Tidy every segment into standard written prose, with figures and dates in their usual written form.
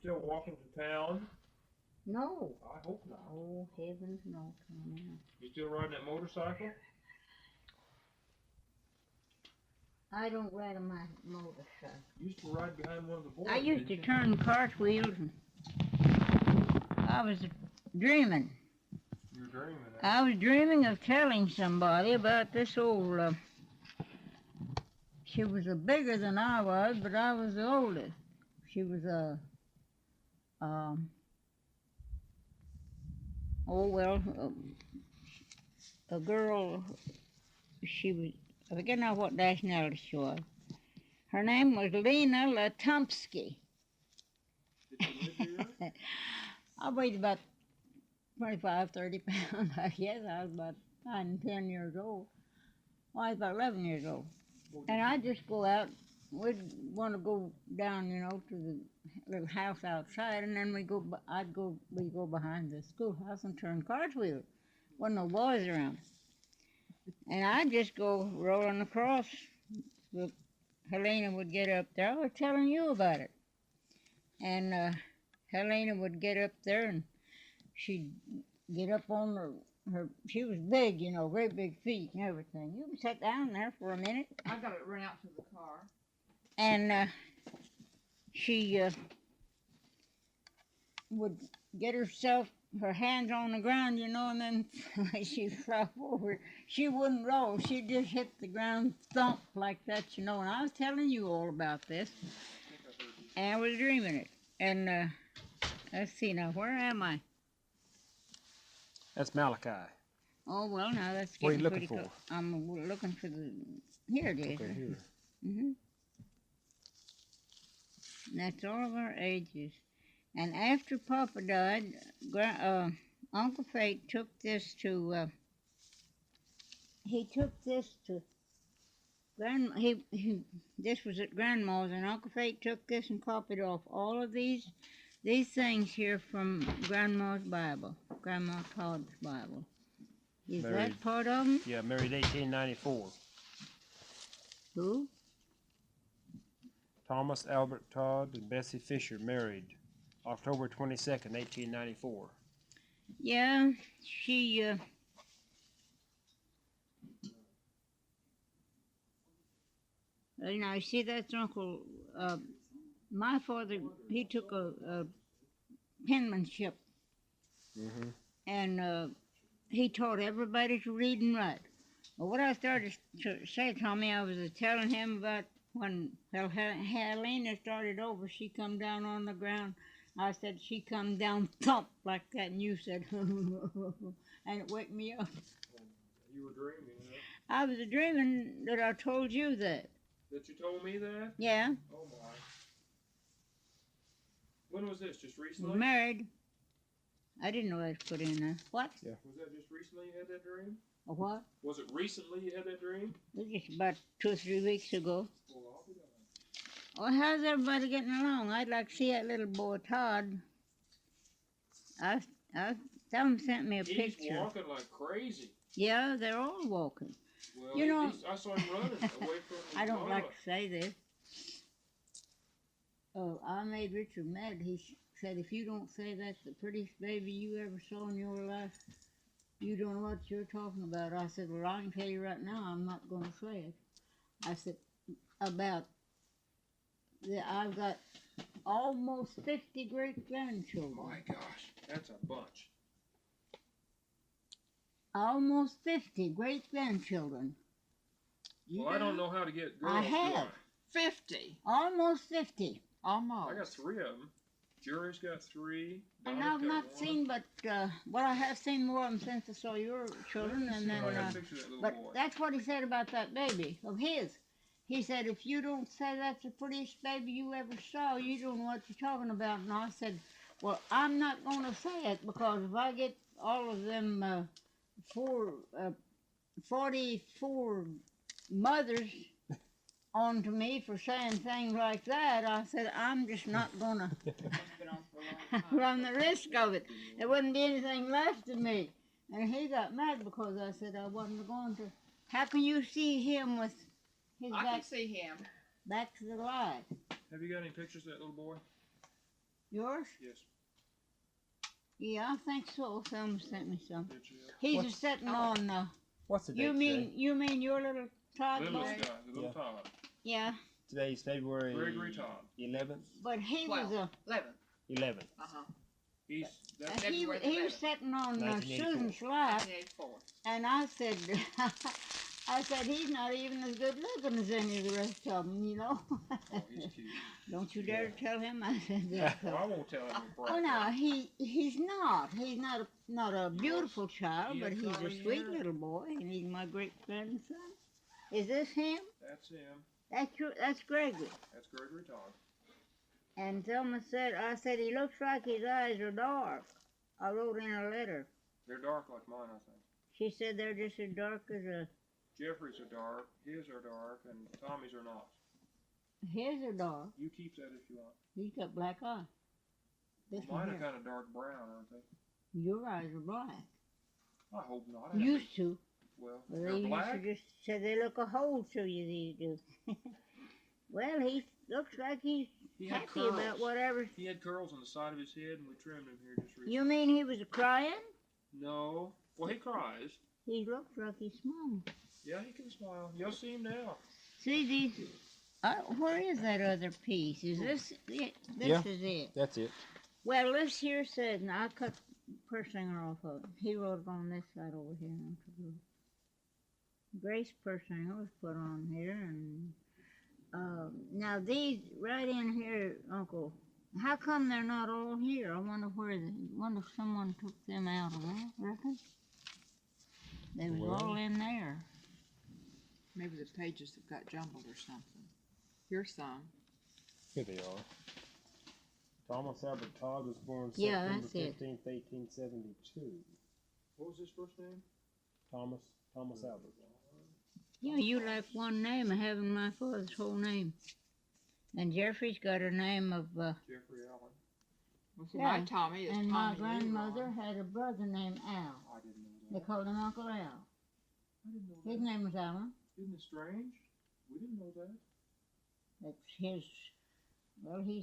still walking to town? No. I hope not. Oh, heavens no, Tommy. You still riding that motorcycle? I don't ride on my motorcycle. You used to ride behind one of the boys. I used to didn't you? turn cartwheels and I was dreaming. You were dreaming. I was dreaming of telling somebody about this old, she was bigger than I was, but I was the oldest. She was a girl, she was, I forget now what nationality she was. Her name was Lena Latumsky. Did you live here? I weighed about 25, 30 pounds. I guess I was about 9 and 10 years old. Well, I was about 11 years old. And I'd just go out. We'd want to go down, to the little house outside, and then we'd go behind the schoolhouse and turn cartwheels. Wasn't no boys around. And I'd just go rolling across. Helena would get up there. I was telling you about it. And Helena would get up there, and she'd get up on her, she was big, very big feet and everything. You can sit down there for a minute. I got to run out to the car. And she would get herself, her hands on the ground, and then she'd flop over. She wouldn't roll. She'd just hit the ground, thump like that, And I was telling you all about this. And I was dreaming it. And let's see now, where am I? That's Malachi. Oh, well, now that's What are getting you looking for? I'm looking for here it is. Okay, here. Mm-hmm. That's all of our ages. And after Papa died, Uncle Fate took this to, this was at Grandma's, and Uncle Fate took this and copied off all of these things here from Grandma's Bible, Grandma Todd's Bible. Is Married. that part of them? Yeah, married 1894. Who? Thomas Albert Todd and Bessie Fisher married October 22nd, 1894. Yeah, she, you see, that's Uncle, my father, he took a penmanship, Mm-hmm. and he taught everybody to read and write. Well, what I started to say, Tommy, I was telling him about when Helena started over, she come down on the ground. I said, she come down thump like that, and you said, and it waked me up. You were dreaming, huh? I was dreaming that I told you that. That you told me that? Yeah, Oh, my. When was this? Just we're recently? married. I didn't know that was put in there. What? Was that just recently you had that dream? A what? Was it recently you had that dream? It was just about 2 or 3 weeks ago. Well, I'll be done. Well, how's everybody getting along? I'd like to see that little boy, Todd. Someone sent me a He's picture. walking like crazy. Yeah, they're all walking. Well, You know- I saw him running away from his I don't mama. like to say this. Oh, I made Richard mad. He said, if you don't say that's the prettiest baby you ever saw in your life, you don't know what you're talking about. I said, well, I can tell you right now, I'm not going to say it. I said, I've got almost 50 great-grandchildren. My gosh, that's a bunch. Almost 50 great-grandchildren. Well, I don't know how to get girls. I have. 50. Almost 50. Almost. I got 3 of them. Jerry's got 3. And Donna's I've got not 1. seen but, I have seen more of them since I saw your children. And I got a then, picture of that little but boy. that's what he said about that baby of his. He said, if you don't say that's the prettiest baby you ever saw, you don't know what you're talking about. And I said, well, I'm not going to say it because if I get all of them 44 mothers onto me for saying things like that, I said, I'm just not going to It's been on for a long time. run the risk of it. There wouldn't be anything left of me. And he got mad because I said I wasn't going to. How can you see him with his I can back, see him. back to the light? Have you got any pictures of that little boy? Yours? Yes. Yeah, I think so. Thelma sent me some. Did you? He's What's- just sitting on. What's the date You mean today? you mean your little Todd Little boy? guy, the little Yeah. Todd. Yeah, Today's February Gregory Todd. 11th. but he was 11. 11th. Uh-huh. He's that's he was February sitting on 1984. Susan's lap, 1984. and I said, I said he's not even as good looking as any of the rest of them, you know. oh, he's cute. Don't you dare tell him I said that. Well, I won't tell him. Oh no, he's not. He's not a beautiful child, He but had he's a curly sweet hair. little boy, and he's my great grandson. Is this him? That's him. That's Gregory. That's Gregory Todd. And Thelma said, I said he looks like his eyes are dark. I wrote in a letter. They're dark like mine, I think. She said they're just as dark as a. Jeffrey's are dark, his are dark, and Tommy's are not. His are dark. You keep that if you want. He's got black eyes. This Well, one mine are here. kind of dark brown, aren't they? Your eyes are black. I hope not. I Used to. well, But they're they used black. to just say they look a hole to you, these do. Well, he looks like he's He had happy curls. about whatever. He had curls on the side of his head, and we trimmed him here just recently. You mean he was crying? No. Well, he cries. He looks like he's small. Yeah, he can smile. You'll see him now. See these? Where is that other piece? Is this it? This Yeah. is it. That's it. Well, this here says, now I cut Persinger off of it. He wrote it on this side over here. Grace Persinger was put on here, and now these right in here, Uncle. How come they're not all here? I wonder wonder if someone took them out of there. Reckon they was Well. all in there. Maybe the pages have got jumbled or something. Here's some. Here they are. Thomas Albert Todd was born Yeah, September that's it. 15th, 1872. What was his first name? Thomas Albert. Yeah, you like one name of having my father's whole name. And Jeffrey's got a name of, Jeffrey Allen. Well, see, Yeah, my Tommy is and my Tommy grandmother Leroy. had a brother named Al. I didn't know They that. called him Uncle Al. I didn't know His that. name was Alan. Isn't it strange? We didn't know that. That's his. Well, he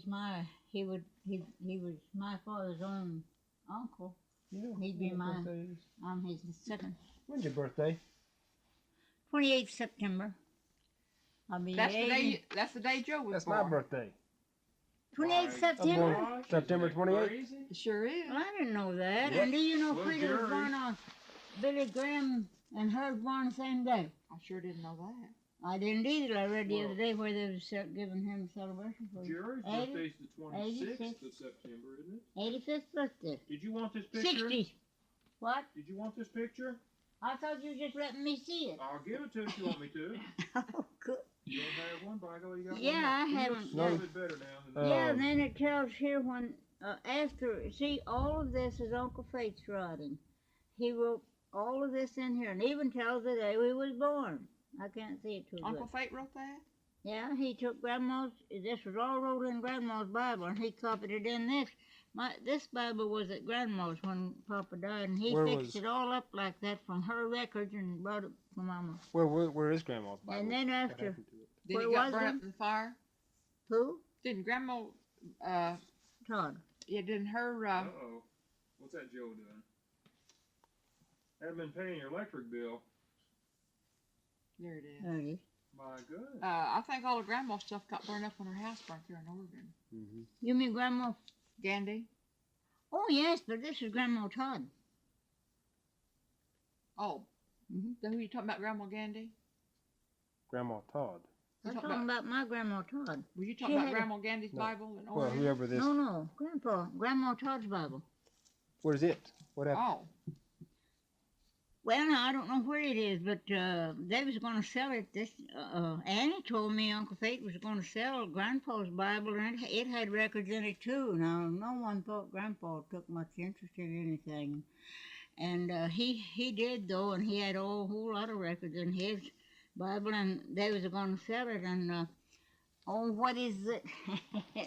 was my father's own uncle. Yeah. He'd be yeah, my- birthday is- I'm his second. When's your birthday? 28th September. I'll be That's the 80. day. That's the day Joe was That's born. my birthday. 28th My September. gosh, September isn't that 28th. crazy? It sure is. Well, I didn't know that. Yep. And do you know Well, Peter was Jerry- born on Billy Graham and her born the same day? I sure didn't know that. I didn't either. I read the Well- other day where they was giving him a celebration for his Jerry's 80, birthday's the 26th 86. of September, isn't it? 85th birthday. Did you want this picture? 60s. What? Did you want this picture? I thought you were just letting me see it. I'll give it to you if you want me to. Oh, good. You don't have one, by golly, you got Yeah, one. I He haven't looks got a it. little bit better now than Yeah, Um, and then it tells here when, after, see, all of this is Uncle Fate's writing. He wrote all of this in here, and even tells the day we was born. I can't see it too good. Uncle Fate wrote that? Yeah, he took Grandma's, this was all wrote in Grandma's Bible, and he copied it in this. This Bible was at Grandma's when Papa died, and he Where fixed was- it all up like that from her records and brought it for Mama. Where is Grandma's Bible? And then What after, happened to it? Did Where it get was burned it? up in the fire? who? Didn't Grandma, Todd. yeah, didn't her, Uh-oh. What's that Joe doing? Haven't been paying your electric bill. there it is. There it is. My goodness. I think all of Grandma's stuff got burned up when her house burnt there in Oregon. Mm-hmm. You mean Grandma? Gandy? Oh, yes, but this is Grandma Todd. Oh. Mhm. Who you talking about, Grandma Gandy? Grandma Todd. You I'm talking talking about my Grandma Todd. Were you She talking about had a- Grandma Gandy's No. Bible in Well, Oregon? whoever this. No, Grandma Todd's Bible. What is it? What happened? Oh. Well, now, I don't know where it is, but they was going to sell it. Annie told me Uncle Fate was going to sell Grandpa's Bible, and it had records in it too. Now, no one thought Grandpa took much interest in anything, and he did though, and he had a whole lot of records in his Bible, and they was going to sell it. And what is it? There,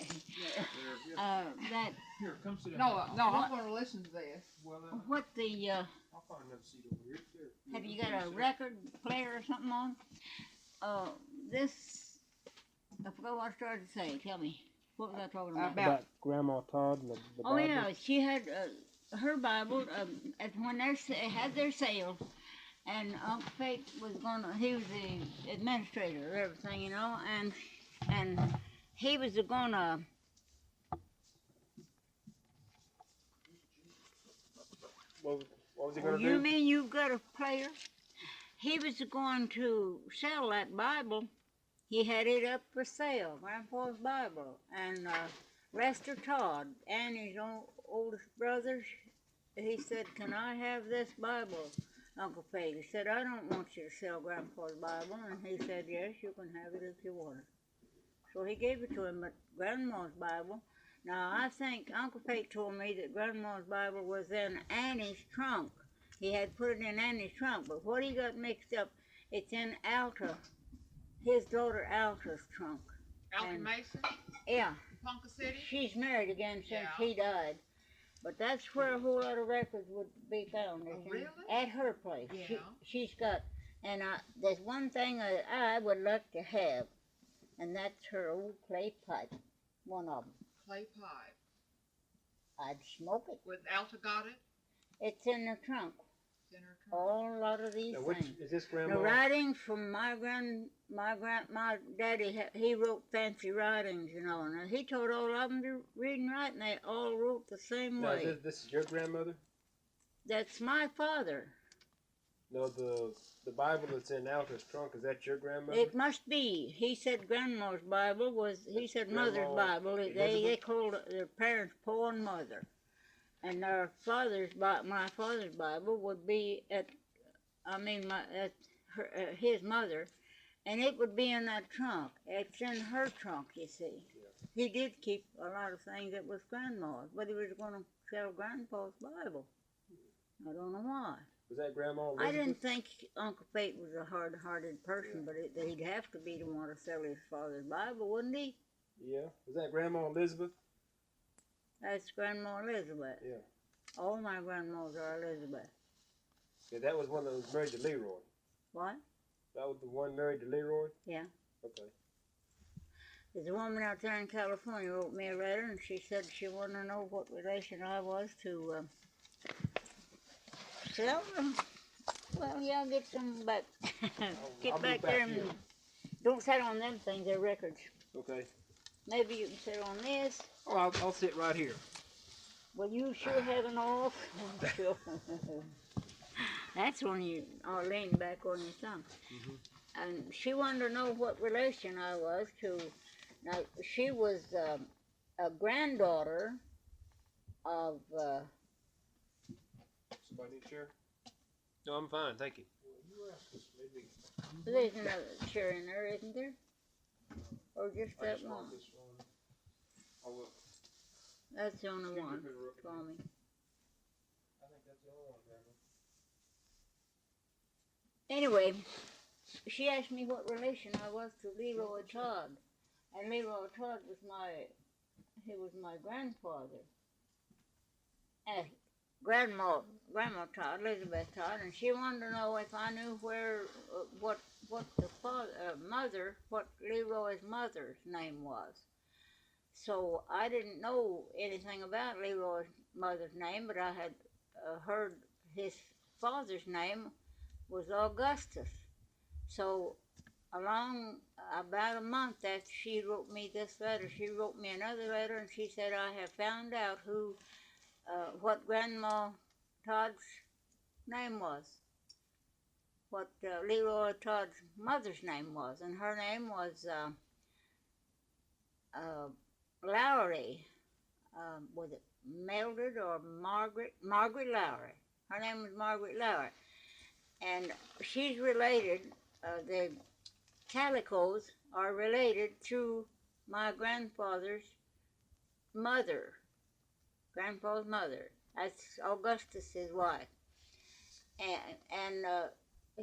That here, come sit down. No, I'm going to listen to this. Well, what the I'll find another seat over here. There. have you got a record player or something on? This, I forgot what I started to say. Tell me. What was I talking about? About- Grandma Todd and the Oh Bible. yeah, she had her Bible when they had their sale, and Uncle Fate was he was the administrator of everything, you know, and he was gonna. What was he gonna You do? mean you've got a player? He was going to sell that Bible. He had it up for sale, Grandpa's Bible, and Lester Todd, Annie's oldest brother. He said, "Can I have this Bible, Uncle Fate?" He said, "I don't want you to sell Grandpa's Bible," and he said, "Yes, you can have it if you want it." So he gave it to him, but Grandma's Bible. Now I think Uncle Fate told me that Grandma's Bible was in Annie's trunk. He had put it in Annie's trunk, but what he got mixed up, it's in Alta, his daughter Alta's trunk. Alton And- Mason, Yeah, Ponca City. she's married again since Yeah. he died. But that's where a whole lot of records would be found. Oh, It's in- really? At her place. Yeah. She's got, and there's one thing that I would like to have, and that's her old clay pipe. One of them. Clay pipe. I'd smoke it. With Alta got it. It's in the trunk. It's in her trunk. All a lot of these Now, which things. is this The grandma? writings from my daddy, he wrote fancy writings, you know, and he taught all of them to read and write, and they all wrote the same Now, way. this is your grandmother? That's my father. No, the Bible that's in Alta's trunk, is that your grandmother? It must be. He said grandma's Bible was, he said mother's Grandma Bible. They Elizabeth? called their parents Pa and Mother. And their my father's Bible would be at his mother, and it would be in that trunk. It's in her trunk, you see. Yeah. He did keep a lot of things that was grandma's, but he was going to sell grandpa's Bible. I don't know why. Was that Grandma Elizabeth? I didn't think Uncle Fate was a hard-hearted person, but he'd have to be to want to sell his father's Bible, wouldn't he? Yeah. Was that Grandma Elizabeth? That's Grandma Elizabeth. Yeah. All my grandmas are Elizabeth. Yeah, that was one that was married to Leroy. What? That was the one married to Leroy? Yeah. Okay. There's a woman out there in California wrote me a letter, and she said she wanted to know what relation I was to sell them. Well, yeah, I'll get some back. Get I'll be back back there and here. don't sit on them things, they're records. Okay. Maybe you can sit on this. Oh, I'll sit right here. Well, you sure have an off. Sure. That's when you are leaning back on your thumb. Mhm. And she wanted to know what relation I was to. Now, she was a granddaughter of. Somebody need a chair? No, I'm fine, thank you. There's another chair in there, isn't there? Or just that one? I'll look. That's the only See if one, there's a rook. Tommy. I think that's the only one, Grandma. Anyway, she asked me what relation I was to Leroy Todd, and Leroy Todd was my grandfather. Grandma Todd, Elizabeth Todd, and she wanted to know if I knew where, what Leroy's mother's name was. So I didn't know anything about Leroy's mother's name, but I had heard his father's name was Augustus. So along about a month after she wrote me this letter, she wrote me another letter, and she said, "I have found out what Grandma Todd's name was, what Leroy Todd's mother's name was, and her name was Lowry. Was it Mildred or Margaret? Margaret Lowry. Her name was Margaret Lowry. And she's related, the Calicos are related to my grandfather's mother, grandpa's mother. That's Augustus's wife. And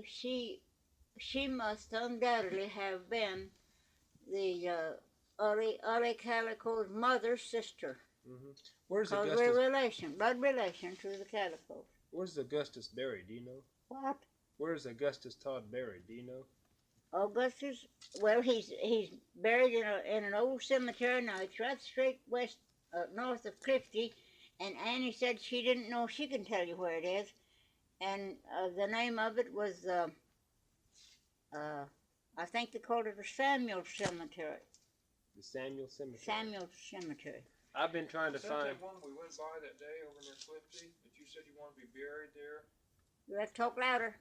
she must undoubtedly have been the Ollie Calico's mother's sister. Mm-hmm. Where's Because Augustus? we're relation, blood relation to the Calicos. Where's Augustus buried? Do you know? What? Where's Augustus Todd buried? Do you know? Augustus, well, he's buried in an old cemetery. Now it's right straight west, north of Clifty. And Annie said she didn't know. She can tell you where it is. And the name of it was, I think they called it the Samuel Cemetery. The Samuel Cemetery. Samuel Cemetery. I've been trying to Is that find. that one we went by that day over near Clifty that you said you wanted to be buried there? You have to talk louder.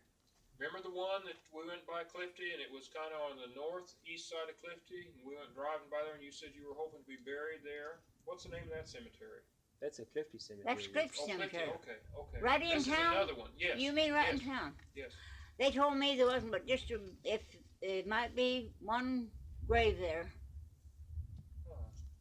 Remember the one that we went by Clifty and it was kind of on the northeast side of Clifty and we went driving by there and you said you were hoping to be buried there? What's the name of that cemetery? That's a Clifty Cemetery. That's Clifty Oh, Clifty. Cemetery. Okay. Right in This town? is another one. Yes. You mean right yes. in town? Yes. They told me there wasn't, but just if it might be one grave there.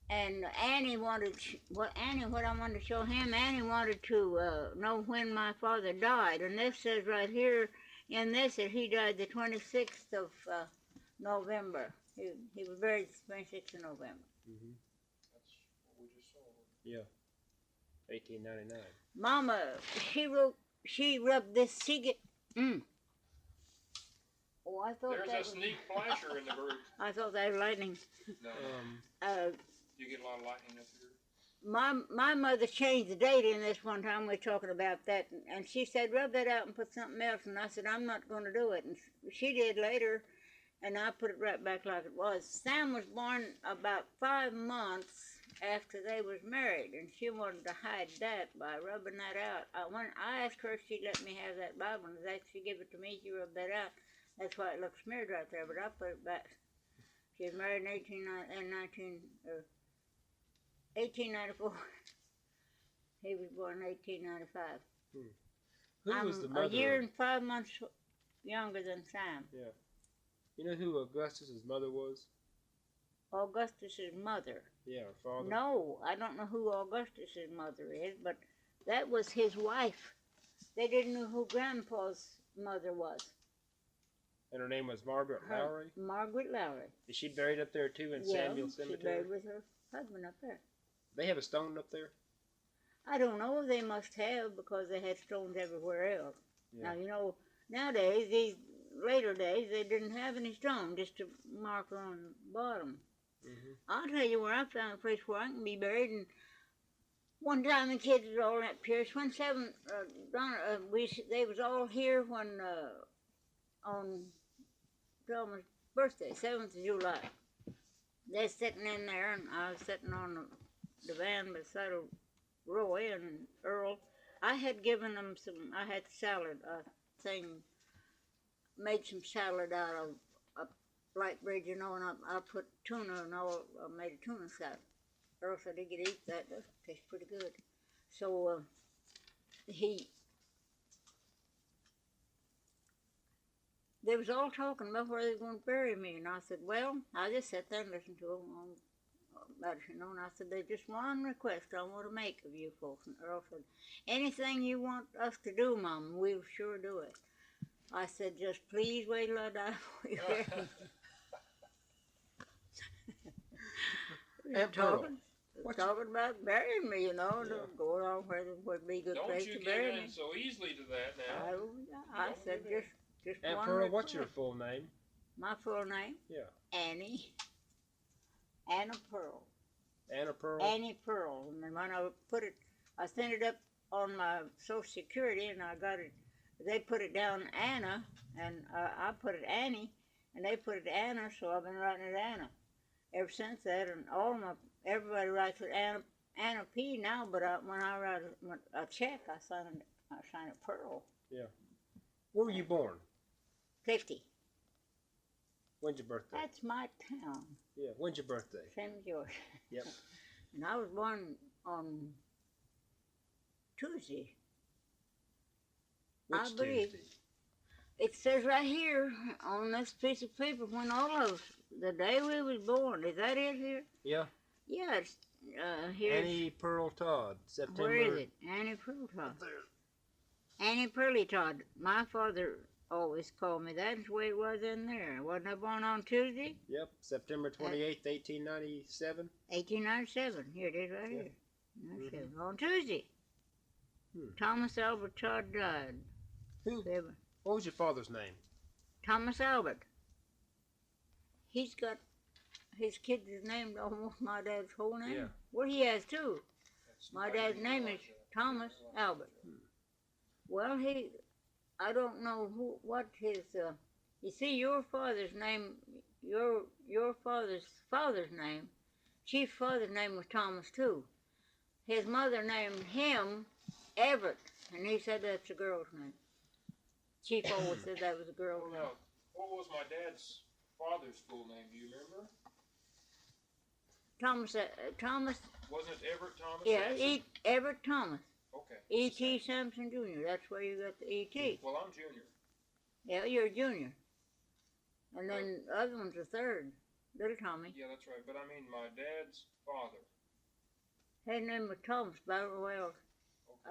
And Annie wanted, what I wanted to show him, Annie wanted to know when my father died. And this says right here in this that he died the 26th of November. He was buried the 26th of November. Mm-hmm. That's what we just saw. Yeah. 1899. Mama, she rubbed this cigarette. Oh, I thought There's that a was, sneak flasher in the group. I thought that was lightning. No. You get a lot of lightning up here. My mother changed the date in this one time. We were talking about that, and she said, rub that out and put something else. And I said, I'm not going to do it. And she did later, and I put it right back like it was. Sam was born about 5 months after they was married, and she wanted to hide that by rubbing that out. When I asked her if she'd let me have that Bible, and as she gave it to me, she rubbed that out. That's why it looks smeared right there, but I put it back. She was married in 1894. He was born in 1895. Who was the mother? A year and 5 months younger than Sam. Yeah. You know who Augustus's mother was? Augustus's mother. Yeah, her father. No, I don't know who Augustus's mother is, but that was his wife. They didn't know who Grandpa's mother was. And her name was Margaret Lowry? Margaret Lowry. Is she buried up there too in Samuel Cemetery? She's buried with her husband up there. They have a stone up there? I don't know. They must have, because they had stones everywhere else. Yeah. Now, you know, nowadays, these later days, they didn't have any stone, just a marker on the bottom. Mm-hmm. I'll tell you where I found a place where I can be buried. And one time the kids was all at Pierce. When they was all here when on Thelma's birthday, 7th of July. They're sitting in there, and I was sitting on the van beside Roy and Earl. I had given them I had salad, made some salad out of a light bread, you know, and I put tuna and all, I made a tuna salad. Earl said he could eat that, that tastes pretty good. So they was all talking about where they were going to bury me, and I said, well, I just sat there and listened to them about it, you know, and I said, there's just one request I want to make of you folks. And Earl said, anything you want us to do, Mom, we'll sure do it. I said, just please wait till I die for you. Talking about burying me, you know, going on where there would be a good place to bury me. Don't you get in so easily to that now. I said, just Aunt one Pearl, request. what's your full name? My full name? Yeah. Anna Pearl. Anna Pearl? Annie Pearl. And then when I sent it up on my Social Security, and I got it, they put it down Anna, and I put it Annie, and they put it Anna, so I've been writing it Anna ever since that. And everybody writes it Anna P now, but when I write a check, I sign it Pearl. Yeah. Where were you born? 50. When's your birthday? That's my town. Yeah, when's your birthday? Same as yours. Yep. And I was born on Tuesday. Which I believe. Tuesday? It says right here on this piece of paper when all of us, the day we was born. Is that it here? Yeah. Yeah, it's here. Annie Pearl Todd, September. Where is it? Annie Pearl Todd. Annie Pearly Todd. My father always called me that. That's the way it was in there. Wasn't I born on Tuesday? Yep, September 28th, 1897. 1897. Here it is right Yeah. here. 97. On Tuesday. Thomas Albert Todd died. Who? What was your father's name? Thomas Albert. he's got his kids is named almost my dad's whole name. Yeah. Well, he has two. That's My might dad's be name like is that. Thomas Albert. Well, I don't know what his, you see, your father's name, your father's name, Chief's father's name was Thomas too. His mother named him Everett, and he said that's a girl's name. Chief always said that was a girl's Well, name. now, what was my dad's father's full name? Do you remember? Thomas, Wasn't it Everett Thomas? yeah, Sampson? Everett Thomas. Okay. E.T. Sampson Jr., that's where you got the E.T. Well, I'm junior. Yeah, you're a junior. And then the other one's a third, little Tommy. Yeah, that's right. But I mean, my dad's father. His name was Thomas, but well,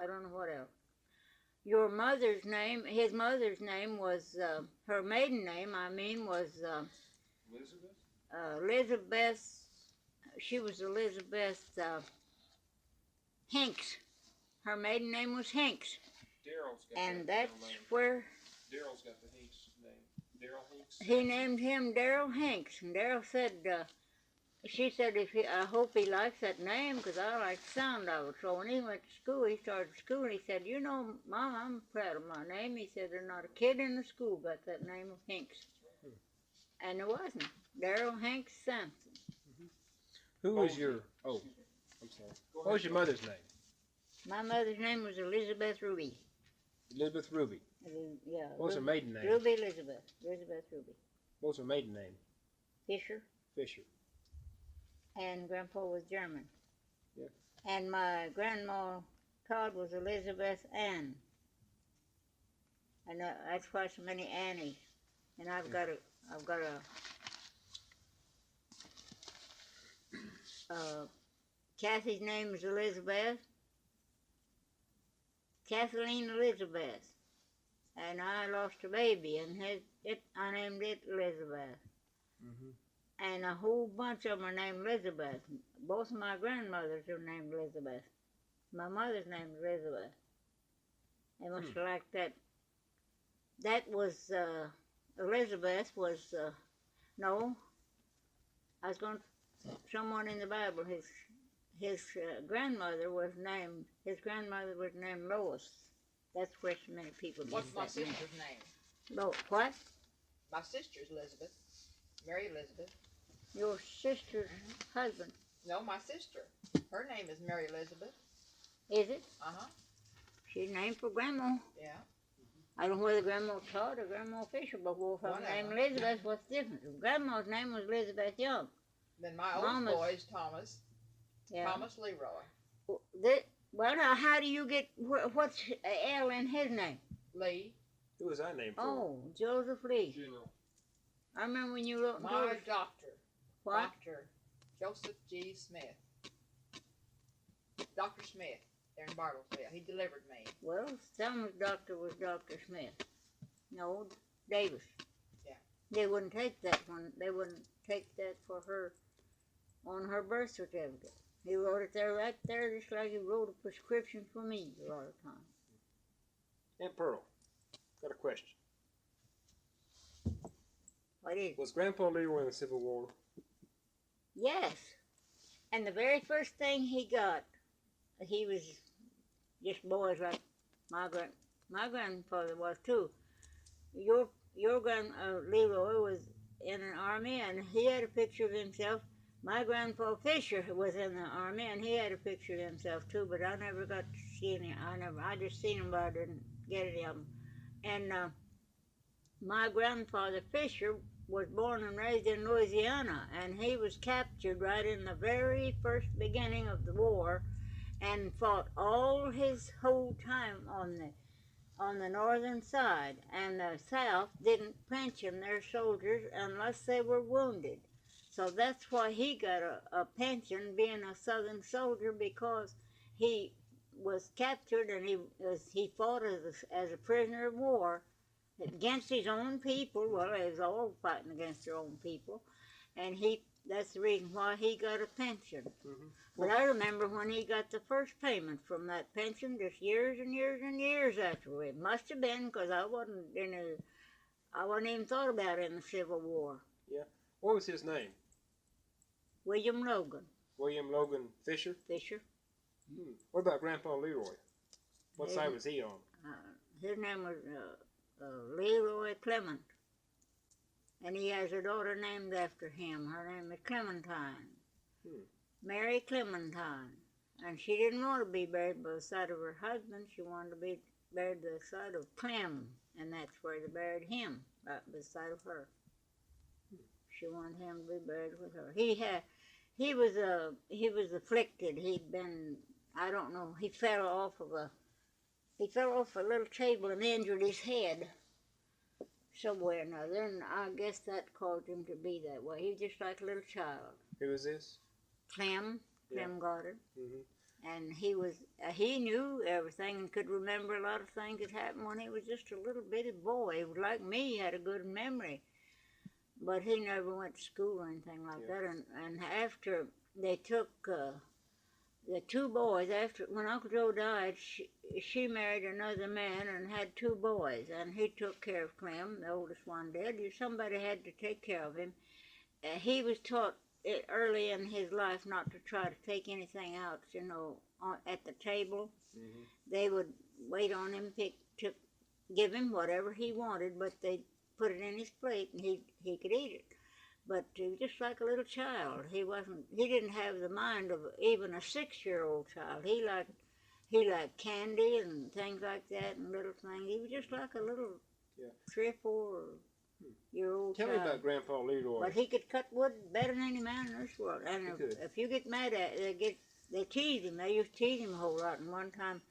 I don't know what else. Your mother's name, his mother's name was, her maiden name, was Elizabeth? Elizabeth, she was Elizabeth Hinks. Her maiden name was Hinks. Daryl's got And that that's middle name. where Daryl's got the Hinks name. Daryl Hinks? he named him Daryl Hinks. And Daryl said, she said, I hope he likes that name because I like the sound of it. So when he went to school, he started school, he said, you know, Mom, I'm proud of my name. He said, there's not a kid in the school got that name of Hinks. And there wasn't. Daryl Hinks Sampson. Who was your, oh, I'm sorry. What was your mother's name? My mother's name was Elizabeth Ruby. Elizabeth Ruby. Yeah. What was her maiden name? Ruby Elizabeth. Elizabeth Ruby. What was her maiden name? Fisher. Fisher. And Grandpa was German. Yeah. And my grandma, Todd, was Elizabeth Ann. And that's why so many Annies. And I've got a Kathy's name is Elizabeth. Kathleen Elizabeth. And I lost a baby, and I named it Elizabeth. Mm-hmm. And a whole bunch of them are named Elizabeth. Both of my grandmothers are named Elizabeth. My mother's name is Elizabeth. They must have liked that. That was, Elizabeth was, no, I was going to, someone in the Bible, his grandmother was named Lois. That's where so many people get What's my that name. sister's name? What? My sister's Elizabeth. Mary Elizabeth. Your sister's husband. No, my sister. Her name is Mary Elizabeth. Is it? Uh-huh. She's named for Grandma. Yeah. I don't know whether Grandma Todd or Grandma Fisher, but both of them named Elizabeth. What's the difference? Grandma's name was Elizabeth Young. Then my oldest boy is Thomas. Yeah. Thomas Leroy. Well, now, how do you get, what's L in his name? Lee. Who was I named for? Oh, Joseph Lee. General. I remember when you wrote My doctor. What? Dr. Joseph G. Smith. Dr. Smith. There in Bartlesville. He delivered me. Well, Selma's doctor was Dr. Smith. No, Davis. Yeah. They wouldn't take that one. They wouldn't take that for her on her birth certificate. He wrote it there right there just like he wrote a prescription for me a lot of times. Aunt Pearl, got a question. What is it? Was Grandpa Leroy in the Civil War? Yes. And the very first thing he got, he was just boys like my grandfather was too. Your Leroy was in an army, and he had a picture of himself. My grandpa Fisher was in the army, and he had a picture of himself too. But I never got to see any. I just seen him, but I didn't get any of them. And my grandfather Fisher was born and raised in Louisiana, and he was captured right in the very first beginning of the war, and fought all his whole time on the northern side, and the South didn't pension their soldiers unless they were wounded. So that's why he got a pension being a Southern soldier, because he was captured and he fought as a prisoner of war against his own people. Well, they was all fighting against their own people, and that's the reason why he got a pension. Mm-hmm. But I remember when he got the first payment from that pension, just years and years and years after. It must have been because I wasn't even thought about in the Civil War. Yeah. What was his name? William Logan William Logan Fisher? Fisher. What about Grandpa Leroy? What His- side was he on? His name was Leroy Clement. And he has a daughter named after him. Her name is Clementine. Mary Clementine. And she didn't want to be buried by the side of her husband. She wanted to be buried by the side of Clem. And that's where they buried him, right beside of her. She wanted him to be buried with her. He was afflicted. He'd been, I don't know, he fell off a little table and injured his head somewhere or another, and I guess that caused him to be that way. He was just like a little child. Who was this? Clem Yeah. Goddard. Mm-hmm. And he knew everything and could remember a lot of things that happened when he was just a little bitty boy. He was like me, he had a good memory. But he never went to school or anything like that. And after they took the two boys, when Uncle Joe died, she married another man and had two boys. And he took care of Clem, the oldest one did. Somebody had to take care of him. He was taught early in his life not to try to take anything out, at the table. Mm-hmm. They would wait on him to give him whatever he wanted, but they'd put it in his plate and he could eat it. But he was just like a little child. He didn't have the mind of even a 6-year-old child. He liked candy and things like that and little things. He was just like a little 3 or 4 year old Tell child. me about Grandpa Leroy. But he could cut wood better than any man in this world. And if you get mad at it, they tease him. They used to tease him a whole lot. And one time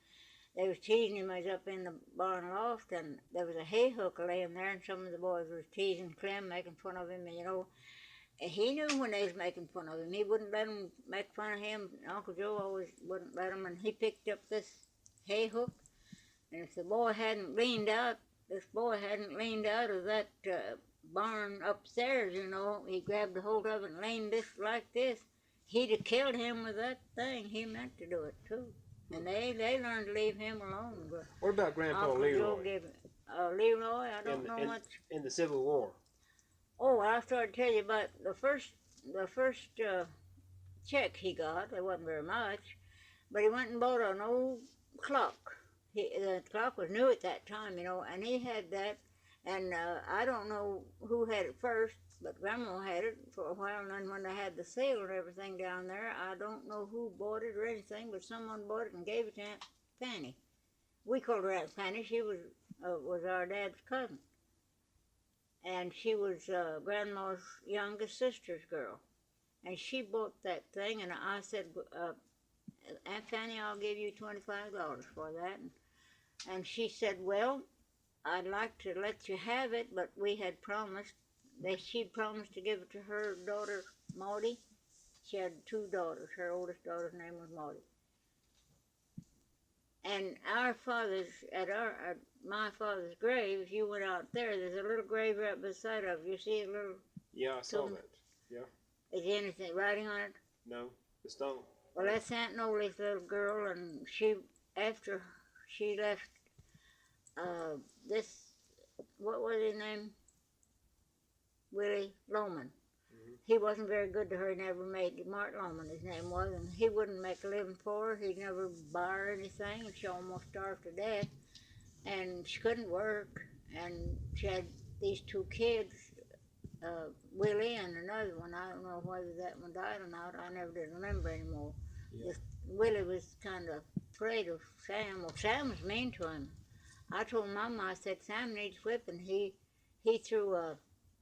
they was teasing him. I was up in the barn loft, and there was a hay hook laying there, and some of the boys was teasing Clem, making fun of him. And, he knew when they was making fun of him. He wouldn't let them make fun of him. Uncle Joe always wouldn't let him. And he picked up this hay hook, and if the boy hadn't leaned out, of that barn upstairs, he grabbed a hold of it and leaned this like this, he'd have killed him with that thing. He meant to do it too. And they learned to leave him alone. But What about Grandpa Uncle Leroy? Joe gave Leroy, I don't know much. In the Civil War. Oh, I'll start to tell you about the first check he got. It wasn't very much, but he went and bought an old clock. The clock was new at that time, and he had that. And I don't know who had it first, but Grandma had it for a while. And then when they had the sale and everything down there, I don't know who bought it or anything, but someone bought it and gave it to Aunt Fanny. We called her Aunt Fanny. She was our dad's cousin. And she was Grandma's youngest sister's girl. And she bought that thing, and I said, Aunt Fanny, I'll give you $25 for that. And she said, well, I'd like to let you have it, but we had promised that she'd promised to give it to her daughter, Maudie. She had 2 daughters. Her oldest daughter's name was Maudie. And at my father's grave, if you went out there's a little grave right beside of you. See a little... Yeah, I saw that. Yeah. Is there anything writing on it? No, the stone. Well, that's Aunt Nolly's little girl, and after she left, what was his name? Willie Loman. Mm-hmm. He wasn't very good to her. He never made, Mart Loman his name was, and he wouldn't make a living for her. He'd never buy her anything, and she almost starved to death. And she couldn't work, and she had these 2 kids, Willie and another one. I don't know whether that one died or not. I never did remember anymore. Yeah. Willie was kind of afraid of Sam. Well, Sam was mean to him. I told Mama, I said, Sam needs whipping. He threw a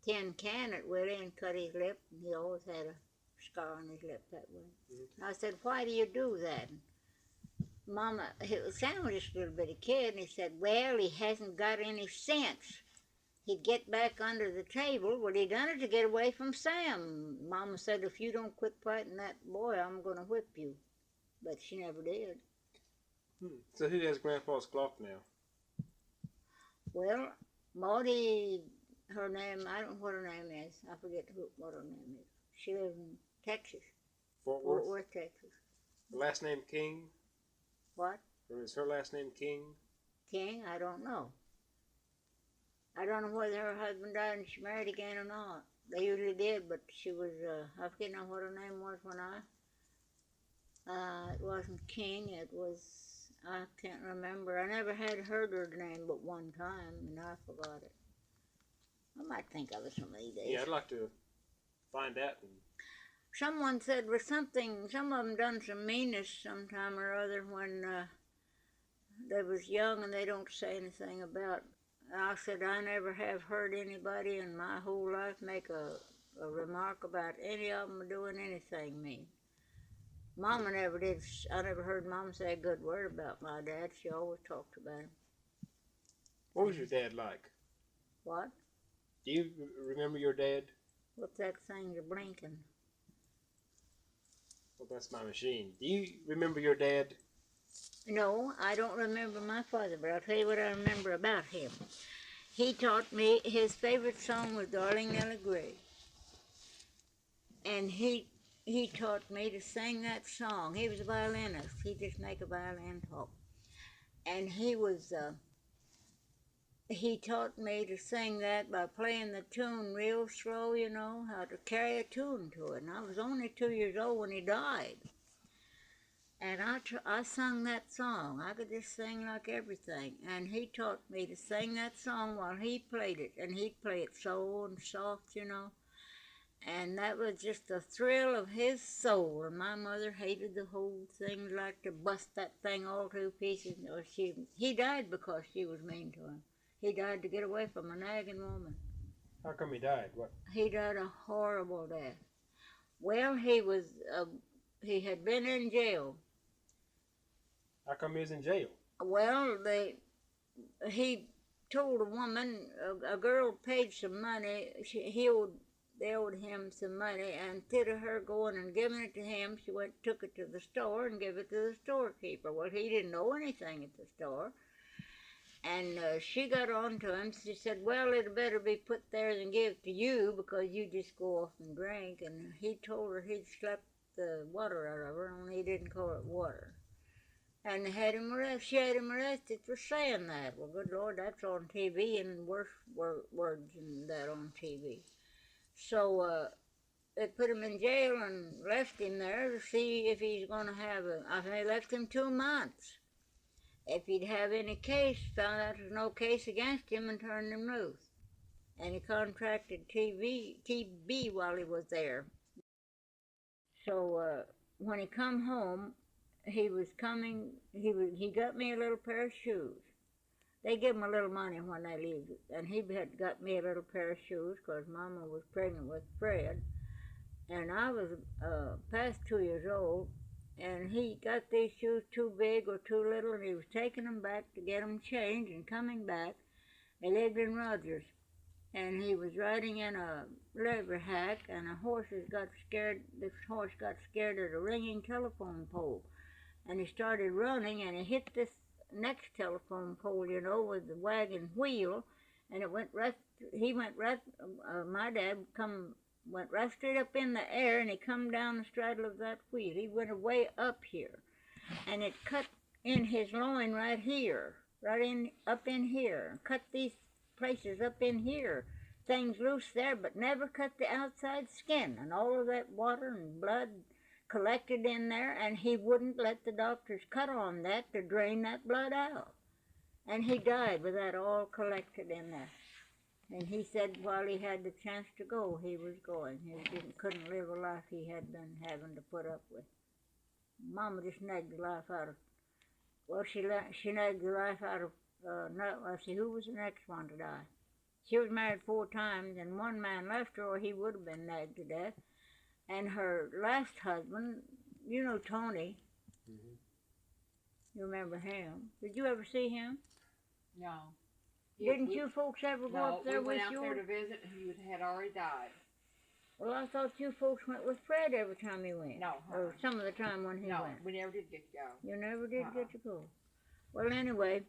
tin can at Willie and cut his lip, and he always had a scar on his lip that way. Mm-hmm. I said, why do you do that? Mama, Sam was just a little bitty kid, and he said, well, he hasn't got any sense. He'd get back under the table. Well, he done it to get away from Sam. Mama said, if you don't quit fighting that boy, I'm going to whip you. But she never did. So who has Grandpa's clock now? Well, Maudie, her name, I don't know what her name is. I forget what her name is. She lives in Texas. Fort Worth, Texas. The last name King? What? Or is her last name King? King? I don't know. I don't know whether her husband died and she married again or not. They usually did, but she was, I forget now what her name was when it wasn't King, it was, I can't remember. I never had heard her name but one time, and I forgot it. I might think of it some of these days. Yeah, I'd like to find out. Someone said was something, some of them done some meanness sometime or other when they was young and they don't say anything about. I said I never have heard anybody in my whole life make a remark about any of them doing anything mean. Mama never did. I never heard Mama say a good word about my dad. She always talked about him. What was your dad like? What? Do you remember your dad? What's that thing you're blinking? Well, that's my machine. Do you remember your dad? No, I don't remember my father, but I'll tell you what I remember about him. He taught me his favorite song was Darling Nellie Gray. And he taught me to sing that song. He was a violinist. He just make a violin talk. And he taught me to sing that by playing the tune real slow, you know, how to carry a tune to it. And I was only 2 years old when he died. And I sung that song. I could just sing like everything. And he taught me to sing that song while he played it. And he'd play it slow and soft, you know. And that was just the thrill of his soul. And my mother hated the whole thing, like to bust that thing all to pieces. Or he died because she was mean to him. He died to get away from a nagging woman. How come he died? What? He died a horrible death. Well, he had been in jail. How come he was in jail? Well, he told a woman, a girl paid some money. They owed him some money, and instead of her going and giving it to him, she took it to the store and gave it to the storekeeper. Well, he didn't know anything at the store. And she got on to him. She said, well, it'd better be put there than give it to you because you just go off and drink. And he told her he'd slept the water out of her, and he didn't call it water. And she had him arrested for saying that. Well, good Lord, that's on TV, and worse words than that on TV. So they put him in jail and left him there to see if he's going to have they left him 2 months. If he'd have any case, found out there's no case against him and turned him loose. And he contracted TB while he was there. So when he come home, he got me a little pair of shoes. They give him a little money when they leave, and he had got me a little pair of shoes because Mama was pregnant with Fred. And I was past 2 years old, and he got these shoes too big or too little, and he was taking them back to get them changed and coming back. They lived in Rogers, and he was riding in a leather hack, and the horse got scared at a ringing telephone pole, and he started running, and he hit this next telephone pole, you know, with the wagon wheel, and it went right. My dad went right straight up in the air, and he come down the straddle of that wheel. He went way up here, and it cut in his loin right here, up in here. Cut these places up in here. Things loose there, but never cut the outside skin, and all of that water and blood collected in there, and he wouldn't let the doctors cut on that to drain that blood out. And he died with that all collected in there. And he said while he had the chance to go, he was going. He couldn't live a life he had been having to put up with. Mama just nagged the life out of, well, she nagged the life out of, let's see, who was the next one to die? She was married 4 times, and one man left her, or he would have been nagged to death. And her last husband, you know Tony. Mm-hmm. You remember him? Did you ever see him? No. Didn't you folks ever go up there with you? No, we went out there to visit, and he had already died. Well, I thought you folks went with Fred every time he went. No. Or some of the time when he went. No, we never did get to go. You never did get to go. Well, anyway,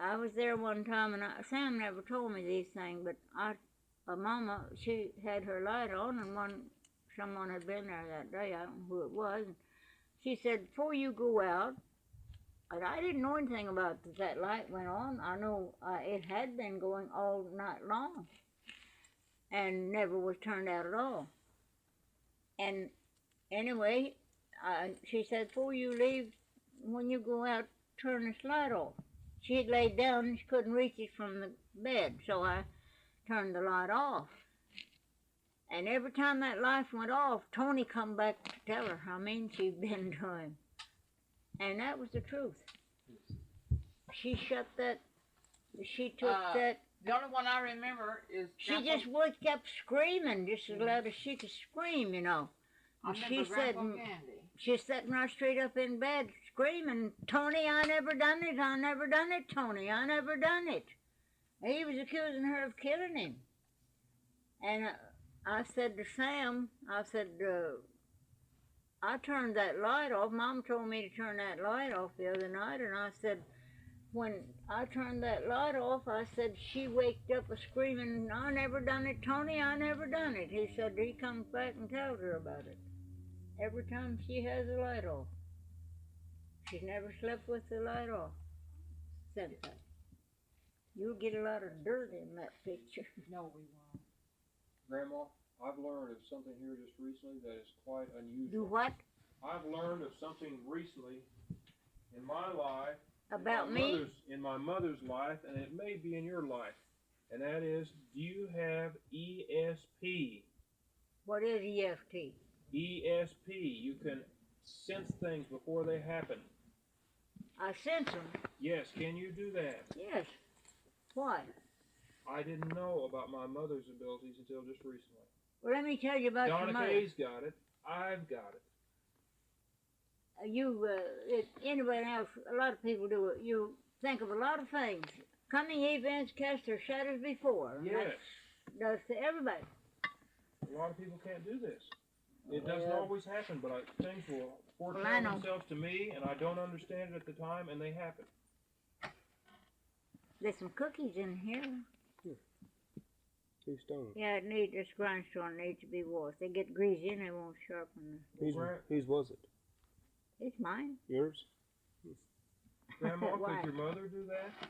I was there one time, and Sam never told me these things, but Mama, she had her light on, and someone had been there that day, I don't know who it was, and she said, before you go out, and I didn't know anything about that light went on. I know it had been going all night long. and never was turned out at all. And anyway, she said, before you leave, when you go out, turn the light off. She had laid down and she couldn't reach it from the bed, so I turned the light off. And every time that light went off, Tony come back to tell her how mean she'd been to him. And that was the truth. She shut that, she took that. The only one I remember is. She just kept screaming, just as loud as she could scream, you know. I And remember she said, Grandpa Candy. she's sitting right straight up in bed, screaming, Tony, I never done it, I never done it, Tony, I never done it. And he was accusing her of killing him. And I said to Sam, I said, I turned that light off. Mom told me to turn that light off the other night, and I said, when I turned that light off, I said, she waked up a screaming, I never done it, Tony, I never done it. He said he comes back and tells her about it. Every time she has the light off. She's never slept with the light off since that. You'll get a lot of dirt in that picture. No, we won't. Grandma, I've learned of something here just recently that is quite unusual. Do what? I've learned of something recently in my life. About me? In my mother's life, and it may be in your life. And that is, do you have ESP? What is EFT? ESP. You can sense things before they happen. I sense them. Yes, can you do that? Yes. Why? I didn't know about my mother's abilities until just recently. Well, let me tell you about your Donna mother. Kay's got it. I've got it. Anybody else, a lot of people do it. You think of a lot of things. Coming events cast their shadows before. And Yes. Does to everybody. A lot of people can't do this. It doesn't Well, always happen, but things will Well, I foretell know. themselves to me, and I don't understand it at the time, and they happen. There's some cookies in here. 2 stone. Yeah, this grindstone needs to be washed. They get greasy and they won't sharpen. Whose was it? It's mine. Yours? Grandma, Why? could your mother do that?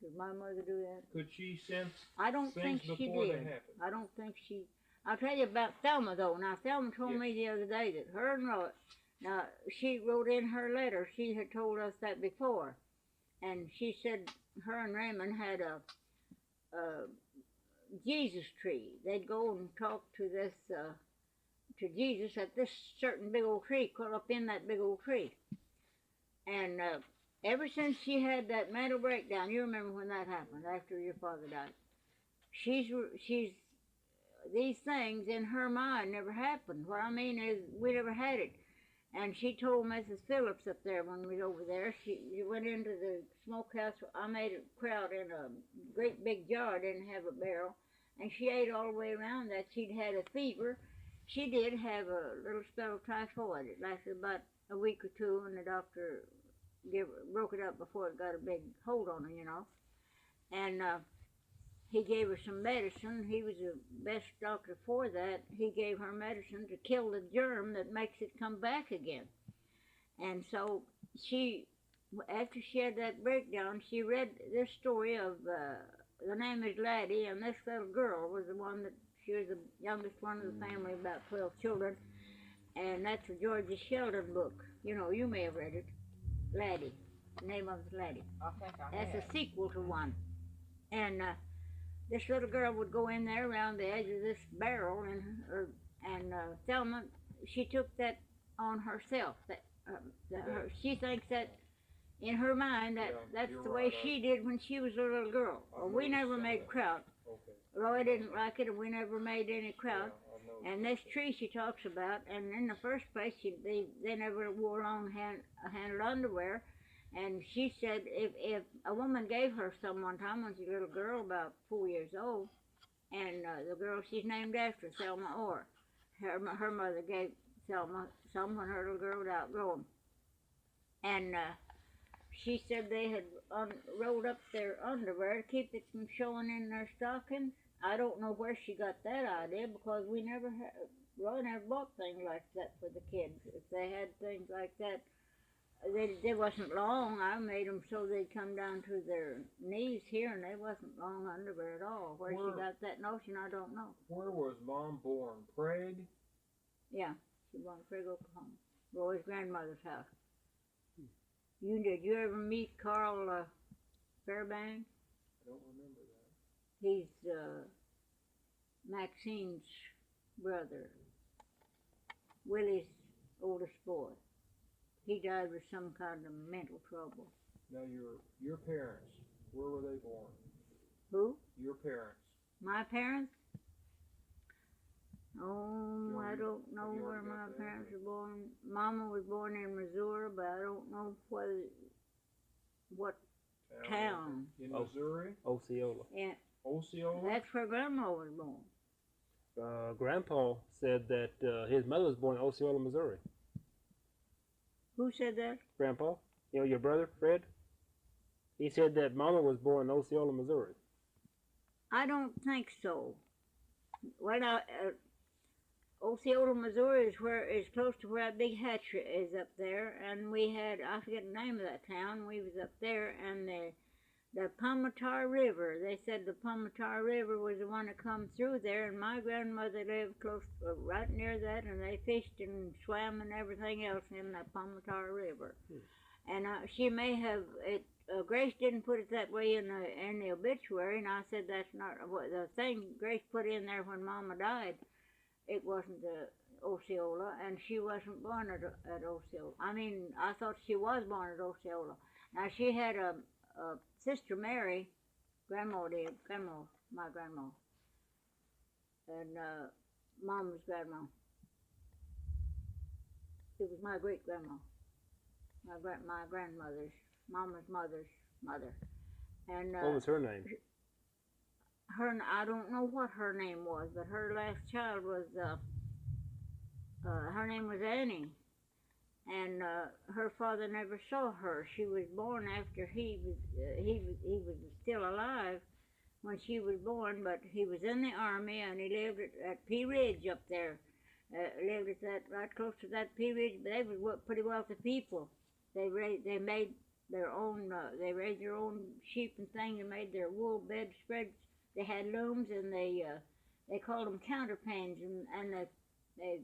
Did my mother do that? Could she sense I don't things think she before they did. happen? I don't think she. I'll tell you about Thelma though. Now Thelma told Yes. me the other day that her and Roy. Now she wrote in her letter. She had told us that before, and she said her and Raymond had a Jesus tree. They'd go and talk to this to Jesus at this certain big old tree, caught up in that big old tree. And ever since she had that mental breakdown, you remember when that happened after your father died. She's these things in her mind never happened. What I mean is we never had it. And she told Mrs. Phillips up there when we was over there, she went into the smokehouse. I made a crowd in a great big jar, didn't have a barrel, and she ate all the way around that. She'd had a fever. She did have a little spell of typhoid. It lasted about a week or two, and the doctor broke it up before it got a big hold on her, you know. And he gave her some medicine. He was the best doctor for that. He gave her medicine to kill the germ that makes it come back again. And so after she had that breakdown, she read this story of, the name is Laddie, and this little girl was the one that, she was the youngest one of the family, about 12 children. And that's a Georgia Sheldon book. You know, you may have read it. Laddie. The name of it is Laddie. I think I That's have. a sequel to one. And this little girl would go in there around the edge of this barrel, and Thelma, she took that on herself. She thinks that in her mind that's you're the way right. she did when she was a little girl. Well, we never made kraut. Okay. Roy didn't like it, and we never made any kraut. Yeah, I know. And this tree she talks about, and in the first place, they never wore long handled underwear. And she said if a woman gave her some one time when she was a little girl, about 4 years old, and the girl she's named after, Thelma Orr, her mother gave Thelma some when her little girl would outgrow them. And she said they had rolled up their underwear to keep it from showing in their stockings. I don't know where she got that idea, because we Roy never bought things like that for the kids. If they had things like that, they wasn't long. I made them so they'd come down to their knees here, and they wasn't long underwear at all. Where she got that notion, I don't know. Where was Mom born? Prague? Yeah, she was born in Prague, Oklahoma. Roy's grandmother's house. Did you ever meet Carl Fairbanks? I don't remember that. He's Maxine's brother, Willie's oldest boy. He died with some kind of mental trouble. Now your parents, where were they born? Who? Your parents. My parents? Oh, I don't know have you where already got my that, parents or- were born. Mama was born in Missouri, but I don't know what town. In Oh. Missouri? Osceola. And Osceola? that's where Grandma was born. Grandpa said that his mother was born in Osceola, Missouri. Who said that? Grandpa, your brother, Fred? He said that Mama was born in Osceola, Missouri. I don't think so. Well, Osceola, Missouri is close to where that big hatchery is up there, and we had, I forget the name of that town. We was up there, and the Pomatar River. They said the Pomatar River was the one that come through there, and my grandmother lived close, right near that, and they fished and swam and everything else in that Pomatar River. And she may have it. Grace didn't put it that way in the obituary, and I said that's not what the thing Grace put in there when Mama died. It wasn't Osceola, and she wasn't born at Osceola. I mean, I thought she was born at Osceola. Now she had a sister Mary, my grandma, and Mama's grandma. It was my great grandma, my grandmother's, Mama's mother's mother. And What was her name? I don't know what her name was, but her last child was her name was Annie, and her father never saw her. She was born after he was still alive when she was born, but he was in the army, and he lived at Pea Ridge up there. Lived at that right close to that Pea Ridge. But they was pretty wealthy people. They made their own. They raised their own sheep and things, and made their wool bedspreads. They had looms, and they called them counterpanes, and they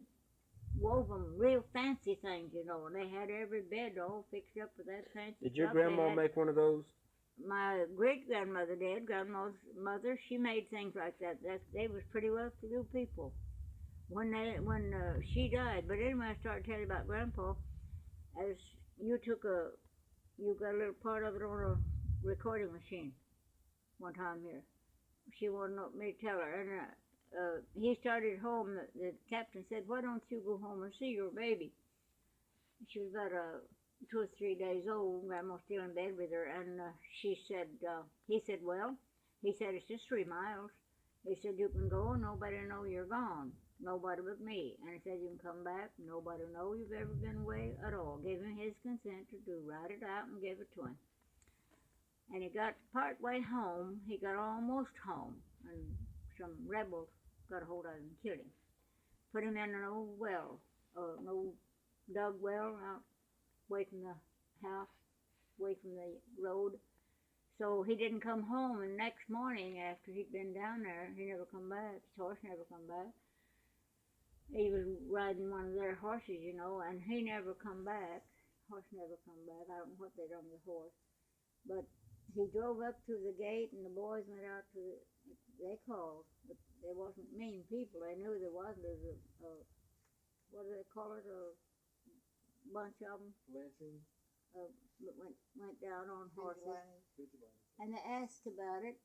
wove them real fancy things, you know. And they had every bed all fixed up with that fancy Did your stuff. grandma make one of those? My great grandmother did. Grandma's mother, she made things like that. They was pretty well-to-do people when she died. But anyway, I started telling you about Grandpa. As you got a little part of it on a recording machine one time here. She wanted me to tell her, and he started home. The captain said, "Why don't you go home and see your baby?" She was about 2 or 3 days old. Grandma was still in bed with her, and he said, it's just 3 miles. He said, you can go, and nobody know you're gone. Nobody but me. And he said, you can come back. Nobody know you've ever been away at all. Gave him his consent to write it out and give it to him. And he got part way home. He got almost home, and some rebels got a hold of him and killed him. Put him in an old well, an old dug well out away from the house, away from the road. So he didn't come home, and next morning after he'd been down there, he never come back. His horse never come back. He was riding one of their horses, you know, and he never come back. Horse never come back. I don't know what they done with the horse. But he drove up to the gate, and the boys went out to they called, but they wasn't mean people. They knew there wasn't. There was what do they call it, a bunch of them. Lynching? Went down on horses. And they asked about it,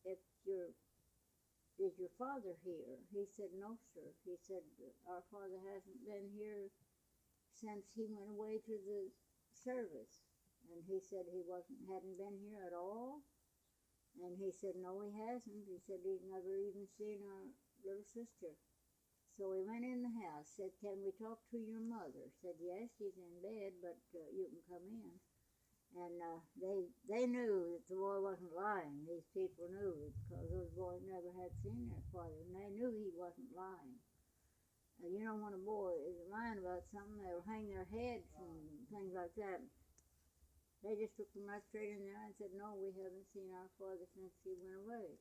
is your father here? He said, no, sir. He said, our father hasn't been here since he went away to the service. And he said he hadn't been here at all. And he said, no, he hasn't. He said he's never even seen our little sister. So we went in the house, said, can we talk to your mother? Said, yes, she's in bed, but you can come in. And they knew that the boy wasn't lying. These people knew it because those boys never had seen their father, and they knew he wasn't lying. You know, when a boy is lying about something, they'll hang their heads and things things like that. They just took him right straight in there and said, no, we haven't seen our father since he went away.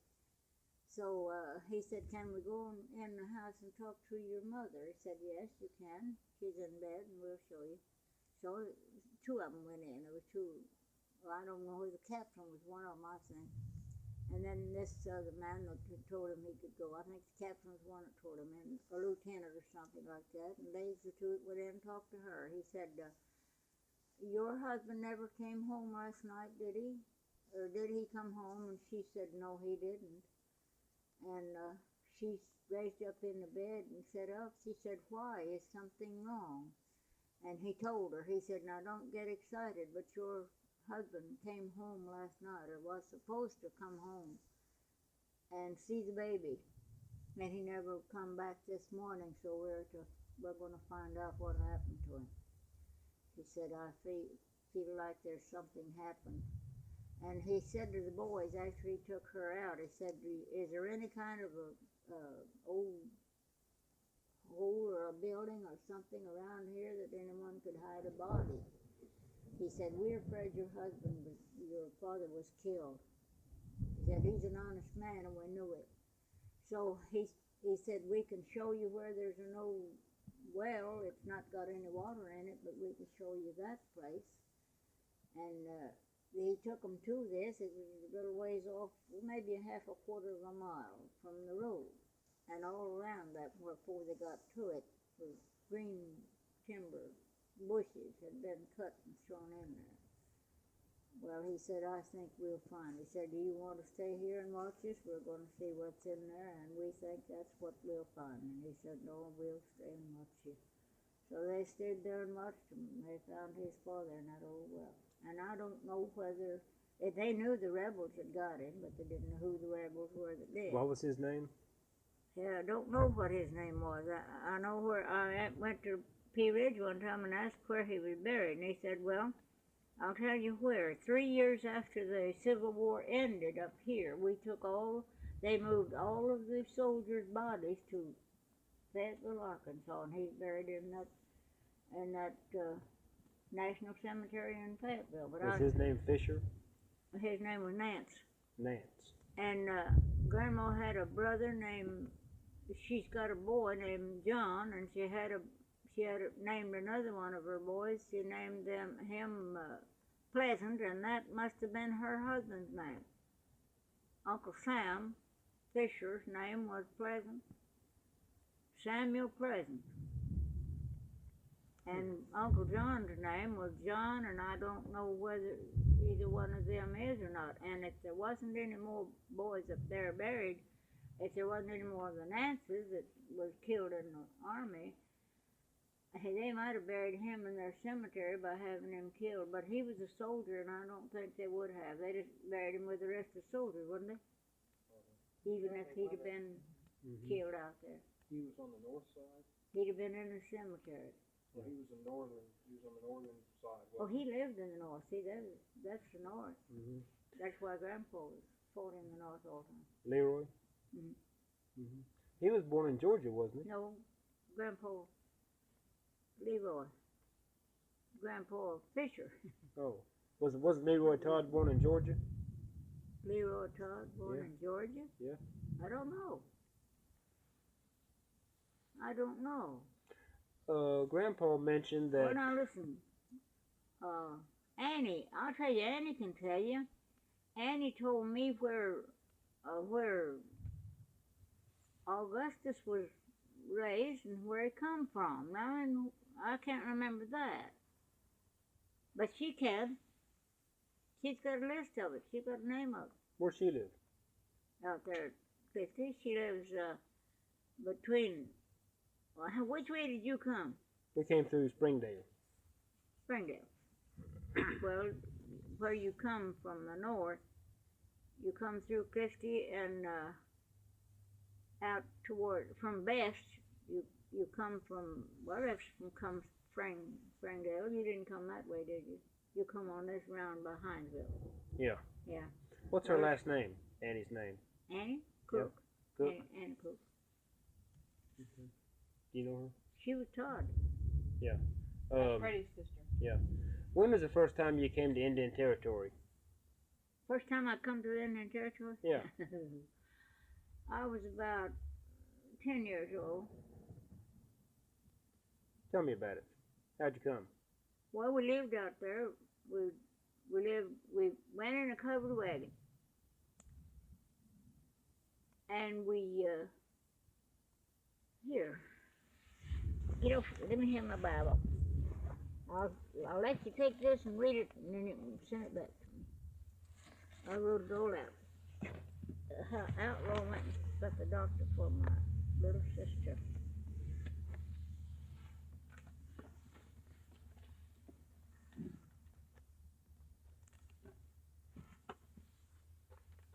So he said, can we go in the house and talk to your mother? He said, yes, you can. She's in bed and we'll show you. So two of them went in. There were two. Well, I don't know who the captain was, one of them, I think. And then this other man that told him he could go. I think the captain was one that told him, and a lieutenant or something like that. And they the two went in and talked to her. He said, your husband never came home last night, did he? Or did he come home? And she said, no, he didn't. And she raised up in the bed and sat up. She said, why? Is something wrong? And he told her, he said, now don't get excited, but your husband came home last night, or was supposed to come home and see the baby. And he never come back this morning, so we're going to find out what happened to him. He said, I feel like there's something happened. And he said to the boys, after he took her out, he said, is there any kind of a old hole or a building or something around here that anyone could hide a body? He said, we're afraid your father was killed. He said, he's an honest man and we knew it. So he said, we can show you where there's an old well. It's not got any water in it, but we can show you that place. And he took them to this. It was a little ways off, maybe a quarter of a mile from the road. And all around that, before they got to it, was green timber, bushes had been cut and thrown in there. Well, he said, I think we'll find. He said, do you want to stay here and watch us? We're going to see what's in there, and we think that's what we'll find. And he said, no, we'll stay and watch you. So they stayed there and watched him, and they found his father in that old well. And I don't know whether, they knew the rebels had got him, but they didn't know who the rebels were that did. What was his name? Yeah, I don't know what his name was. I know where I went to Pea Ridge one time and asked where he was buried, and he said, well, I'll tell you where. 3 years after the Civil War ended up here, they moved all of the soldiers' bodies to Fayetteville, Arkansas, and he's buried in that National Cemetery in Fayetteville. But Was his name Fisher? His name was Nance. Nance. And Grandma had a brother named, she's got a boy named John, and she had named another one of her boys. She named him Pleasant, and that must have been her husband's name. Uncle Sam Fisher's name was Pleasant, Samuel Pleasant. And Uncle John's name was John, and I don't know whether either one of them is or not. And if there wasn't any more boys up there buried, if there wasn't any more of the Nances that was killed in the army, they might have buried him in their cemetery by having him killed. But he was a soldier, and I don't think they would have. They just buried him with the rest of the soldiers, wouldn't they? Even if he'd have been killed out there. He was on the north side? He'd have been in the cemetery. Well, he was on the northern side. Well, he lived in the north. See, that's the north. Mm-hmm. That's why Grandpa fought in the north all the time. Leroy? Mm-hmm. Mm-hmm. He was born in Georgia, wasn't he? No, Grandpa Leroy. Grandpa Fisher. Oh. Wasn't Leroy Todd born in Georgia? Leroy Todd born in Georgia? Yeah. I don't know. I don't know. Grandpa mentioned that. Well, now listen. Annie, I'll tell you, Annie can tell you. Annie told me where Augustus was raised and where he come from. Now, I can't remember that. But she can. She's got a list of it. She's got a name of it. Where she live? Out there at 50. She lives between... Well, which way did you come? We came through Springdale. Springdale. Well, where you come from the north, you come through Clifty and out from Best, you come from, well, that's from Springdale. You didn't come that way, did you? You come on this round by Hinesville. Yeah. Yeah. What's her last name? Annie's name? Annie? Cook. Yep. Cook. Annie Cook. Mm-hmm. Do you know her? She was Todd. Yeah. Freddie's sister. When was the first time you came to Indian Territory? First time I come to the Indian Territory? Yeah. I was about 10 years old. Tell me about it. How'd you come? Well, we lived out there. We went in a covered wagon. And we, here, let me have my Bible. I'll let you take this and read it, and then you can send it back to me. I wrote it all out. How Outlaw went and got the doctor for my little sister.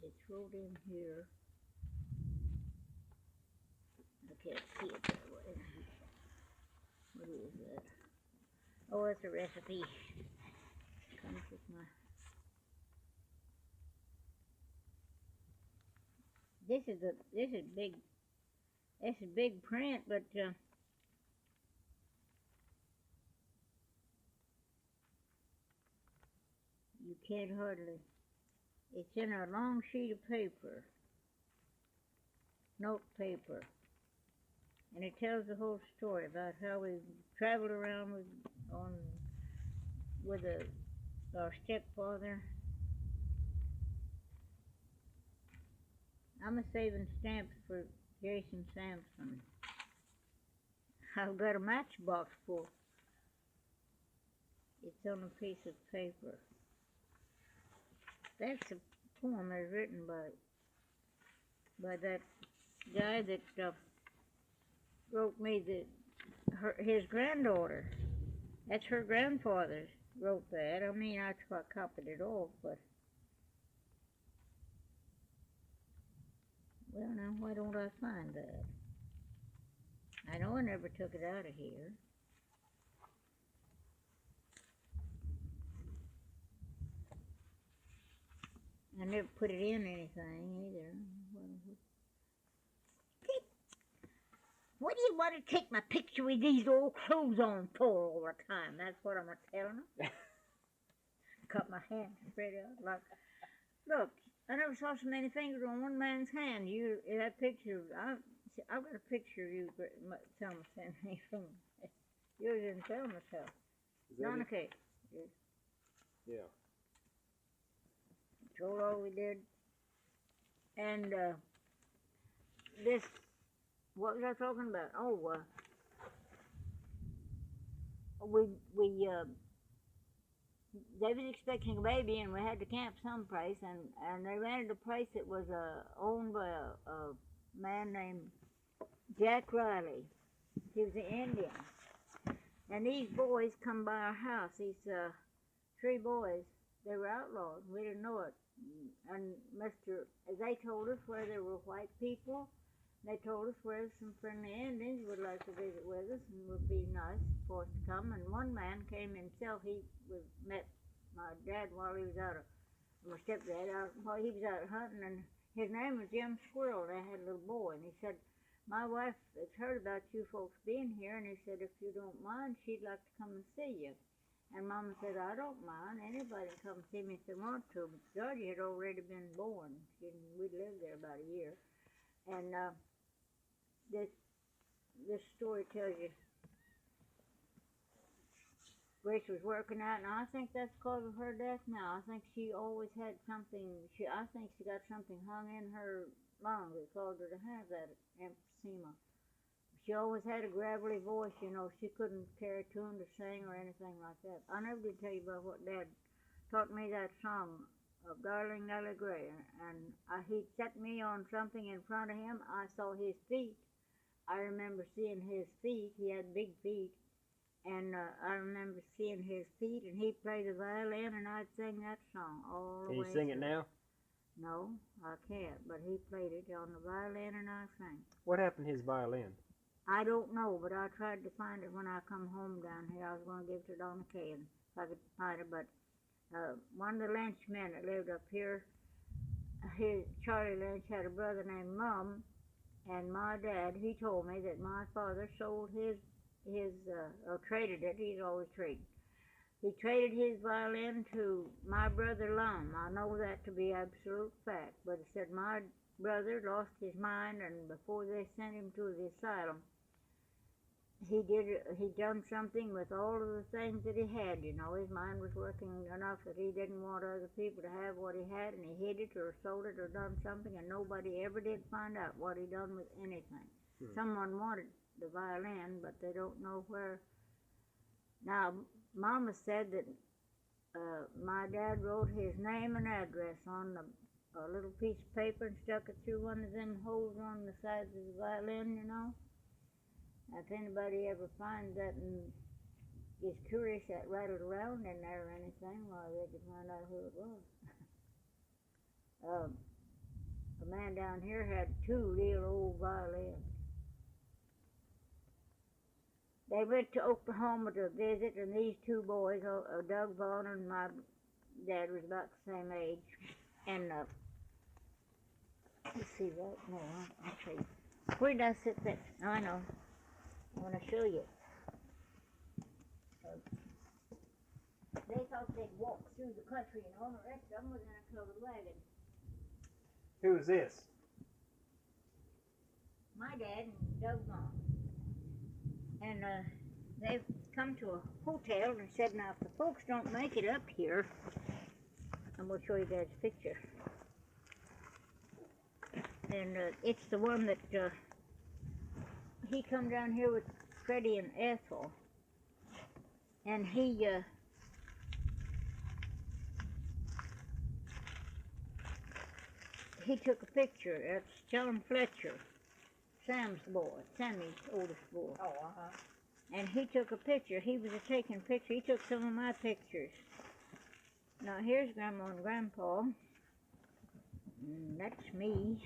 It's rolled in here. I can't see it that way. What is that? Oh, it's a recipe. Comes with my. This is big print, but you can't hardly. It's in a long sheet of paper, note paper, and it tells the whole story about how we traveled around with our stepfather. I'm saving stamps for Jason Sampson. I've got a matchbox full. It's on a piece of paper. That's a poem that's written by that guy that wrote me his granddaughter. That's her grandfather's wrote that. I mean, I copied it off, but well, now why don't I find that? I know I never took it out of here. I never put it in anything either. What do you want to take my picture with these old clothes on for all the time? That's what I'm telling them. Cut my hand spread out like, look, I never saw so many fingers on one man's hand. That picture, I've got a picture of you, Thelma sent me from yours in Thelma's house. Donna Kate. Yeah. Told all we did. And this, what was I talking about? Oh, they was expecting a baby, and we had to camp someplace, and they rented a place that was owned by a man named Jack Riley. He was an Indian. And these boys come by our house, these 3 boys. They were outlaws. We didn't know it. And they told us where there were white people. They told us where some friendly Indians would like to visit with us and would be nice for us to come. And one man came himself. He met my dad while he was out my stepdad, while he was out hunting, and his name was Jim Squirrel. They had a little boy, and he said, my wife has heard about you folks being here, and he said, if you don't mind, she'd like to come and see you. And Mama said, I don't mind. Anybody can come see me if they want to. But Georgie had already been born. We'd lived there about a year. And this story tells you Grace was working out, and I think that's because of her death now. I think she always had something, I think she got something hung in her lungs that caused her to have that emphysema. She always had a gravelly voice, she couldn't carry a tune to sing or anything like that. I never did tell you about what Dad taught me that song of Darling Nellie Gray, and he set me on something in front of him. I saw his feet. I remember seeing his feet. He had big feet, and I remember seeing his feet, and he'd play the violin, and I'd sing that song all the way. Can you sing it now? No, I can't, but he played it on the violin, and I sang. What happened to his violin? I don't know, but I tried to find it when I come home down here. I was going to give it to Donna Kay if I could find it, but one of the Lynch men that lived up here, Charlie Lynch, had a brother named Mum, and my dad, he told me that my father sold or traded it. He's always trading. He traded his violin to my brother Lum. I know that to be absolute fact. But he said my brother lost his mind, and before they sent him to the asylum, he done something with all of the things that he had. You know, his mind was working enough that he didn't want other people to have what he had, and he hid it or sold it or done something, and nobody ever did find out what he done with anything. Someone wanted the violin, but they don't know where. Now, Mama said that my dad wrote his name and address on a little piece of paper and stuck it through one of them holes on the sides of the violin, you know. If anybody ever finds that and is curious that rattled around in there or anything, well, they could find out who it was. A man down here had 2 real old violins. They went to Oklahoma to visit, and these 2 boys, Doug Vaughn and my dad, was about the same age. And let's see that. No, I'll show you. Where did I sit there? Oh, I know. I want to show you. They thought they'd walk through the country, and all the rest of them was in a covered wagon. Who is this? My dad and Doug Vaughn. And they've come to a hotel and said, now, if the folks don't make it up here, I'm going to show you guys a picture. And it's the one that he come down here with Freddie and Ethel. And he took a picture. That's John Fletcher, Sammy's oldest boy. Oh, uh-huh. And he took a picture. He was taking pictures. He took some of my pictures. Now, here's Grandma and Grandpa. And that's me.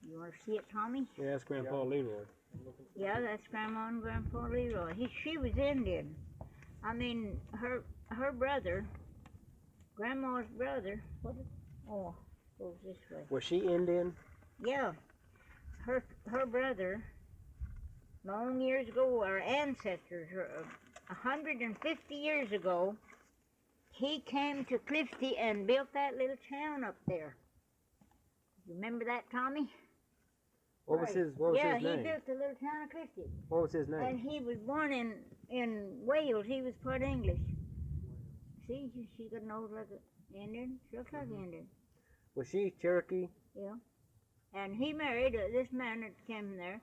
You want to see it, Tommy? Yeah, that's Grandpa Leroy. Yeah, that's Grandma and Grandpa Leroy. She was Indian. I mean, her brother, Grandma's brother, goes this way. Was she Indian? Yeah. Her brother, long years ago, our ancestors, 150 years ago, he came to Clifty and built that little town up there. You remember that, Tommy? What was his name? Yeah, he built the little town of Clifty. What was his name? And he was born in Wales. He was part English. See, she got a nose like an Indian. She looks like an Indian. Was she Cherokee? Yeah. And he married this man that came there.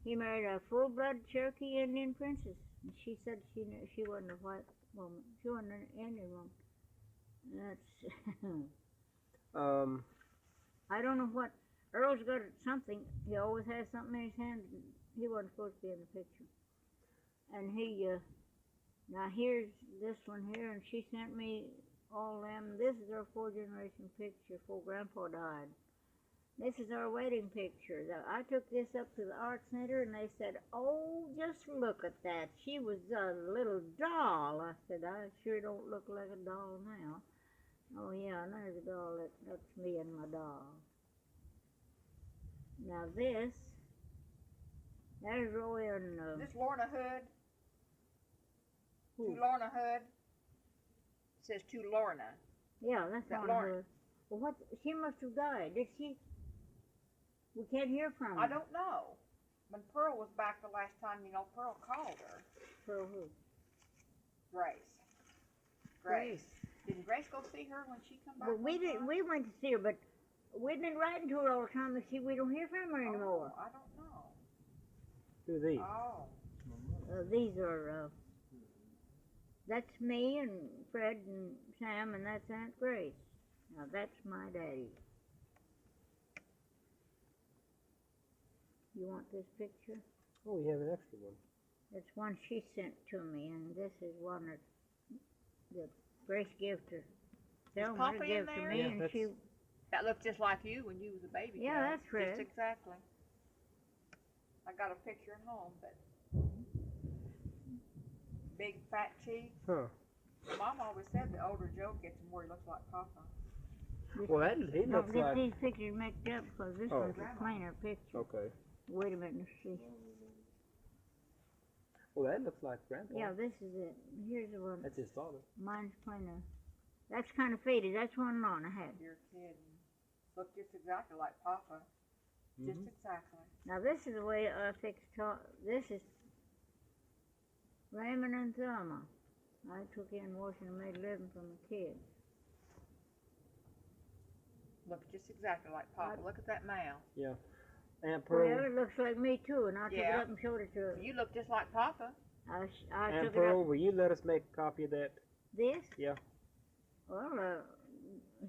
He married a full-blood Cherokee Indian princess. And she said she wasn't a white woman. She wasn't an Indian woman. That's I don't know what. Earl's got something. He always has something in his hand. He wasn't supposed to be in the picture. And he, now here's this one here, and she sent me all them. This is our 4th-generation picture before Grandpa died. This is our wedding picture. I took this up to the art center, and they said, "Oh, just look at that. She was a little doll." I said, "I sure don't look like a doll now." "Oh, yeah, and there's a doll. That's me and my doll." Now there's Roy and... Is this Lorna Hood? Who? To Lorna Hood? It says to Lorna. Yeah, that's That Lorna Lorna. Hood. Well, what? She must have died. Did she? We can't hear from her. I don't know. When Pearl was back the last time, Pearl called her. Pearl who? Grace. Grace. Didn't Grace go see her when she come back? Well, we did. We went to see her, but we've been writing to her all the time, and we don't hear from her anymore. Oh, I don't know. Who are these? Oh. These are. That's me and Fred and Sam, and that's Aunt Grace. Now that's my daddy. You want this picture? Oh, we have an extra one. It's one she sent to me, and this is one that Grace gave to Selma Papa to in give to there? me, Yeah, and that's- she. That looked just like you when you was a baby. Yeah, girl. that's Fred. Just exactly. I got a picture at home, but big fat cheeks. Huh. Mom always said the older Joe gets more he looks like Papa. Well, he Don't looks get like... these pictures mixed up, because this Oh. one's a plainer picture. Okay. Wait a minute, let's see. Well, that looks like Grandpa. Yeah, this is it. Here's the one. That's his father. Mine's plainer. That's kind of faded. That's one on I had. You're kidding. Look just exactly like Papa. Just exactly. Now this is the way I fixed this is Raymond and Thelma. I took in washing and made a living from the kids. Look just exactly like Papa. Look at that mouth. Yeah. Aunt Pearl. Well, it looks like me too, and I took it Yeah. up and showed it to her. You look just like Papa. I Aunt took Pearl, it up. will you let us make a copy of that? This? Yeah. Well,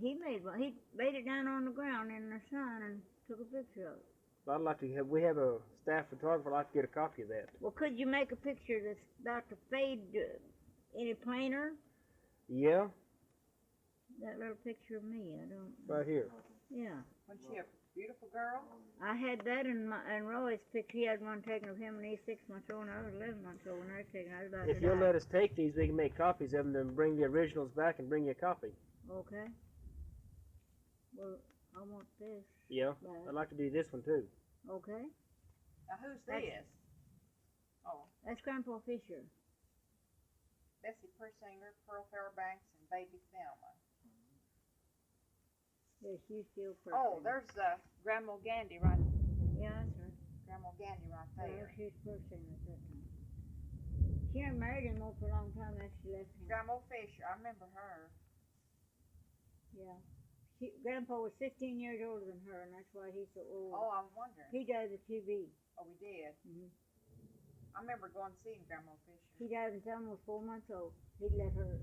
he made one. He laid it down on the ground in the sun and took a picture of it. I'd like to have. We have a staff photographer. I'd like to get a copy of that. Well, could you make a picture that's about to fade any plainer? Yeah. That little picture of me, I don't. Right here. Yeah. Wasn't she a beautiful girl? I had that in Roy's picture. He had one taken of him when he's 6 months old, and I was 11 months old when I was taken. I was about If to you'll die. let us take these, we can make copies of them, then bring the originals back and bring you a copy. Okay. Well, I want this. Yeah. back. I'd like to do this one too. Okay. Now who's That's- this? Oh, That's Grandpa Fisher. Bessie Persinger, Pearl Fairbanks, and Baby Thelma. Yes, you still perfect. Oh, there's Grandma Gandy right. Yeah, that's her. Grandma Gandy right Yeah, there. she's person at that time. She hadn't married him for a long time after she left him. Grandma Fisher, I remember her. Yeah. Grandpa was 15 years older than her, and that's why he's so old. Oh, I was wondering. He died of TB. Oh, we did. Mhm. I remember going and seeing Grandma Fisher. He died when Thelma was 4 months old. He'd let her,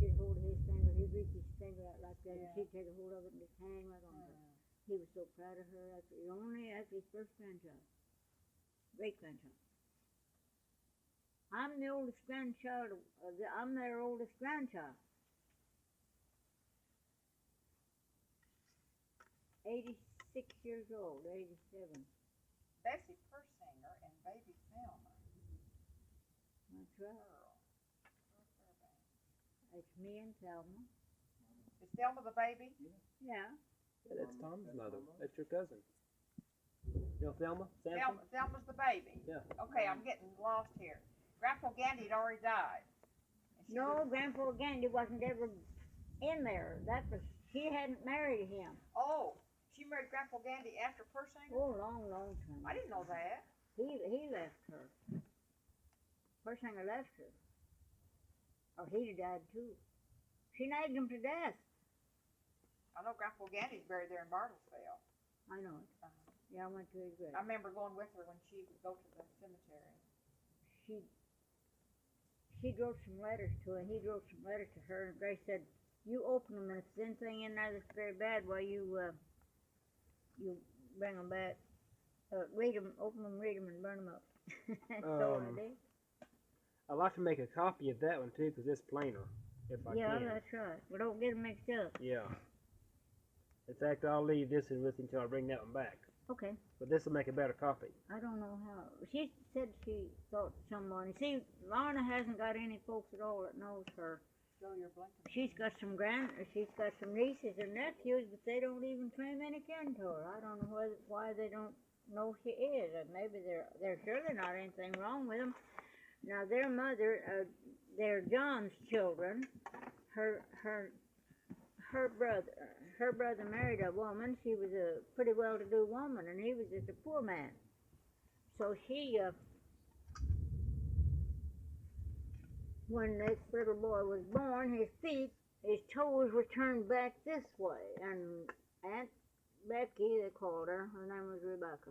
she'd hold his finger, he'd reach his finger out like that, Yeah. and she'd take a hold of it and just hang right on her. He was so proud of her. That's only after his first grandchild. Great grandchild. I'm the oldest grandchild, I'm their oldest grandchild. 86 years old, 87. Bessie Persinger and Baby Thelma. That's right. Pearl Fairbanks. It's me and Thelma. Is Thelma the baby? Yeah. Yeah, that's Tom's mother. That's your cousin. You know Thelma? Samson? Thelma's the baby. Yeah. Okay, I'm getting lost here. Grandpa Gandy had already died. And she No, was- Grandpa Gandy wasn't ever in there. That was, she hadn't married him. Oh, she married Grandpa Gandy after Persinger? Oh, long time. I didn't know that. He left her. Persinger left her. Or he'd have died too. She nagged him to death. I know Grandpa Gandy's buried there in Bartlesville. I know it. Uh-huh. Yeah, I went to his grave. I remember going with her when she would go to the cemetery. She wrote some letters to him. He wrote some letters to her, and Grace said, "You open them, and if there's anything in there that's very bad, why you bring them back. Read them, open them, read them, and burn them up." So I did. I'd like to make a copy of that one too, because it's plainer. If I Yeah, can. that's right. Well, don't get them mixed up. Yeah. In fact, I'll leave this in with you until I bring that one back. Okay. But this will make a better copy. I don't know how. She said she thought someone. See, Lorna hasn't got any folks at all that knows her. Still your blanket. She's got some nieces and nephews, but they don't even claim any kin to her. I don't know why they don't know she is. And maybe they're sure there's not anything wrong with them. Now their mother, they're John's children. Her brother married a woman. She was a pretty well-to-do woman, and he was just a poor man. So she, when this little boy was born, his toes were turned back this way, and Aunt Becky, they called her. Her name was Rebecca.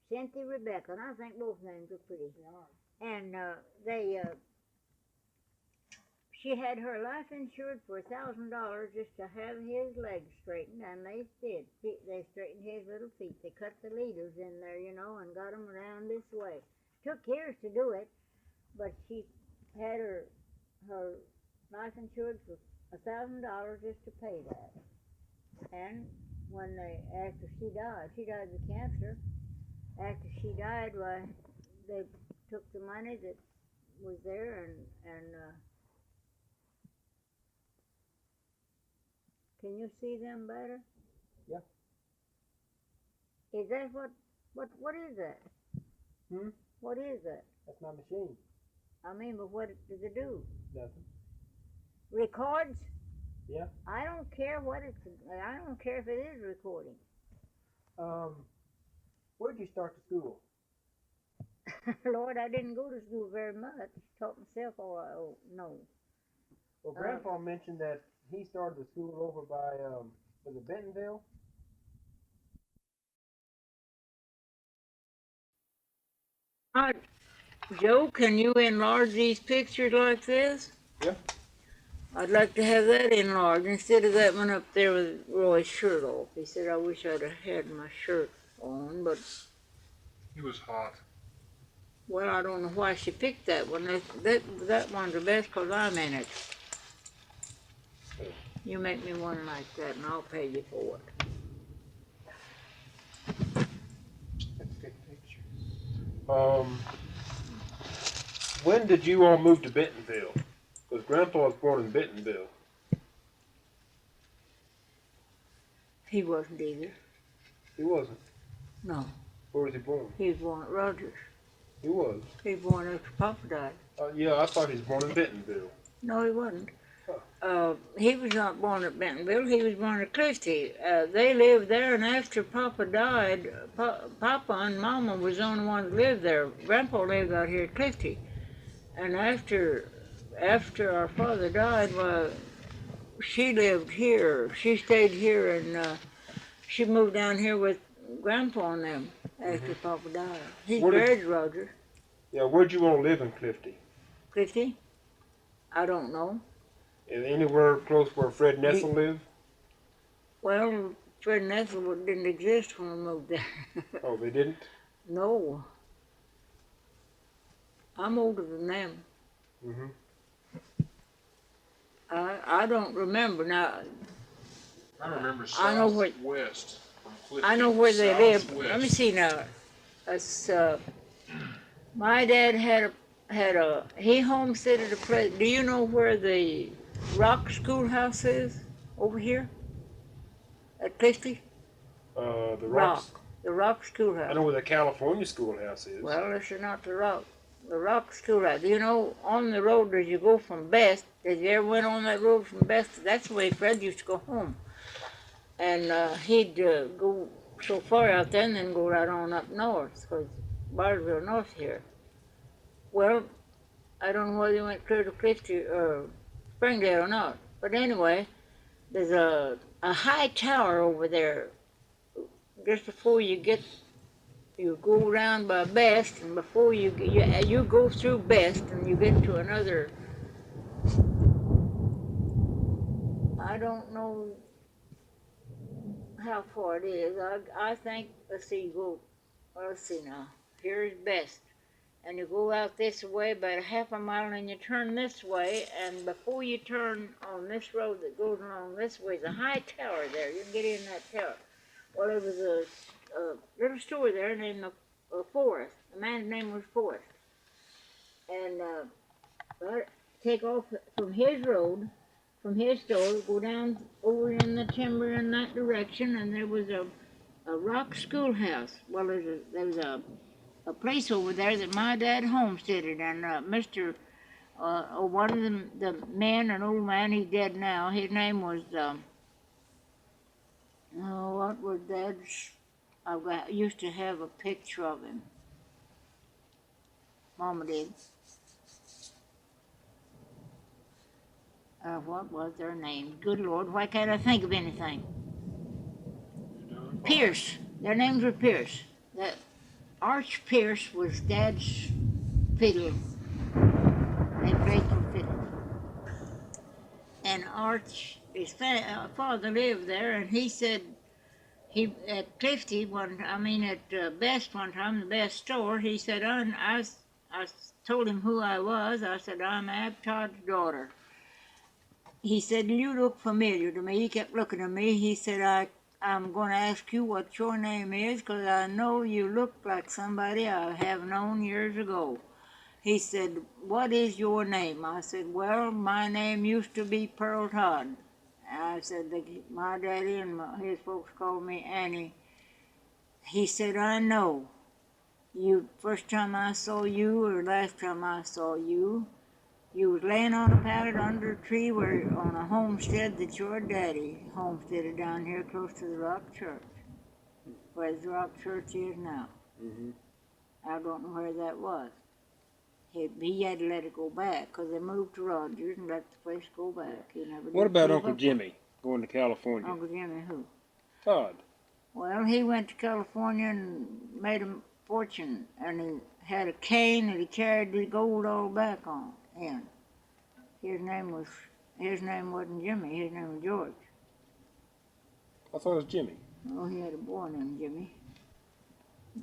Cynthia Rebecca, and I think both names are pretty. And she had her life insured for $1,000 just to have his legs straightened, and they did. They straightened his little feet. They cut the leaders in there, and got them around this way. Took years to do it, but she had her life insured for $1,000 just to pay that. And after she died of cancer. After she died, why, they took the money that was there and can you see them better? Yeah. Is that what is that? Hmm? What is that? That's my machine. I mean, but what does it do? Nothing. Records? Yeah. I don't care what it's. I don't care if it is recording. Where'd you start the school? Lord, I didn't go to school very much. Taught myself all I know. Well, Grandpa mentioned that he started the school over by, was it Bentonville? Joe, can you enlarge these pictures like this? Yeah. I'd like to have that enlarged instead of that one up there with Roy's shirt off. He said, I wish I'd have had my shirt on, but, It was hot. well, I don't know why she picked that one. That one's the best because I'm in it. You make me one like that and I'll pay you for it. That's a good picture. When did you all move to Bentonville? Because Grandpa was born in Bentonville. He wasn't either. He wasn't. No, Where was he born? he was born at Rogers. He was. He was born after Papa died. Yeah, I thought he was born in Bentonville. No, he wasn't. He was not born at Bentonville. He was born at Clifty. They lived there, and after Papa died, Papa and Mama was the only ones that lived there. Grandpa lived out here at Clifty. And after our father died, well, she lived here. She stayed here, and she moved down here with Grandpa and them after Papa died. He's buried at Rogers. Yeah, where'd you all live in Clifty? Clifty? I don't know. Anywhere close where Fred Nessel lived? Well, Fred Nessel didn't exist when we moved there. Oh, they didn't? No. I'm older than them. Mm-hmm. I don't remember now. I remember I know where- southwest from Clifton. I know where they live. Southwest. Let me see now. That's, my dad he homesteaded a place. Do you know where the Rock Schoolhouse is? Over here? At Clifty? The Rock. Rocks. The Rock I Schoolhouse. know where the California schoolhouse is. Well, this is not the Rock. The Rock Schoolhouse. You know, on the road as you go from Best, as you ever went on that road from Best, that's the way Fred used to go home. And he'd go so far out there and then go right on up north, because Bartlesville north here. Well, I don't know whether he went clear to Clifty or Springdale or not. But anyway, there's a high tower over there just before you go around by Best, and before you go through Best and you get to another, I don't know how far it is. I think, let's see now, here's Best. And you go out this way about a half a mile and you turn this way, and before you turn on this road that goes along this way, there's a high tower there. You can get in that tower. Well, there was a little store there named Forrest. The man's name was Forrest. And take off from his road, from his store, go down over in the timber in that direction, and there was a Rock Schoolhouse. Well, there was a place over there that my dad homesteaded, and one of the men, an old man, he's dead now. His name was what was Dad's? I used to have a picture of him. Mama did. What was their name? Good Lord, why can't I think of anything? Pierce. Their names were Pierce. That Arch Pierce was Dad's fiddle. They played some fiddle. And Arch, his father lived there, and he said, at Clifty at Best one time, the Best store, he said, I told him who I was. I said, I'm Ab Todd's daughter. He said, you look familiar to me. He kept looking at me. He said, I'm going to ask you what your name is, because I know you look like somebody I have known years ago. He said, what is your name? I said, well, my name used to be Pearl Todd. I said, my daddy and his folks called me Annie. He said, I know. first time I saw you, or last time I saw you, you was laying on a pallet under a tree where on a homestead that your daddy homesteaded down here close to the Rock Church, where the Rock Church is now. Mhm. I don't know where that was. He had to let it go back because they moved to Rogers and let the place go back. He never What did about give Uncle up Jimmy going to on California? Uncle Jimmy who? Todd. Well, he went to California and made a fortune, and he had a cane that he carried the gold all back on. And his name wasn't Jimmy. His name was George. I thought it was Jimmy. Oh, he had a boy named Jimmy.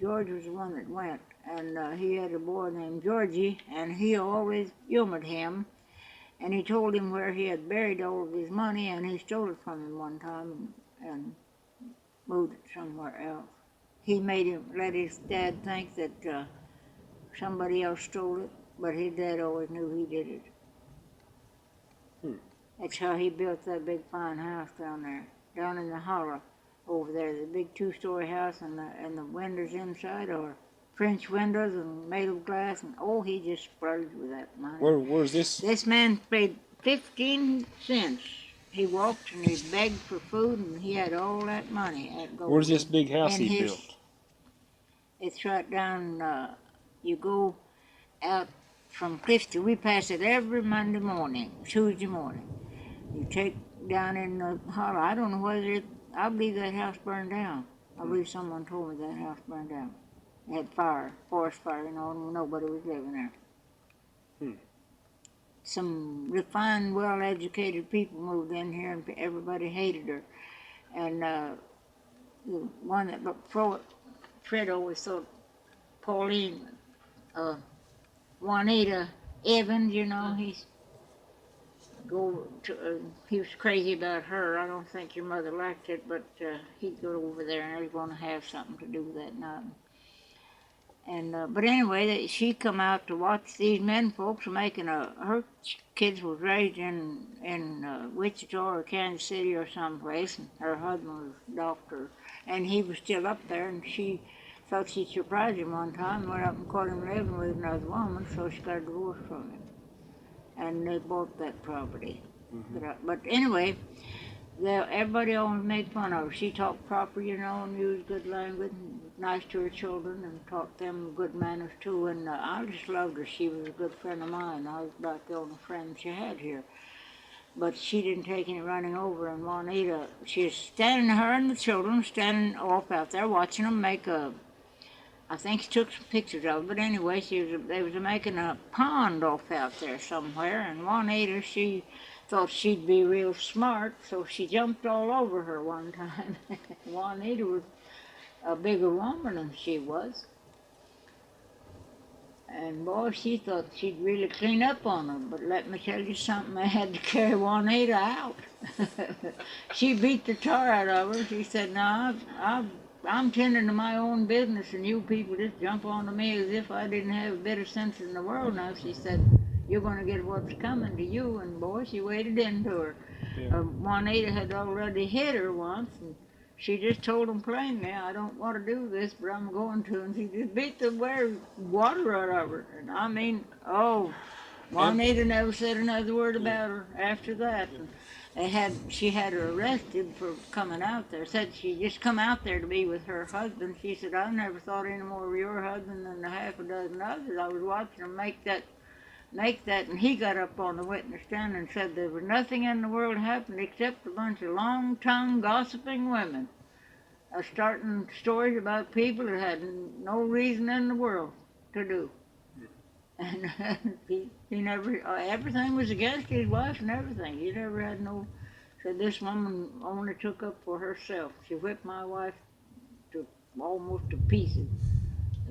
George was the one that went, and he had a boy named Georgie, and he always humored him. And he told him where he had buried all of his money, and he stole it from him one time and moved it somewhere else. He made him let his dad think that somebody else stole it, but his dad always knew he did it. That's how he built that big fine house down there, down in the hollow over there, the big two-story house, and the windows inside are French windows and made of glass, and oh, he just splurged with that money. Where's this? This man paid 15 cents. He walked and he begged for food, and he had all that money at gold. Where's this big house And he his- built? It's right down, you go out from Clifton. We pass it every Monday morning, Tuesday morning. You take down in the hollow. I don't know whether I believe that house burned down. I believe someone told me that house burned down. It had fire, forest fire, and nobody was living there. Some refined, well-educated people moved in here, and everybody hated her. And the one that Fred always thought Pauline, Juanita Evans, he was crazy about her. I don't think your mother liked it, but he'd go over there and they were going to have something to do that night. And but anyway, she come out to watch these men folks making her kids was raised in Wichita or Kansas City or someplace, and her husband was a doctor, and he was still up there, and she thought she'd surprise him one time, went up and caught him living with another woman, so she got a divorce from him. And they bought that property. But anyway, everybody always made fun of her. She talked proper, and used good language, and was nice to her children, and taught them good manners too. And I just loved her. She was a good friend of mine. I was about the only friend she had here. But she didn't take any running over. And Juanita, she was her and the children standing off out there watching them make I think she took some pictures of it, but anyway, they was making a pond off out there somewhere, and Juanita, she thought she'd be real smart, so she jumped all over her one time. Juanita was a bigger woman than she was. And boy, she thought she'd really clean up on her, but let me tell you something, they had to carry Juanita out. She beat the tar out of her. She said, "No, I'm tending to my own business, and you people just jump onto me as if I didn't have a bit of sense in the world." Now, she said, "You're going to get what's coming to you," and boy, she waded into her. Yeah. Juanita had already hit her once, and she just told him plainly, "I don't want to do this, but I'm going to," and she just beat the water out of her. And I mean, Juanita never said another word about her after that. And she had her arrested for coming out there. Said she just come out there to be with her husband. She said, "I never thought any more of your husband than a half a dozen others. I was watching him make that," and he got up on the witness stand and said there was nothing in the world happened except a bunch of long-tongued gossiping women starting stories about people that had no reason in the world to do. And he never, everything was against his wife and everything. He never had said this woman only took up for herself. She whipped my wife almost to pieces.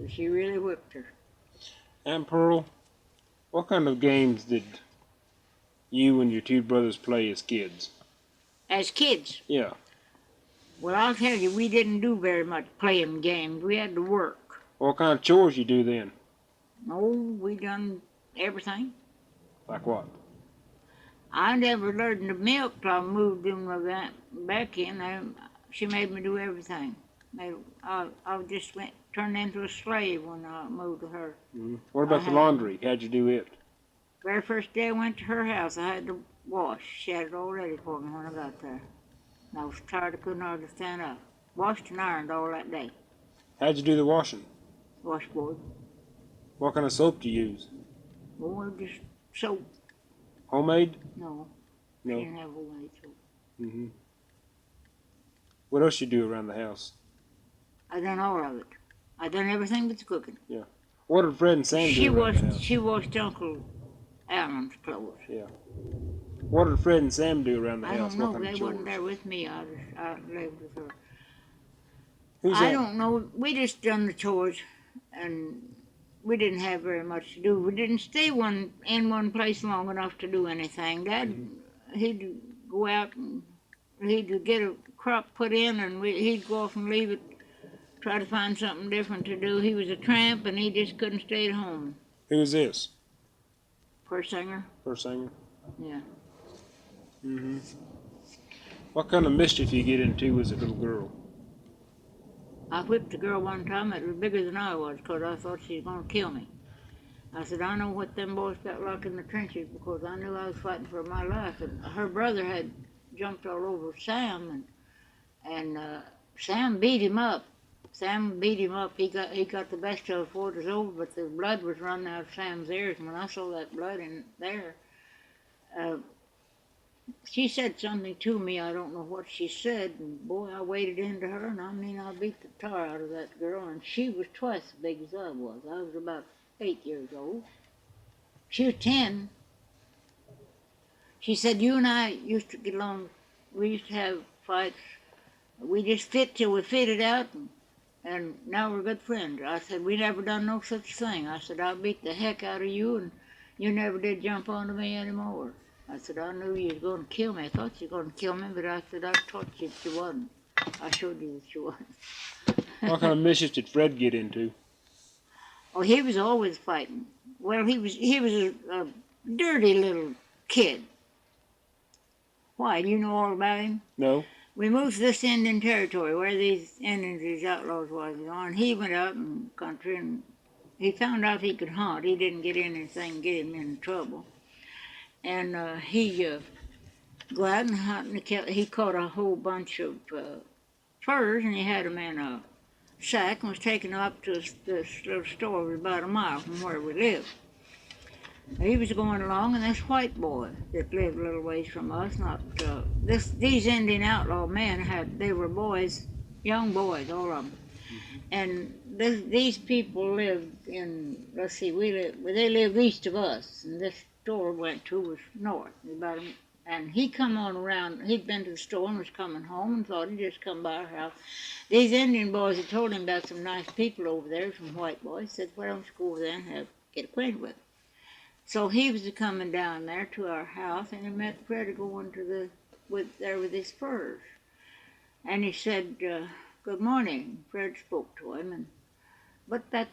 She really whipped her. And Pearl, what kind of games did you and your two brothers play as kids? As kids? Yeah. Well, I'll tell you, we didn't do very much playing games. We had to work. What kind of chores you do then? Oh, we done everything. Like what? I never learned to milk till I moved in back in. She made me do everything. I just went turned into a slave when I moved to her. Mm-hmm. What about the laundry? How'd you do it? Very first day I went to her house, I had to wash. She had it all ready for me when I got there. And I was tired, I couldn't hardly stand up. Washed and ironed all that day. How'd you do the washing? Washboard. What kind of soap do you use? Oh, just soap. Homemade? No. No. She didn't have homemade soap. Mm-hmm. What else you do around the house? I done all of it. I done everything but the cooking. Yeah. What did Fred and Sam do around the house? She washed Uncle Alan's clothes. Yeah. What did Fred and Sam do around the I house? don't know. What kind They of wasn't chores? there with me. I lived with her. Who's I that? don't know. We just done the chores, and we didn't have very much to do. We didn't stay in one place long enough to do anything. Dad, he'd go out and he'd get a crop put in, and he'd go off and leave it, try to find something different to do. He was a tramp, and he just couldn't stay at home. Who is this? First singer. First singer? Yeah. Mm-hmm. What kind of mischief you get into as a little girl? I whipped a girl one time that was bigger than I was because I thought she was going to kill me. I said, I know what them boys got like in the trenches because I knew I was fighting for my life. And her brother had jumped all over Sam, and Sam beat him up. Sam beat him up. He got the best of it before it was over, but the blood was running out of Sam's ears. And when I saw that blood in there, she said something to me. I don't know what she said. And boy, I waded into her, and I mean, I beat the tar out of that girl. And she was twice as big as I was. I was about 8 years old. She was 10. She said, you and I used to get along. We used to have fights. We just fit till we fitted out, and now we're good friends. I said, we never done no such thing. I said, I beat the heck out of you, and you never did jump onto me anymore. I said, I knew you was going to kill me. I thought you were going to kill me, but I said, I taught you that you wasn't. I showed you that you wasn't. What kind of mischief did Fred get into? Oh, he was always fighting. Well, he was a dirty little kid. Why, do you know all about him? No? We moved to this Indian territory where these Indians, these outlaws was on. He went out in the country and he found out he could hunt. He didn't get anything get him in trouble. And he go out and hunt, and he caught a whole bunch of furs, and he had them in a sack and was taking them up to this little store. It was about a mile from where we lived. He was going along, and this white boy that lived a little ways from us, these Indian outlaw men they were boys, young boys, all of them. And these people lived in, let's see, they lived east of us, and this store went to was north. And he come on around, he'd been to the store and was coming home and thought he'd just come by our house. These Indian boys had told him about some nice people over there, some white boys, said, why don't you go over there and get acquainted with them? So he was coming down there to our house, and he met Fred going with his furs. And he said, good morning. Fred spoke to him, but it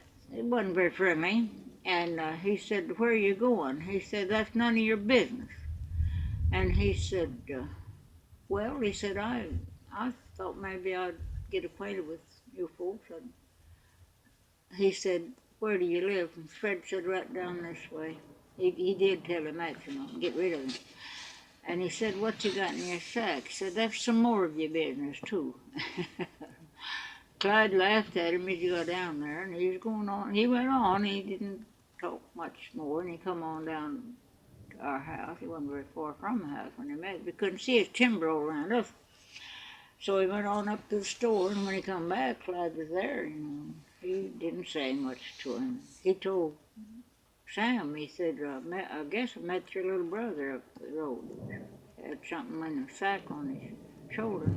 wasn't very friendly. And he said, where are you going? He said, that's none of your business. And he said, well, he said, I thought maybe I'd get acquainted with you folks. And he said, where do you live? And Fred said, right down this way. He did tell him that, get rid of him. And he said, what you got in your sack? He said, that's some more of your business, too. Clyde laughed at him as he got down there, and he was going on. He went on, he didn't talk much more, and he come on down to our house. He wasn't very far from the house when he met. We couldn't see his timber all around us. So he went on up to the store, and when he come back, Clyde was there, He didn't say much to him. He told Sam, he said, I guess I met your little brother up the road. Had something in a sack on his shoulder.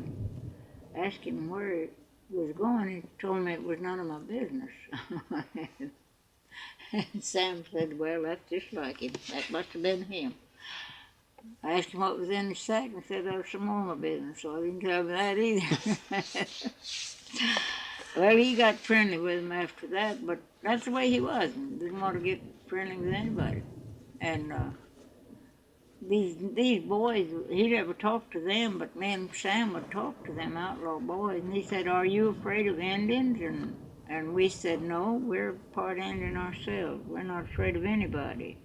Asked him where he was going. He told me it was none of my business. And Sam said, well, that's just like him. That must have been him. I asked him what was in the sack and said that was some more of my business, so I didn't tell him that either. Well, he got friendly with him after that, but that's the way he was. He didn't want to get friendly with anybody. And these boys, he never talked to them, but me and Sam would talk to them outlaw boys. And he said, are you afraid of Indians? And we said, no, we're part Indian ourselves. We're not afraid of anybody.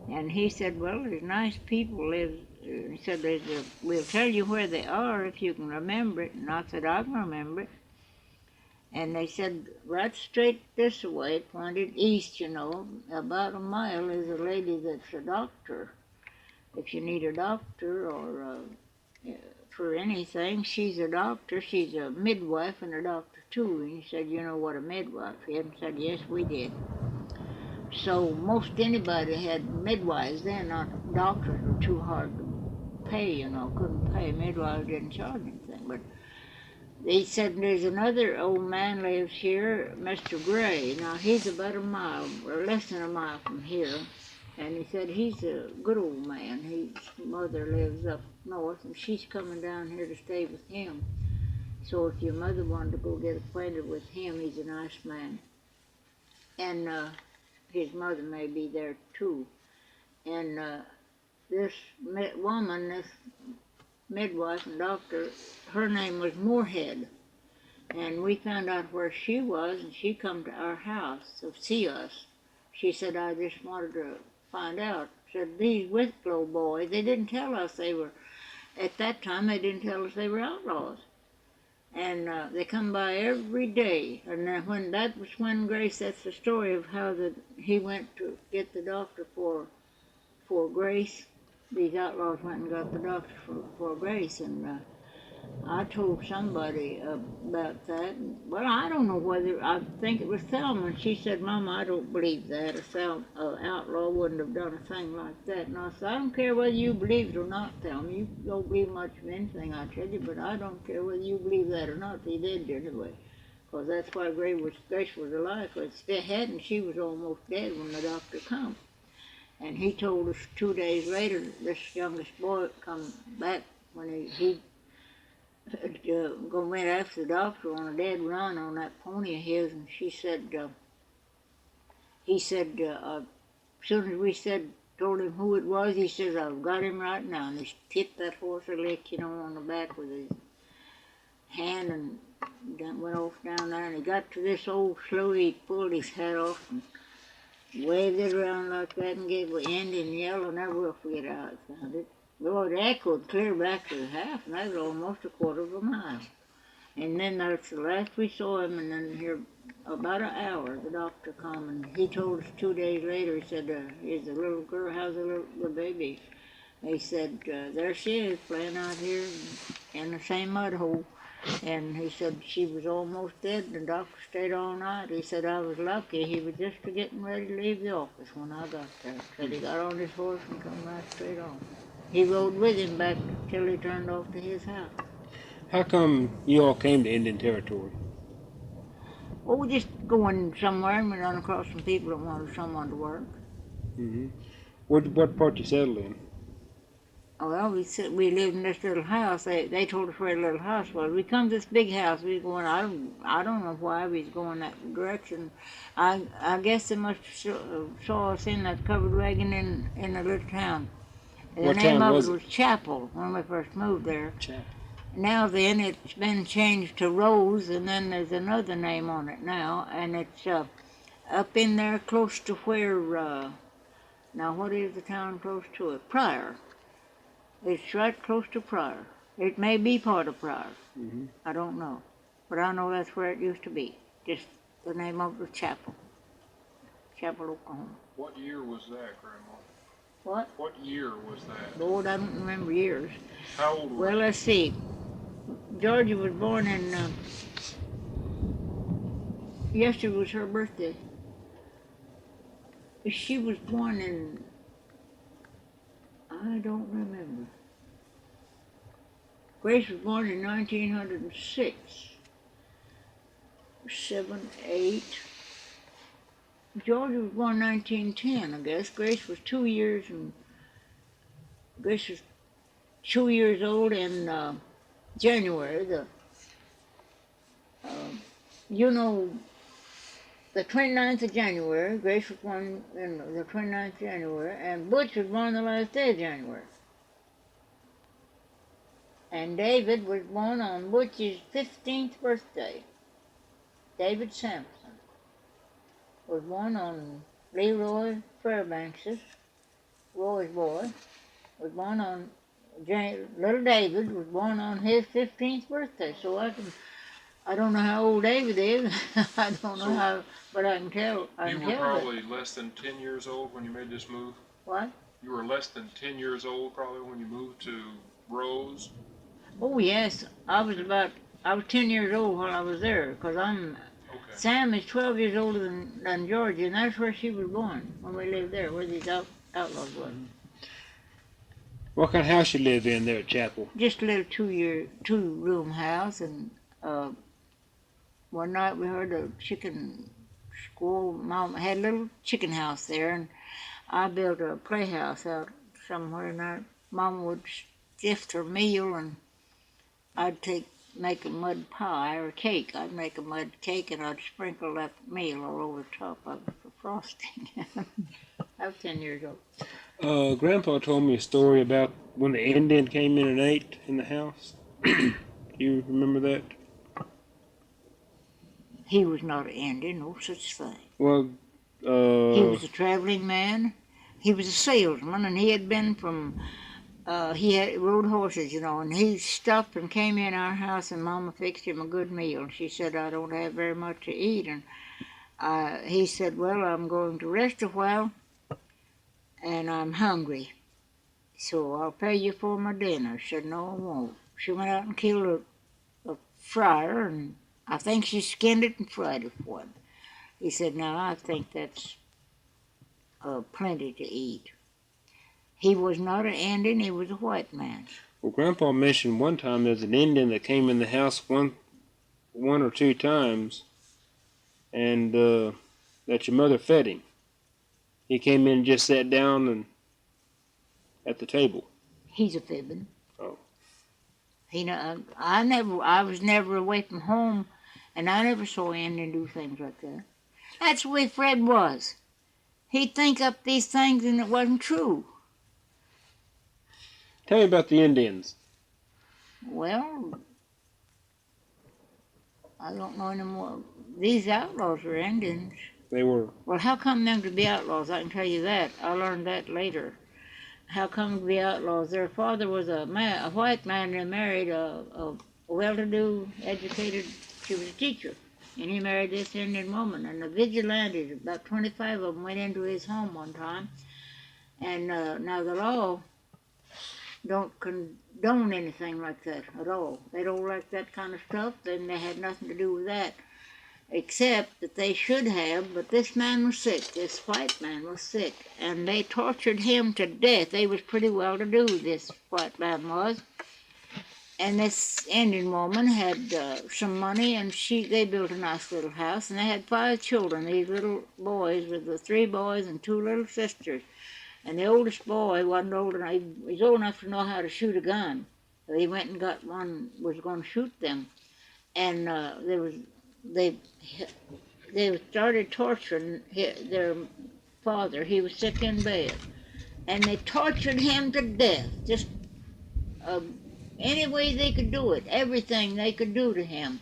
And he said, well, there's nice people live. He said, we'll tell you where they are if you can remember it. And I said, I can remember it. And they said, right straight this way, pointed east, about a mile is a lady that's a doctor. If you need a doctor or for anything, she's a doctor. She's a midwife and a doctor too. And he said, you know what a midwife is? And said, yes, we did. So most anybody had midwives then, not doctors were too hard to pay, couldn't pay. Midwives didn't charge anything. But he said, there's another old man lives here, Mr. Gray. Now, he's about a mile, or less than a mile from here. And he said, he's a good old man. His mother lives up north, and she's coming down here to stay with him. So if your mother wanted to go get acquainted with him, he's a nice man. And his mother may be there, too. And this woman, this midwife and doctor, her name was Moorhead, and we found out where she was, and she come to our house to see us. She said, I just wanted to find out. Said, these Wicklow boys, they didn't tell us they were, at that time they didn't tell us they were outlaws. And they come by every day. And then that was when Grace, that's the story of how he went to get the doctor for Grace. These outlaws went and got the doctor for Grace, and I told somebody about that. Well, I don't know whether, I think it was Thelma, and she said, Mama, I don't believe that. An outlaw wouldn't have done a thing like that. And I said, I don't care whether you believe it or not, Thelma. You don't believe much of anything I tell you, but I don't care whether you believe that or not. They did anyway, because that's why Grace was alive. Because if they hadn't, she was almost dead when the doctor come. And he told us 2 days later, this youngest boy come back when he went after the doctor on a dead run on that pony of his, and he said, as soon as we told him who it was, he says, I've got him right now. And he tipped that horse a lick, on the back with his hand, and went off down there, and he got to this old slough. He pulled his hat off and waved it around like that and gave an Indian yell, and never will forget how it sounded. Lord, it echoed clear back to the house, and that was almost a quarter of a mile. And then that's the last we saw him, and then here, about an hour, the doctor come, and he told us 2 days later, he said, here's the little girl, how's the baby? He said, there she is, playing out here in the same mud hole. And he said she was almost dead, and the doctor stayed all night. He said I was lucky. He was just getting ready to leave the office when I got there. Said he got on his horse and come right straight on. He rode with him back till he turned off to his house. How come you all came to Indian Territory? Well, we just going somewhere, and we run across some people that wanted someone to work. Mm-hmm. What part you settled in? Well, we lived in this little house. They told us where the little house was. We come to this big house. We going. I don't know why we was going that direction. I guess they must have saw us in that covered wagon in a little town. The name of it was Chapel when we first moved there. Chapel. Now then, it's been changed to Rose, and then there's another name on it now, and it's up in there close to where. Now, what is the town close to it? Pryor. It's right close to Pryor. It may be part of Pryor. Mm-hmm. I don't know. But I know that's where it used to be. Just the name of the Chapel. Chapel, Oklahoma. What year was that, Grandma? What? What year was that? Lord, I don't remember years. How old were Well, you? let's see. Georgia was born in... yesterday was her birthday. She was born in... I don't remember. Grace was born in 1906. 7, 8. Georgia was born in 1910, I guess. Grace was 2 years, and Grace was 2 years old in January. The 29th of January, Grace was born in the 29th of January, and Butch was born the last day of January. And David was born on Butch's 15th birthday. David Sampson was born on Leroy Fairbanks' Roy's boy. Was born on little David was born on his 15th birthday. So I don't know how old David is. I don't know how, but I can tell. You were probably less than 10 years old when you made this move? What? You were less than 10 years old probably when you moved to Rose? Oh yes, I was 10 years old while I was there, because Okay. Sam is 12 years older than Georgia, and that's where she was born, when we lived there, where these outlaws was. What kind of house you live in there at Chapel? Just a little two-room house, and one night we heard a chicken squirrel. Mom had a little chicken house there, and I built a playhouse out somewhere, and Mom would sift her meal, and I'd make a mud pie or cake. I'd make a mud cake, and I'd sprinkle that meal all over the top of it for frosting. I was 10 years old. Grandpa told me a story about when the Indian came in and ate in the house. Do you remember that? He was not an Indian, no such thing. Well, he was a traveling man. He was a salesman, and he had been from, he rode horses, you know, and he stopped and came in our house, and Mama fixed him a good meal. She said, I don't have very much to eat, and he said, well, I'm going to rest a while, and I'm hungry, so I'll pay you for my dinner. She said, no, I won't. She went out and killed a fryer, and I think she skinned it and fried it for him. He said, now, I think that's plenty to eat. He was not an Indian, he was a white man. Well, Grandpa mentioned one time there's an Indian that came in the house one or two times, and that your mother fed him. He came in and just sat down at the table. He's a fibbing. Oh. I was never away from home, and I never saw an Indian do things like that. That's the way Fred was. He'd think up these things, and it wasn't true. Tell me about the Indians. Well, I don't know anymore. These outlaws were Indians. They were. Well, how come them to be outlaws? I can tell you that. I learned that later. How come to be outlaws? Their father was a white man, and they married a well-to-do, educated, she was a teacher. And he married this Indian woman. And the vigilantes, about 25 of them, went into his home one time. And now the law don't condone anything like that at all. They don't like that kind of stuff, then they had nothing to do with that. Except that they should have, but this man was sick, this white man was sick, and they tortured him to death. They was pretty well to do, this white man was. And this Indian woman had some money, and they built a nice little house, and they had 5 children, these little boys, with the 3 boys and 2 little sisters. And the oldest boy wasn't old enough, he was old enough to know how to shoot a gun. So he went and got one, was going to shoot them. And they started torturing their father. He was sick in bed, and they tortured him to death. Just any way they could do it, everything they could do to him.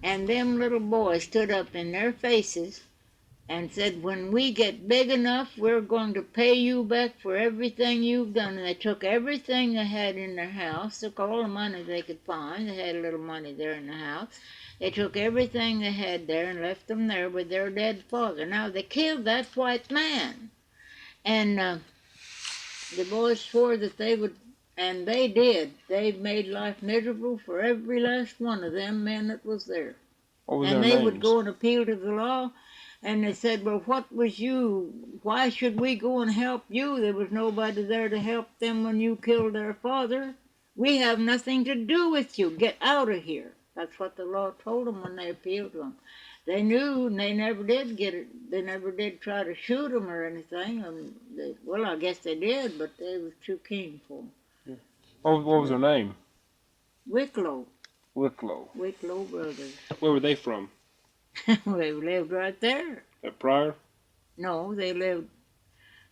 And them little boys stood up in their faces and said, when we get big enough, we're going to pay you back for everything you've done. And they took everything they had in their house, took all the money they could find. They had a little money there in the house. They took everything they had there and left them there with their dead father. Now, they killed that white man. And the boys swore that they would, and they did. They made life miserable for every last one of them men that was there. And they would go and appeal to the law, and they said, well, what was you? Why should we go and help you? There was nobody there to help them when you killed their father. We have nothing to do with you. Get out of here. That's what the law told them when they appealed to them. They knew, and they never did get it. They never did try to shoot them or anything. Well, I guess they did, but they was too keen for them. What was their name? Wicklow. Wicklow. Wicklow brothers. Where were they from? They lived right there. At Pryor? No, they lived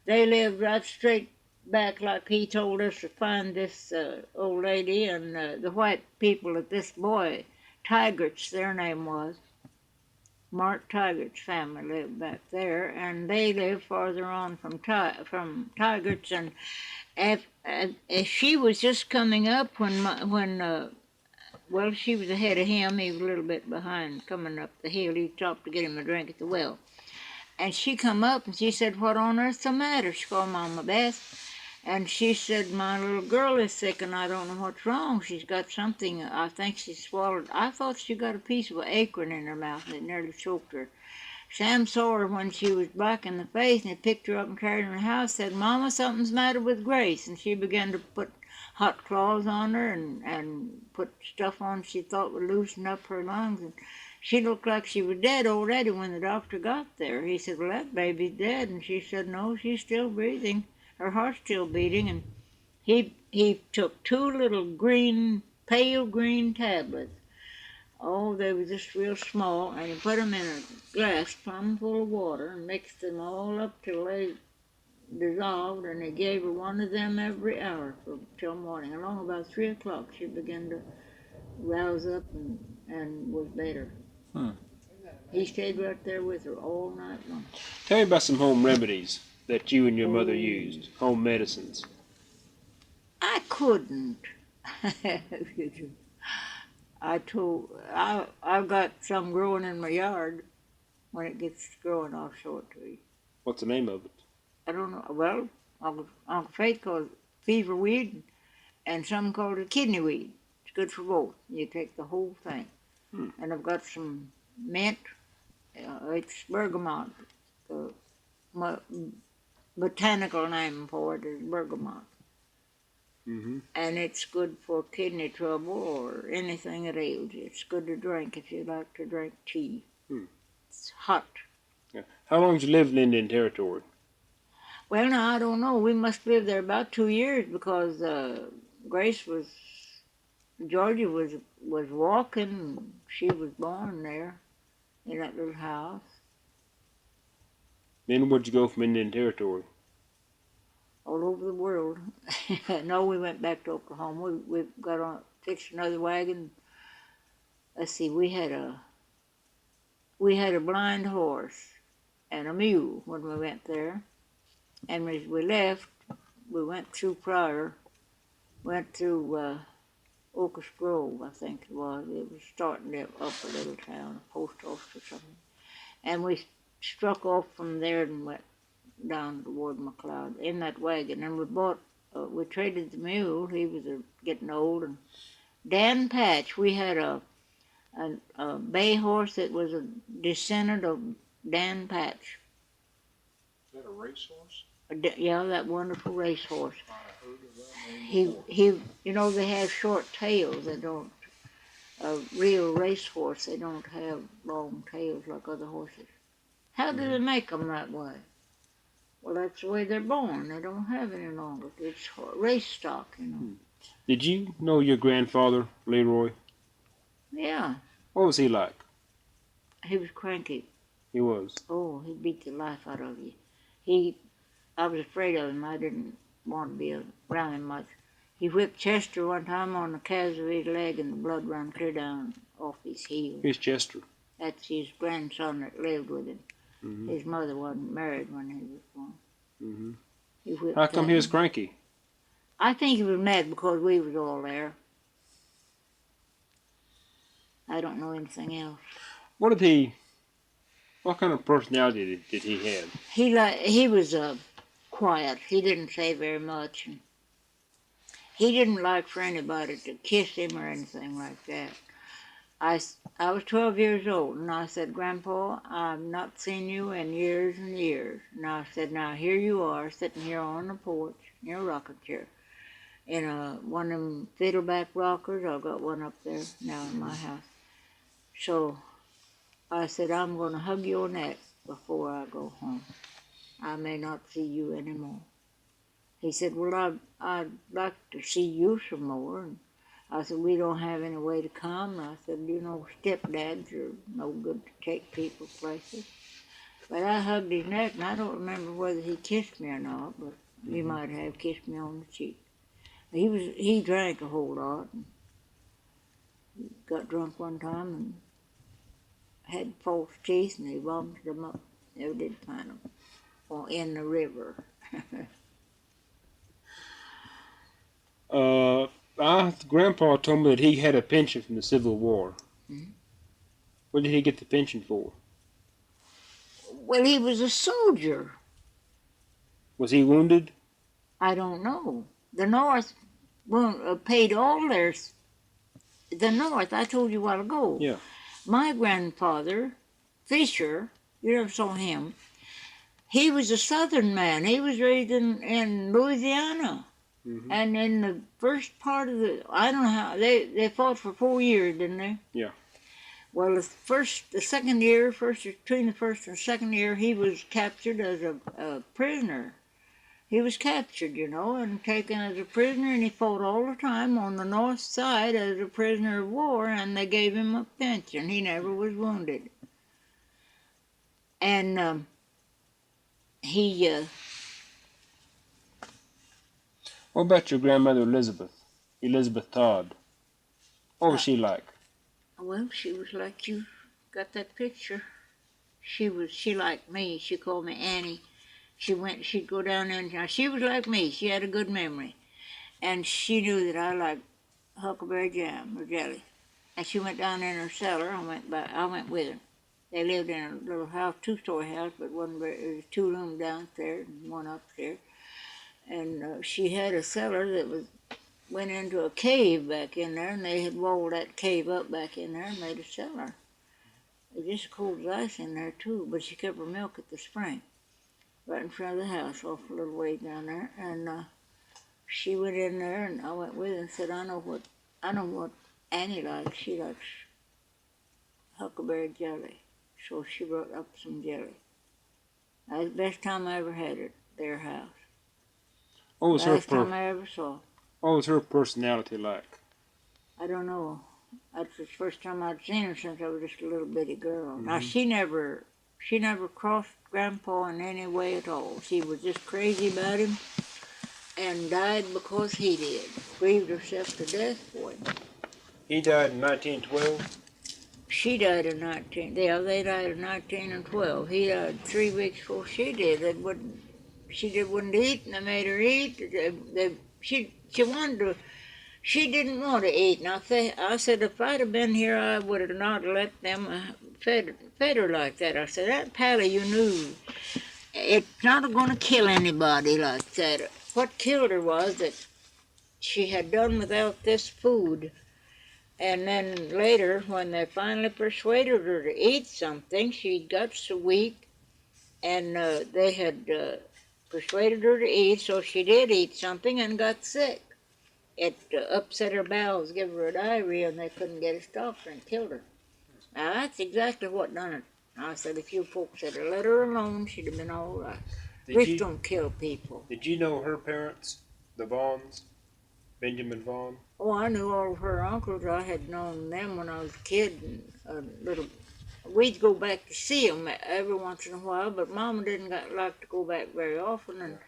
right straight back, like he told us to find this old lady and the white people that this boy, Tigerts, their name was. Mark Tigert's family lived back there, and they lived farther on from Tigert's. And if she was just coming up well, she was ahead of him. He was a little bit behind coming up the hill. He stopped to get him a drink at the well. And she come up and she said, "What on earth's the matter?" She called Mama Beth. And she said, "My little girl is sick and I don't know what's wrong. She's got something, I think she swallowed." I thought she got a piece of an acorn in her mouth and it nearly choked her. Sam saw her when she was black in the face and he picked her up and carried her in the house, said, "Mama, something's the matter with Grace." And she began to put hot cloths on her and put stuff on she thought would loosen up her lungs. And she looked like she was dead already when the doctor got there. He said, "Well, that baby's dead." And she said, "No, she's still breathing. Her heart's still beating." And he took two little pale green tablets. Oh, they were just real small, and he put them in a glass plumb full of water and mixed them all up till they dissolved, and he gave her one of them every hour till morning. Along about 3 o'clock, she began to rouse up and was better. He stayed right there with her all night long. Tell me about some home remedies that you and your mother used, home medicines. I couldn't. I've got some growing in my yard when it gets growing off short trees. What's the name of it? I don't know. Well, Uncle Faith calls it fever weed, and some call it kidney weed. It's good for both. You take the whole thing. And I've got some mint. It's bergamot. My botanical name for it is bergamot. And it's good for kidney trouble or anything that ails you. It's good to drink if you like to drink tea. It's hot. Yeah. How long did you live in Indian Territory? Well, now, I don't know. We must live there about 2 years because Georgia was walking. She was born there in that little house. Then where'd you go from Indian Territory? All over the world. No, we went back to Oklahoma. We got on, fixed another wagon. Let's see, we had a blind horse and a mule when we went there. And as we left, we went through Pryor, went through Ocas Grove, I think it was. It was starting up a little town, a post office or something. And we struck off from there and went down toward McLoud in that wagon. And we traded the mule. He was getting old. And Dan Patch, we had a bay horse that was a descendant of Dan Patch. Is that a racehorse? Yeah, that wonderful racehorse. I heard of that name. You know, they have short tails. They don't. A real racehorse, they don't have long tails like other horses. How do they make them that way? Well, that's the way they're born. They don't have any longer. It's race stock, you know. Did you know your grandfather, Leroy? Yeah. What was he like? He was cranky. He was. Oh, he beat the life out of you. I was afraid of him. I didn't want to be around him much. He whipped Chester one time on the calves of his leg, and the blood ran clear down off his heel. Here's Chester. That's his grandson that lived with him. His mother wasn't married when he was born. How come he was cranky? I think he was mad because we was all there. I don't know anything else. What kind of personality did he have? He was quiet. He didn't say very much. And he didn't like for anybody to kiss him or anything like that. I was 12 years old, and I said, "Grandpa, I've not seen you in years and years." And I said, "Now here you are, sitting here on the porch in your rocking chair, in one of them fiddleback rockers. I've got one up there now in my house." So I said, "I'm going to hug your neck before I go home. I may not see you anymore." He said, "Well, I'd like to see you some more." And I said, "We don't have any way to come." And I said, "You know, stepdads are no good to take people places." But I hugged his neck, and I don't remember whether he kissed me or not, but he might have kissed me on the cheek. He drank a whole lot. And got drunk one time and had false teeth, and he vomited them up. Never did find them. Or in the river. My grandpa told me that he had a pension from the Civil War. Mhm. What did he get the pension for? Well, he was a soldier. Was he wounded? I don't know. The North paid all theirs. The North, I told you a while ago. Yeah. My grandfather, Fisher, you never saw him. He was a Southern man. He was raised in Louisiana. Mm-hmm. And in the first part of I don't know how, they fought for 4 years, didn't they? Yeah. Well, between the first and second year, he was captured as a prisoner. He was captured, and taken as a prisoner, and he fought all the time on the north side as a prisoner of war, and they gave him a pension. He never was wounded. And What about your grandmother Elizabeth Todd? What was she like? well, she was like you got that picture. She liked me. She called me Annie. She'd go down there, and she was like me. She had a good memory. And she knew that I liked huckleberry jam or jelly. And she went down in her cellar. I went with her. They lived in a little house, 2-story house, but it was 2 rooms downstairs and 1 upstairs. And she had a cellar that went into a cave back in there, and they had walled that cave up back in there and made a cellar. It was just cold as ice in there too, but she kept her milk at the spring, right in front of the house, off a little way down there. And she went in there, and I went with her and said, I know what Annie likes. She likes huckleberry jelly. So she brought up some jelly. That was the best time I ever had at their house. What was Last time I ever saw. What was her personality like? I don't know. That's the first time I'd seen her since I was just a little bitty girl. Mm-hmm. Now she never crossed Grandpa in any way at all. She was just crazy about him, and died because he did. Grieved herself to death for him. He died in 1912. She died in 19. They died in 1912. He died 3 weeks before she did. She wouldn't eat, and they made her eat. She wanted to. She didn't want to eat, and I said, if I'd have been here, I would have not let them fed her like that. I said, that Pally, you knew, it's not going to kill anybody like that. What killed her was that she had done without this food, and then later, when they finally persuaded her to eat something, she got so weak, and they had persuaded her to eat, so she did eat something and got sick. It upset her bowels, gave her a diarrhea, and they couldn't get it stopped and killed her. Now, that's exactly what done it. I said, if you folks had let her alone, she'd have been all right. Rich don't kill people. Did you know her parents, the Vaughns, Benjamin Vaughn? Oh, I knew all of her uncles. I had known them when I was a kid. And we'd go back to see them every once in a while, but Mama didn't like to go back very often. And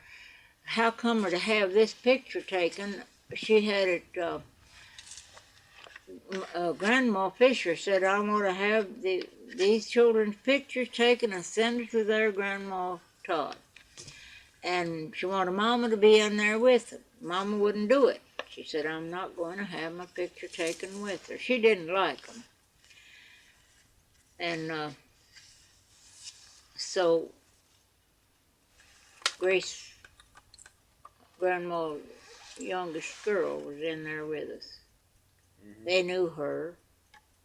how come her to have this picture taken? She had it, Grandma Fisher said, I want to have these children's pictures taken and send it to their Grandma Todd. And she wanted Mama to be in there with them. Mama wouldn't do it. She said, I'm not going to have my picture taken with her. She didn't like them. And so Grace, Grandma's youngest girl, was in there with us. Mm-hmm. They knew her.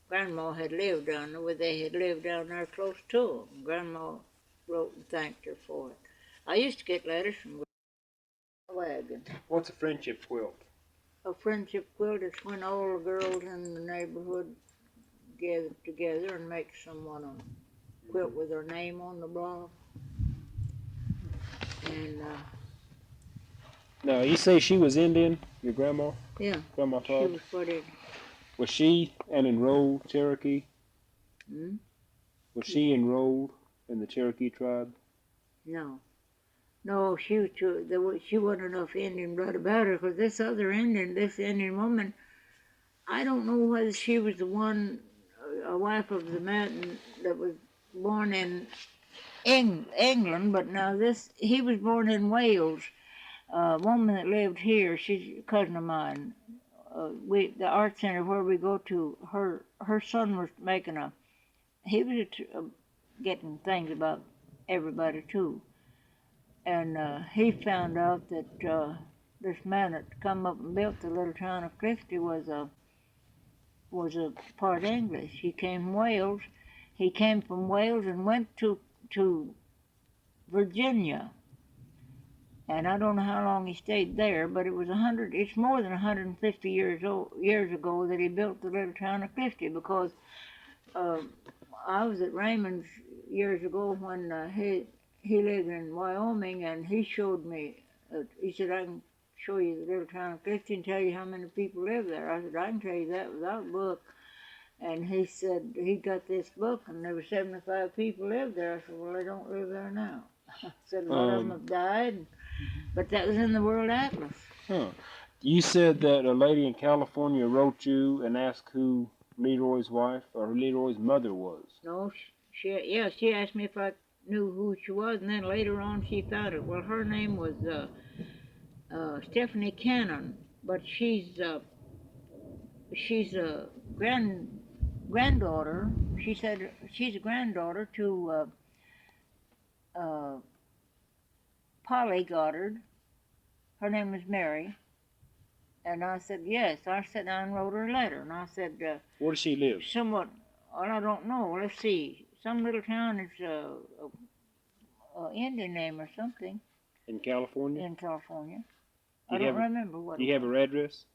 Grandma had lived down there. They had lived down there close to them. Grandma wrote and thanked her for it. I used to get letters from wagon. What's a friendship quilt? A friendship quilt is when all the girls in the neighborhood get together and make someone a quilt with their name on the block. And now, you say she was Indian, your grandma? Yeah. Grandma Todd? She was put in. Was she an enrolled Cherokee? Hmm? Was she enrolled in the Cherokee tribe? No. No, she wasn't enough Indian blood about her, because this Indian woman, I don't know whether she was the one, a wife of the man that was born in England, but now he was born in Wales. A woman that lived here, she's a cousin of mine. The art center where we go to, her son was he was getting things about everybody too. And he found out that this man that come up and built the little town of Clifty was a part English. He came from Wales. He came from Wales and went to Virginia. And I don't know how long he stayed there, but it's more than 150 years ago that he built the little town of Clifty, because I was at Raymond's years ago when he lived in Wyoming, and he showed me, he said, I can show you the little town of Clifty and tell you how many people live there. I said, I can tell you that without a book. And he said he got this book, and there were 75 people lived there. I said, well, they don't live there now. I said, a lot of them have died, but that was in the World Atlas. Huh. You said that a lady in California wrote you and asked who Leroy's wife or Leroy's mother was. No, she asked me if I knew who she was, and then later on she found it. Well, her name was Stephanie Cannon, but she's a granddaughter. She said she's a granddaughter to Polly Goddard. Her name was Mary. And I said, yes. I sat down and wrote her a letter. And I said, where does she live? Somewhat, well, I don't know. Let's see. Some little town is a Indian name or something. In California? In California. I don't remember what. Do you have her address?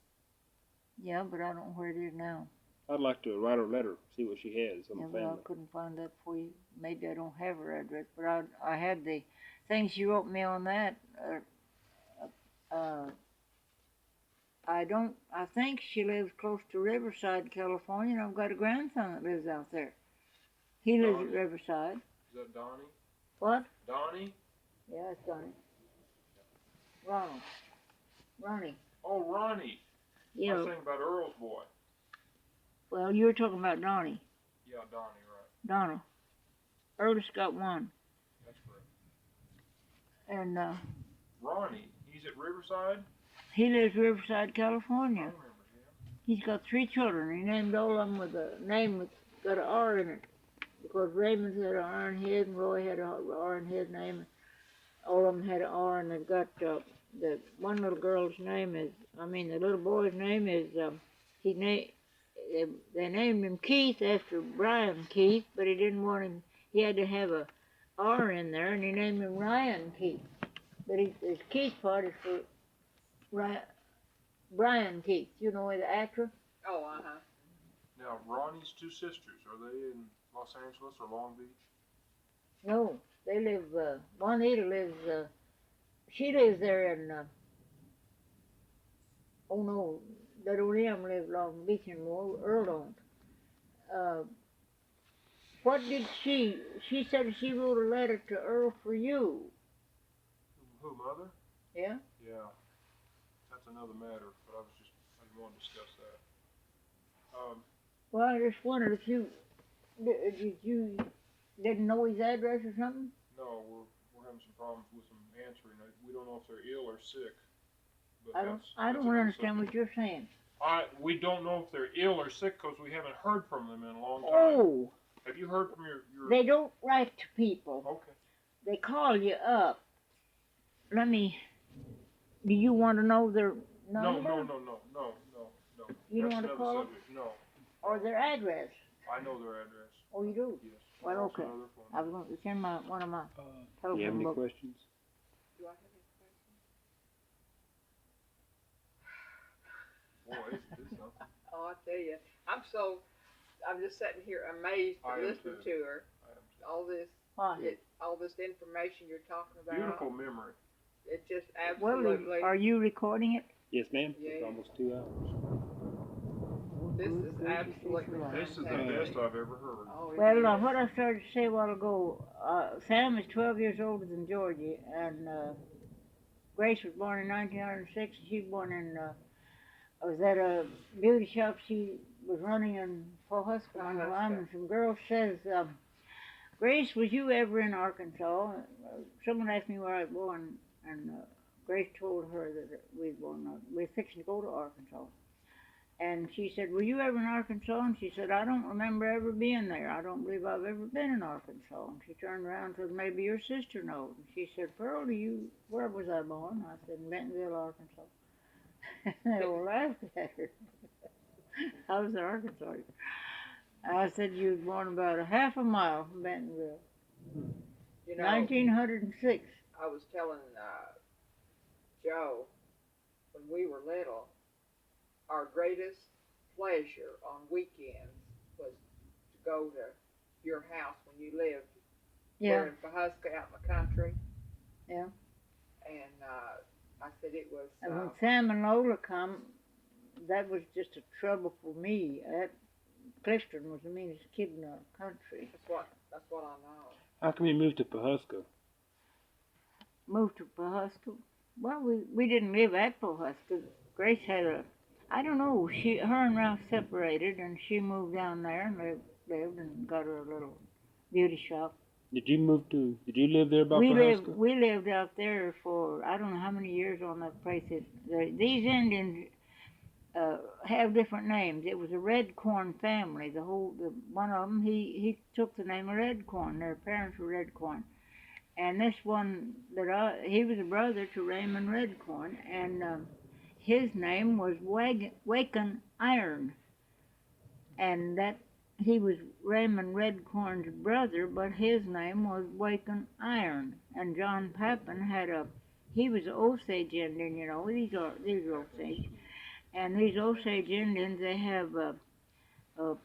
Yeah, but I don't know where it is now. I'd like to write her a letter, see what she has on the family. Well, I couldn't find that for you. Maybe I don't have her address, but I had the things she wrote me on that. I think she lives close to Riverside, California, and I've got a grandson that lives out there. He lives at Riverside. Is that Donnie? What? Donnie? Yeah, it's Donnie. Ronnie. Oh, Ronnie. Yeah. I was thinking about Earl's boy. Well, you were talking about Donnie. Yeah, Donnie, right. Donna. Earl's got one. That's correct. And Ronnie, he's at Riverside? he lives in Riverside, I California. remember him. He's got 3 children. He named all of them with a name that's got an R in it. Because Raymond had an R in his, and Roy had an R in his name. All of them had an R, and they've got the one little girl's name is, the little boy's name is, they named him Keith after Brian Keith, but he didn't want him, he had to have a R in there, and he named him Ryan Keith. But his Keith part is for Brian Keith, you know, the actor. Oh, uh-huh. Now, Ronnie's 2 sisters, are they in Los Angeles or Long Beach? No, they live, Juanita lives, she lives there in, oh no, they don't even live Long Beach anymore, Earl don't. What did she said she wrote a letter to Earl for you. Who, Mother? Yeah? Yeah. That's another matter, but I didn't want to discuss that. Well, I just wondered if you didn't know his address or something? No, we're having some problems with them answering. We don't know if they're ill or sick. But I don't understand what you're saying. We don't know if they're ill or sick because we haven't heard from them in a long time. Oh! Have you heard from your... They don't write to people. Okay. They call you up. Do you want to know their number? No. You don't That's want to another call? subject. No. Or their address? I know their address. Oh, you do? Yes. Well, That's okay. another phone. I was going to send one of my Do you have telephone any books. questions? Do I have any questions? Boy, this is something. Oh, I tell you, I'm just sitting here amazed I am listening too. to her. I am too. All this information you're talking about. Beautiful memory. It's just Well, absolutely. are you recording it? Yes, ma'am. Yeah. It's almost 2 hours. This is absolutely This is the fantastic. best I've ever heard. Oh, it Well, is. what I started to say a while ago, Sam is 12 years older than Georgie, and Grace was born in 1906, and she was born in was at a beauty shop she was running in Pawhuska one time, and some girl says, Grace, was you ever in Arkansas? Someone asked me where I was born, and Grace told her that we were fixing to go to Arkansas. And she said, were you ever in Arkansas? And she said, I don't remember ever being there. I don't believe I've ever been in Arkansas. And she turned around and said, maybe your sister knows. And she said, Pearl, where was I born? I said, in Bentonville, Arkansas. They all laughed at her. I was in Arkansas. I said, you was born about a half a mile from Bentonville. You know, 1906. I was telling Joe when we were little, our greatest pleasure on weekends was to go to your house when you lived. Yeah. We're in Pawhuska out in the country. Yeah. And I said it was. And when Sam and Lola come, that was just a trouble for me. Clifton was the meanest kid in the country. That's what I know. How come you moved to Pawhuska? Moved to Pawhuska. Well, we didn't live at Pawhuska. Grace had I don't know, her and Ralph separated, and she moved down there and lived and got her a little beauty shop. Did you live there by Pawhuska? We lived out there for, I don't know how many years on that place. These Indians have different names. It was a Red Corn family. One of them, he took the name of Red Corn. Their parents were Red Corn. And this one, he was a brother to Raymond Red Corn, and his name was Wagon Iron. And he was Raymond Red Corn's brother, but his name was Wagon Iron. And John Pappan he was an Osage Indian, you know. These are Osage. And these Osage Indians, they have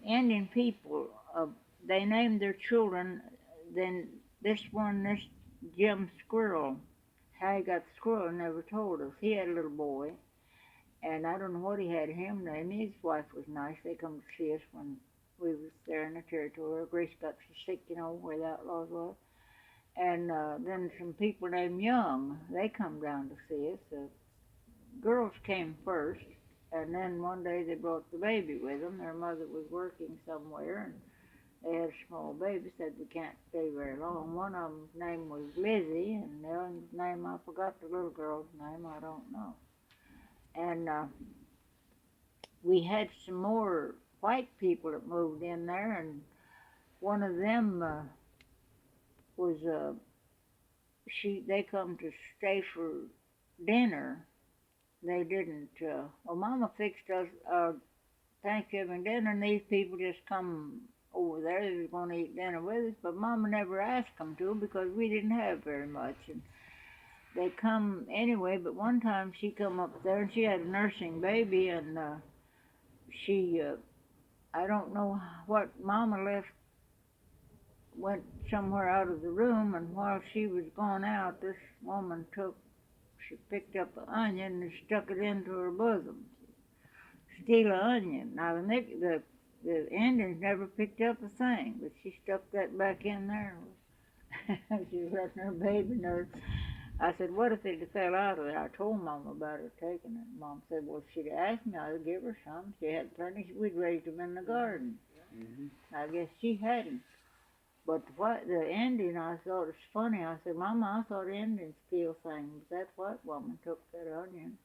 Indian people. They named their children. Then this Jim Squirrel, how he got the squirrel never told us. He had a little boy, and I don't know what he had him named. His wife was nice. They come to see us when we was there in the territory. Grace got so sick, you know, where the Outlaws was. And then some people named Young, they come down to see us. The girls came first. And then one day they brought the baby with them. Their mother was working somewhere, and they had a small baby. Said we can't stay very long. One of them's name was Lizzie, and the other's name, I forgot the little girl's name. I don't know. And we had some more white people that moved in there, and one of them was they come to stay for dinner. They didn't. Mama fixed us Thanksgiving dinner, and these people just come over there. They was going to eat dinner with us, but Mama never asked them to because we didn't have very much. And they come anyway, but one time she come up there, and she had a nursing baby, and I don't know what Mama went somewhere out of the room, and while she was gone out, this woman she picked up an onion and stuck it into her bosom. Steal an onion. Now, the Indians never picked up a thing, but she stuck that back in there. She was letting her baby nurse. I said, what if it fell out of there? I told Mom about her taking it. Mom said, well, if she'd asked me, I'd give her some. She had plenty. We'd raised them in the garden. Mm-hmm. I guess she hadn't. But the Indian, I thought it's funny. I said, Mama, I thought Indians steal things. That white woman took that onion.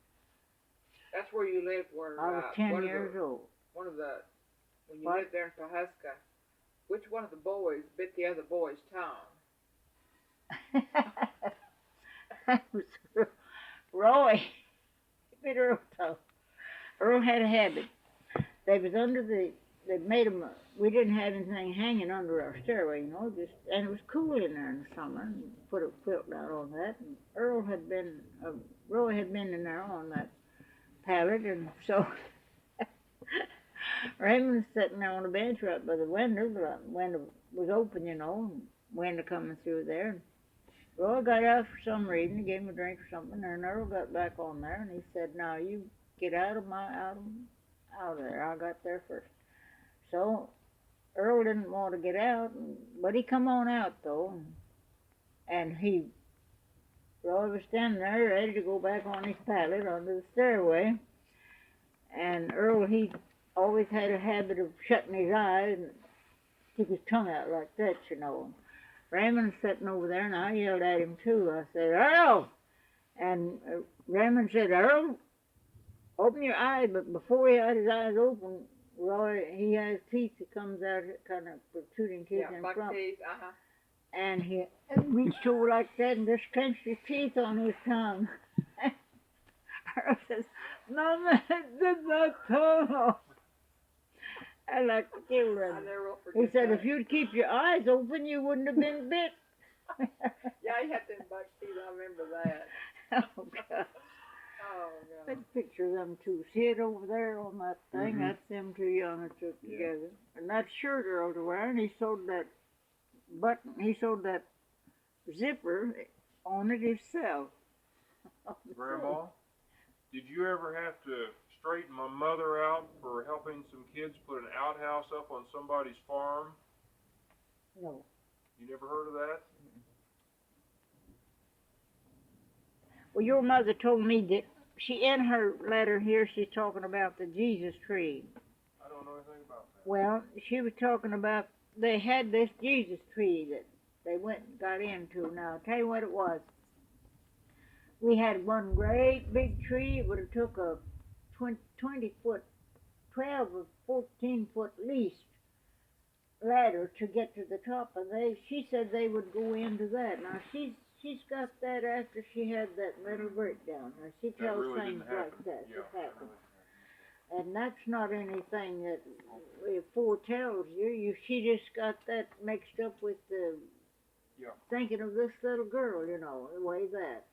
That's where you lived, where I was 10 years old. When you lived there in Pawhuska, which one of the boys bit the other boy's tongue? That was Roy. He bit Earl's tongue. Earl had a habit. They made him, we didn't have anything hanging under our stairway, you know, and it was cool in there in the summer, and put a quilt down on that, and Roy had been in there on that pallet, and so Raymond was sitting there on the bench right by the window. The window was open, you know, and wind coming through there. And Roy got out for some reason. He gave him a drink or something, and Earl got back on there, and he said, now you get out of there. I got there first. So Earl didn't want to get out, but he come on out, though, and Roy was standing there ready to go back on his pallet under the stairway, And Earl, he always had a habit of shutting his eyes and stick his tongue out like that, you know. Raymond's sitting over there, and I yelled at him too. I said, Earl! And Raymond said, Earl, open your eyes. But before he had his eyes open, Roy, he has teeth that comes out kind of protruding teeth in buck front. teeth, And he reached over like that and just clenched his teeth on his tongue. Earl says, Mama, did that tongue. I like to kill I him. never will He forget said, that. if you'd keep your eyes open, you wouldn't have been bit. Yeah, he had them buck teeth, I remember that. Oh, God. Oh, God. That picture of them two. See it over there on that thing? Mhm. That's them two young that took Yeah. together. And that shirt Earl's wearing, he sewed that button, he sewed that zipper on it himself. Grandma, did you ever have to straighten my mother out for helping some kids put an outhouse up on somebody's farm? No. You never heard of that? Well, your mother told me that in her letter here, she's talking about the Jesus tree. I don't know anything about that. Well, she was talking about they had this Jesus tree that they went and got into. Now, I'll tell you what it was. We had one great big tree. It would have took a 20 foot, 12 or 14 foot least ladder to get to the top. And she said they would go into that. Now, she's got that after she had that mental breakdown. Now, she That tells really things didn't happen. like that. Yeah, It that happened. really And that's not anything that foretells you. She just got that mixed up with the Yeah. thinking of this little girl, you know, the way that.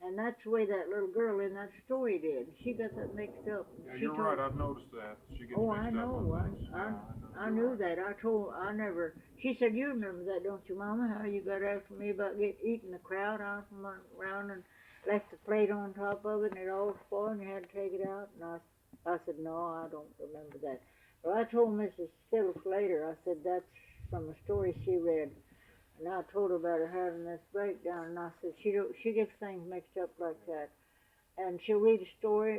And that's the way that little girl in that story did. She got that mixed up. Yeah, She you're told- right. I've noticed that. She gets Oh, mixed I up know. on things. Yeah, I knew that. She said, you remember that, don't you, Mama? How you got after me about eating the crowd out from around and left the plate on top of it and it all spoiled and you had to take it out? And I said, no, I don't remember that. Well, I told Mrs. Phillips later, I said, that's from a story she read. And I told her about her having this breakdown, and I said, she gets things mixed up like that. And she would read a story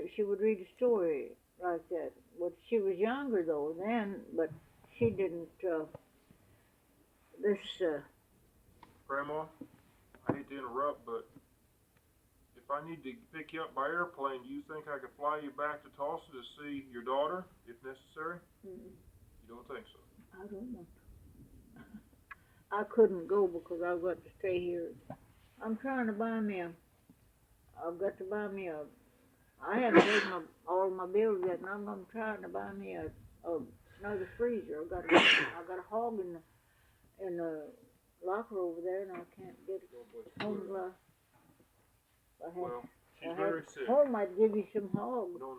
like that. Well, she was younger, though, then, but she didn't, Grandma, I hate to interrupt, but if I need to pick you up by airplane, do you think I could fly you back to Tulsa to see your daughter, if necessary? Mm-mm. You don't think so? I don't know. I couldn't go because I've got to stay here. I'm trying to buy me I haven't paid all my bills yet, and I'm trying to buy me another freezer. I got a hog in the locker over there, and I can't get it home. Well, she's very sick. Home, I'd give you some hog. No.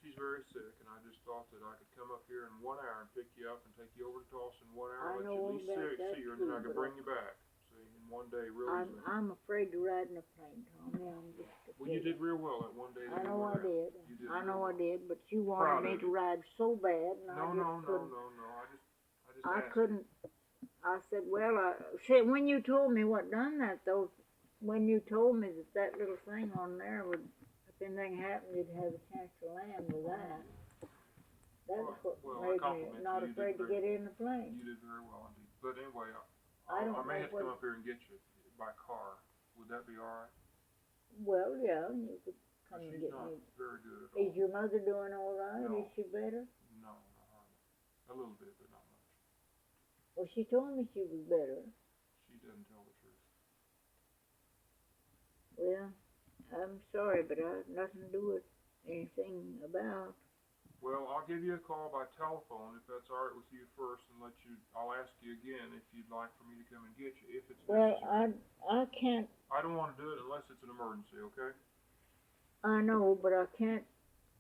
She's very sick, and I just thought that I could come up here in 1 hour and pick you up and take you over to Tulsa in 1 hour, I let know you all at least about that see her, and then I too, could but bring you back. See, in one day, real easily. I'm afraid to ride in a plane, Tommy. I'm just Well, you did real well that one day. I know I did. You did I real know I well. did, but you Proud wanted me of to you. ride so bad, and No. I just I asked. couldn't. I said, well, when you told me what done that, though, when you told me that little thing on there would, if anything happened, you'd have a chance to land with that. That's what Well, I made me compliment you. not You did afraid to very- get in the plane. You did very well indeed. But anyway, I don't I may know have to what- come up here and get you by car. Would that be all right? Well, yeah, you could come and She's get not me. very good at all. Is your mother doing all right? No. Is she better? No, not hardly. A little bit, but not much. Well, she told me she was better. She doesn't tell the truth. Well, I'm sorry, but I have nothing to do with anything about. Well, I'll give you a call by telephone if that's all right with you first, and I'll ask you again if you'd like for me to come and get you if it's Well, necessary. I can't. I don't want to do it unless it's an emergency, okay? I know, but I can't.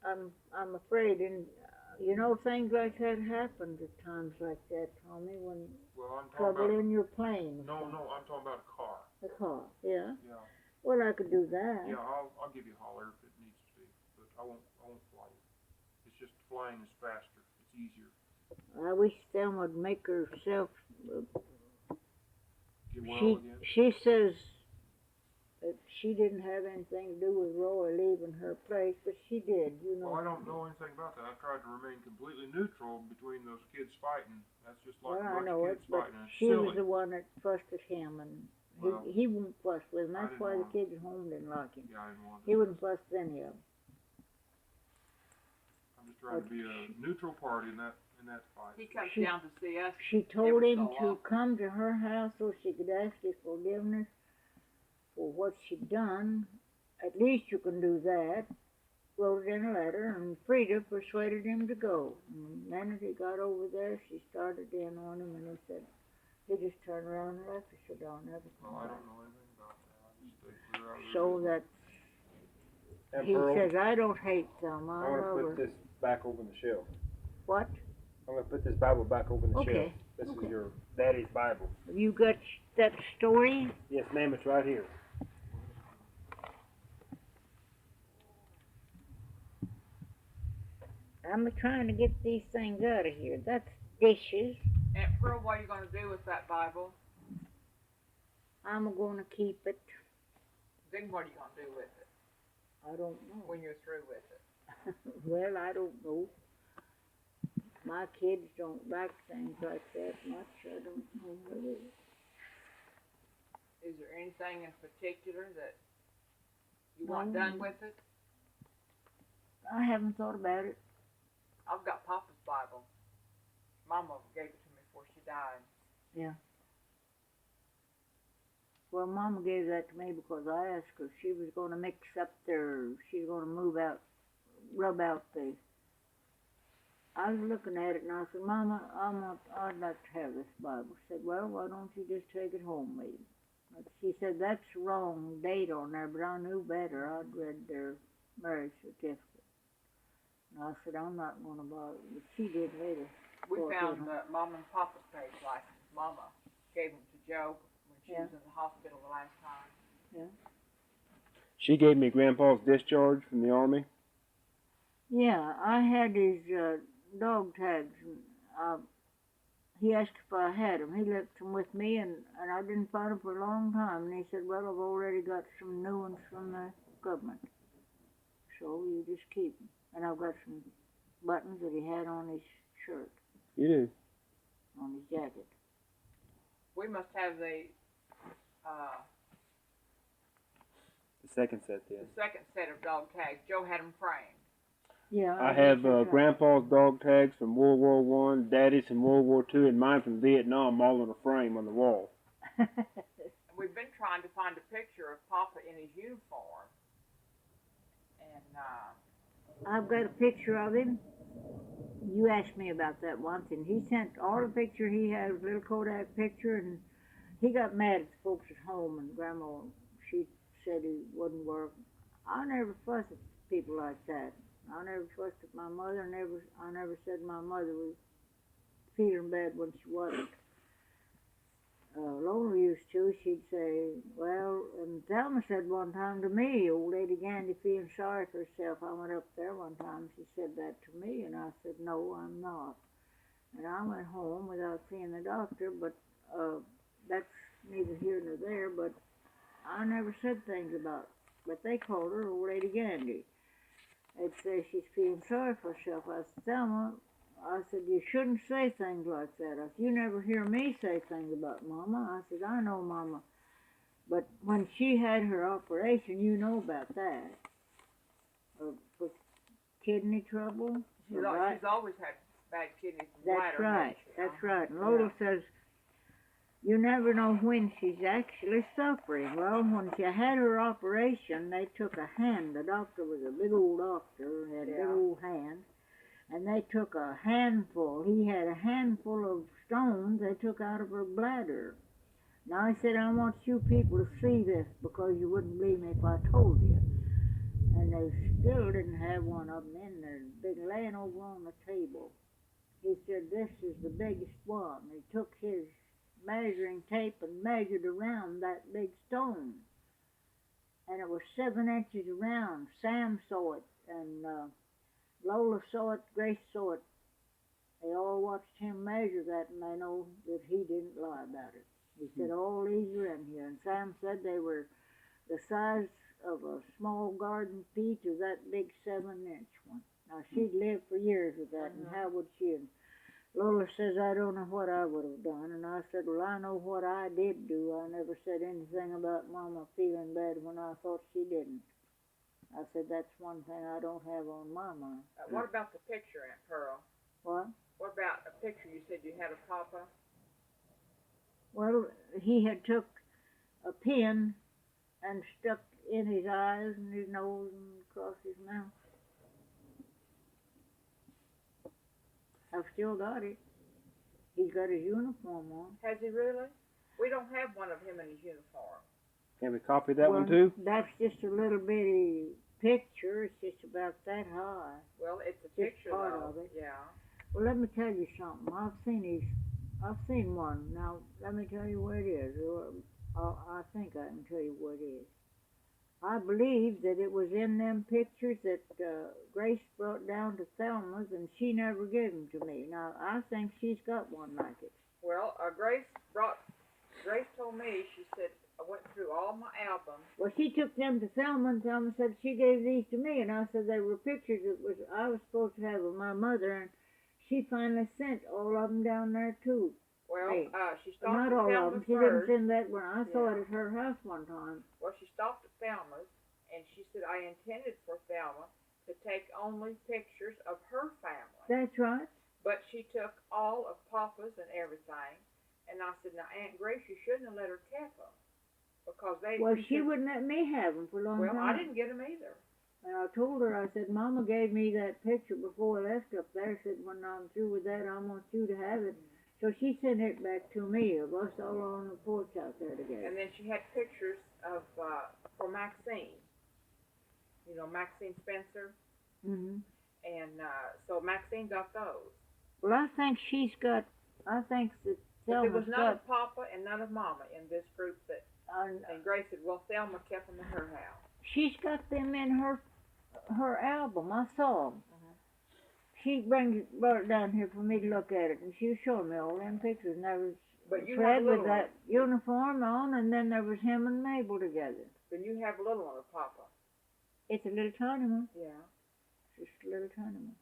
I'm afraid, and you know things like that happen at times like that, Tommy. When Well, I'm talking trouble about. in your plane. No, I'm talking about a car. The car. Yeah. Yeah. Well, I could do that. Yeah, I'll give you a holler if it needs to be, but I won't fly you. It's just flying is faster. It's easier. I wish Thelma would make herself. Get well again. She says that she didn't have anything to do with Roy leaving her her place, but she did, you know. Well, I don't know anything about that. I tried to remain completely neutral between those kids fighting. That's just like Well, a I bunch know of it, kids but fighting. It's she silly. was the one that fussed at him, and Well, he wouldn't fuss with him. I That's didn't why the want- kids at home didn't like him. Yeah, I didn't want to. He wouldn't fuss with any of them. I'm just trying to be a neutral party in that fight. He comes She- down to see us. She told Every him so to often. come to her house so she could ask his forgiveness for what she'd done. At least you can do that. Wrote it in a letter, and Frida persuaded him to go. And then as he got over there, she started in on him, and he said, he just turned around and left. He said, I'll never Well, come I back. don't know anything about that. I just stay clear out of So it. that And he Pearl, says, I don't hate them. I I want love to her. put this back over the shelf. What? I'm going to put this Bible back over the Okay, shelf. This okay. is your daddy's Bible. You got that story? Yes, ma'am, it's right here. I'm trying to get these things out of here. That's dishes. Aunt Pearl, what are you going to do with that Bible? I'm going to keep it. Then what are you going to do with it I don't know. when you're through with it? Well, I don't know. My kids don't like things like that much. I don't know what it is. Is there anything in particular that you want No. done with it? I haven't thought about it. I've got Papa's Bible. Mama gave it to me before she died. Well, Mama gave that to me because I asked her if she was going to mix up she's going to move out, rub out the. I was looking at it and I said, Mama, I'd like to have this Bible. She said, well, why don't you just take it home, maybe? But she said, that's the wrong date on there, but I knew better. I'd read their marriage certificate. And I said, I'm not going to bother. But she did later. We Well, found yeah. Mama and Papa's marriage license. Mama gave them to Joe when she Yeah. was in the hospital the last time. She gave me Grandpa's discharge from the Army. Yeah, I had his dog tags. And, he asked if I had them. He left them with me, and I didn't find them for a long time. And he said, well, I've already got some new ones from the government. So you just keep them. And I've got some buttons that he had on his shirt, You do. on his jacket. We must have the The second set then. second set of dog tags. Joe had them framed. Yeah. I guess have you're right. Grandpa's dog tags from World War One, Daddy's from World War Two, and mine from Vietnam, all in a frame on the wall. And we've been trying to find a picture of Papa in his uniform. And I've got a picture of him. You asked me about that once, and he sent all the picture he had, a little Kodak picture, and he got mad at the folks at home, and Grandma, she said he wouldn't work. I never fuss at people like that. I never fussed at my mother, I never said my mother was feeling bad when she wasn't. Lola used to, she'd say, well, and Thelma said one time to me, old Lady Gandy feeling sorry for herself. I went up there one time, she said that to me, and I said, no, I'm not. And I went home without seeing the doctor, but that's neither here nor there, but I never said things about it. But they called her old Lady Gandy. They'd say she's feeling sorry for herself. I said, Thelma, I said, you shouldn't say things like that. I said, you never hear me say things about Mama. I said, I know Mama. But when she had her operation, you know about that. For kidney trouble. she's always had bad kidneys and That's bladder. right. hasn't she? That's right. And Lola says, you never know when she's actually suffering. Well, when she had her operation, they took a hand. The doctor was a big old doctor, had big old hands. And they took a handful. He had a handful of stones they took out of her bladder. Now I said, I want you people to see this because you wouldn't believe me if I told you. And they still didn't have one of them in there. Been laying over on the table. He said, this is the biggest one. He took his measuring tape and measured around that big stone. And it was 7 inches around. Sam saw it, and Lola saw it, Grace saw it. They all watched him measure that, and they know that he didn't lie about it. He said, all these are in here. And Sam said they were the size of a small garden peach or that big 7-inch one. Now she'd lived for years with that, and how would she? And Lola says, I don't know what I would have done, and I said, well, I know what I did do. I never said anything about Mama feeling bad when I thought she didn't. I said, that's one thing I don't have on my mind. What about the picture, Aunt Pearl? What? What about a picture you said you had of Papa? Well, he had took a pin and stuck in his eyes and his nose and across his mouth. I've still got it. He's got his uniform on. Has he really? We don't have one of him in his uniform. Can we copy that one too? That's just a little bitty picture. It's just about that high. Well, it's a Just picture part though. of it. Yeah. Well, let me tell you something. I've seen one. Now, let me tell you what it is. Or I think I can tell you what it is. I believe that it was in them pictures that Grace brought down to Thelma's, and she never gave them to me. Now, I think she's got one like it. Well, Grace told me, she said, I went through all my albums. Well, she took them to Thelma, and Thelma said she gave these to me, and I said they were pictures that I was supposed to have of my mother, and she finally sent all of them down there too. Well, Hey, she stopped not at all of Thelma's them. She didn't first. send that one. I saw Yeah. it at her house one time. Well, she stopped at Thelma's, and she said, I intended for Thelma to take only pictures of her family. That's right. But she took all of Papa's and everything. And I said, now, Aunt Grace, you shouldn't have let her keep them. Because they... Well, she wouldn't let me have them for a long Well, time. I didn't get them either. And I told her, I said, Mama gave me that picture before I left up there. Said, when I'm through with that, I want you to have it. So she sent it back to me, of us all on the porch out there together. And then she had pictures of, for Maxine. You know, Maxine Spencer. Mm-hmm. And so Maxine got those. Well, I think that But there Thelma's was none got, of Papa and none of Mama in this group that, and Grace said, well, Thelma kept them in her house. she's got them in her album. I saw them. She brought it down here for me to look at it, and she was showing me all them pictures. And there was But you Fred have a with little that uniform on, and then there was him and Mabel together. Then you have a little one of Papa. It's a little tiny one. Yeah. Just a little tiny one.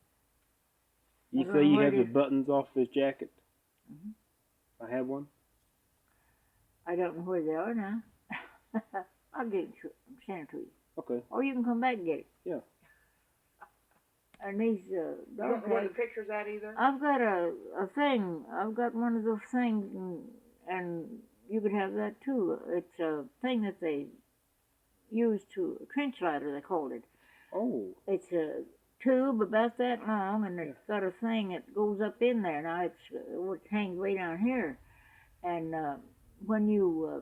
You I don't say know you where have it the is. buttons off his jacket? Mhm. I have one. I don't know where they are now. I'll get it send it to you. Okay. Or you can come back and get it. Yeah. And these You don't know where the picture's at either? I've got a thing. I've got one of those things, and you could have that too. It's a thing that they use to a trench lighter. They called it. Oh. It's a tube about that long, and it's got a thing that goes up in there. Now it hangs way down here, and when you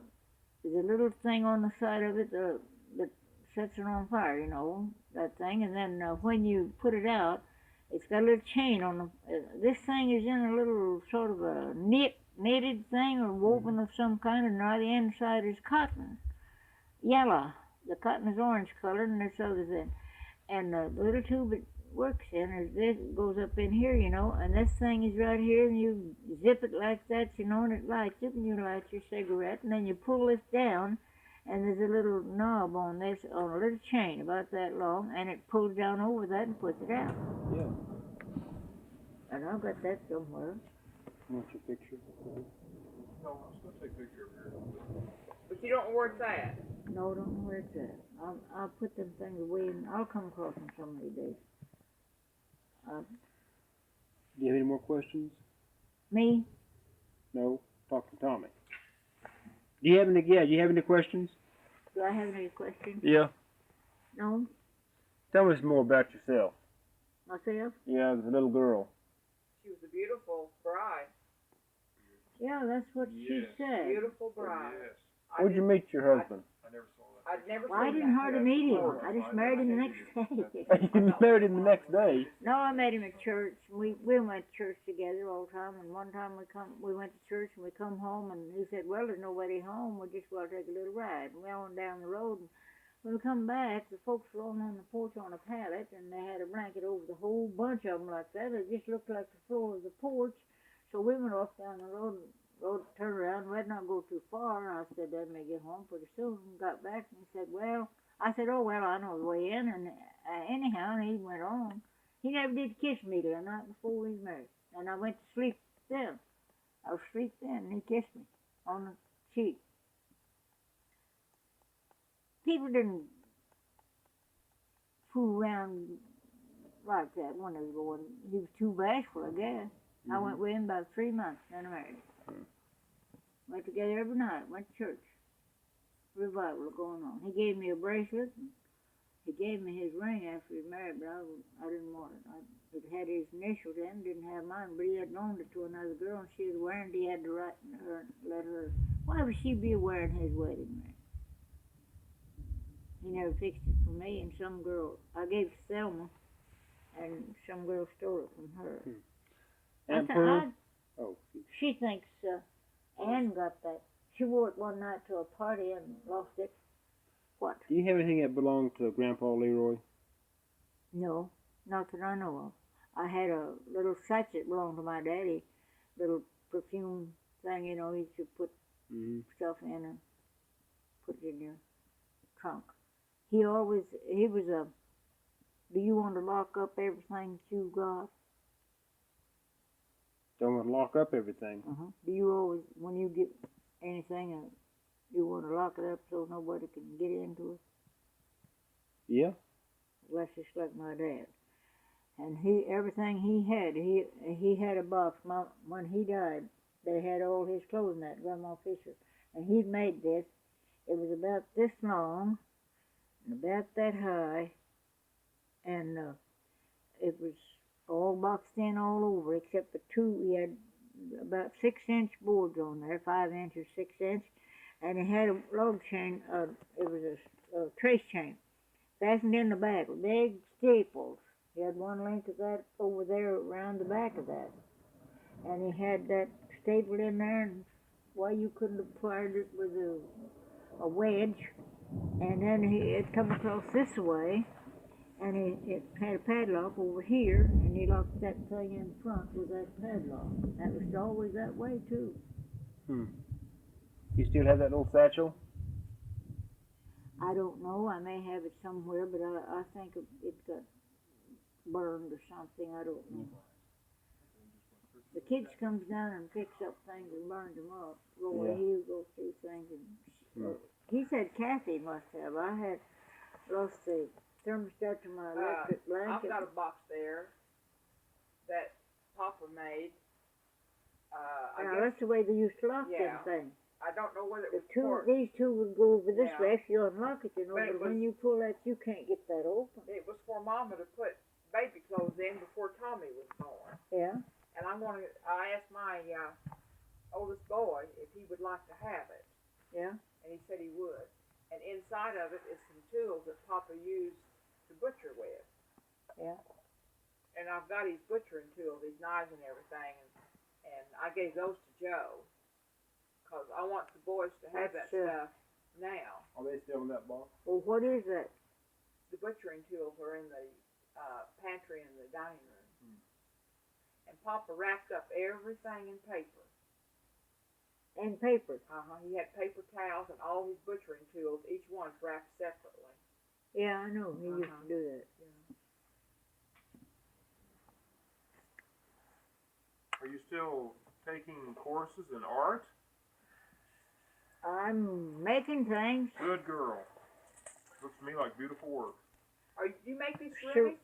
there's a little thing on the side of it that sets it on fire. You know that thing, and then when you put it out, it's got a little chain on the. This thing is in a little sort of a knitted thing or woven of some kind, and now the inside is cotton, yellow. The cotton is orange colored, and there's other thing. And the little tube it works in is this, goes up in here, you know, and this thing is right here, and you zip it like that, you know, and it lights it, and you light your cigarette, and then you pull this down, and there's a little knob on this, on a little chain about that long, and it pulls down over that and puts it out. Yeah. And I've got that somewhere. Want your picture? No, I was gonna take a picture of her. But you don't know where it's at. No, I don't know where it's at. I'll put them things away, and I'll come across them some of these days. Do you have any more questions? Me? No. Talk to Tommy. Do you have any questions? Do I have any questions? Yeah. No? Tell me some more about yourself. Myself? Yeah, as a little girl. She was a beautiful bride. Yeah, that's what she Yes. said. Beautiful bride. Yes, Where'd you meet your husband? I never saw that. I'd never Well, I seen didn't that. hardly meet him. I just married him the next day. You married him the next day. No, I met him at church. We went to church together all the time, and one time we went to church and we come home, and he said, well, there's nobody home, we just want to take a little ride. And we went down the road, and when we come back, the folks were all on the porch on a pallet, and they had a blanket over the whole bunch of them like that. It just looked like the floor of the porch. So we went off down the road, turned around, we had not go too far. I said, let me get home pretty soon, and got back, and he said, well, I said, oh, well, I know the way in. And anyhow, and he went on. He never did kiss me the night before we was married. And I went to sleep then. I was asleep then, and he kissed me on the cheek. People didn't fool around like that when they was going. He was too bashful, I guess. Mm-hmm. I went with him about 3 months, then I married him. Went together every night, went to church. Revival going on. He gave me a bracelet, and he gave me his ring after he was married, but I didn't want it. It had his initials in, didn't have mine, but he had loaned it to another girl, and she was wearing it. He had to write her, let her. Why would she be wearing his wedding ring? He never fixed it for me, and some girl, I gave it to Thelma, and some girl stole it from her. And I Pearl? said, Oh. she thinks Ann got that. She wore it one night to a party and lost it. What? Do you have anything that belonged to Grandpa Leroy? No, not that I know of. I had a little satchel that belonged to my daddy, little perfume thing, you know, he used to put stuff in and put it in your trunk. He was a, do you want to lock up everything that you got? Don't want to lock up everything. Do you always, when you get anything, you want to lock it up so nobody can get into it? Yeah. Well, that's just like my dad. And everything he had a box. When he died, they had all his clothes in that, Grandma Fisher. And he'd made this. It was about this long, and about that high, and it was all boxed in all over, except the two. He had about 6-inch boards on there, 5 inches, 6 inch, and he had a log chain. It was a trace chain fastened in the back with big staples. He had one length of that over there around the back of that, and he had that staple in there, and why you couldn't have plied it with a wedge, and then it come across this way, and it had a padlock over here, and he locked that thing in front with that padlock. That was always that way too. You still have that little satchel? I don't know. I may have it somewhere, but I think it got burned or something. I don't know. The kids comes down and picks up things and burns them up. Roy, he'll go through things. And he said Kathy must have. I had lost the thermostat to my electric blanket. I've got a box there that Papa made. That's the way they used to lock them things. I don't know whether it was these two would go over this Yeah. way if you unlock it, you know, but when you pull that, you can't get that open. It was for Mama to put baby clothes in before Tommy was born. Yeah. And I asked my oldest boy if he would like to have it. Yeah. And he said he would. And inside of it is some tools that Papa used to butcher with. Yeah. And I've got his butchering tools, his knives and everything, and I gave those to Joe. Because I want the boys to have that stuff now. Are they still in that box? Well, what is that? The butchering tools are in the pantry in the dining room. And Papa wrapped up everything in paper. And paper. He had paper towels and all his butchering tools, each one's wrapped separately. Yeah, I know. He used to do that. Are you still taking courses in art? I'm making things. Good girl. Looks to me like beautiful work. You make these Sure. really?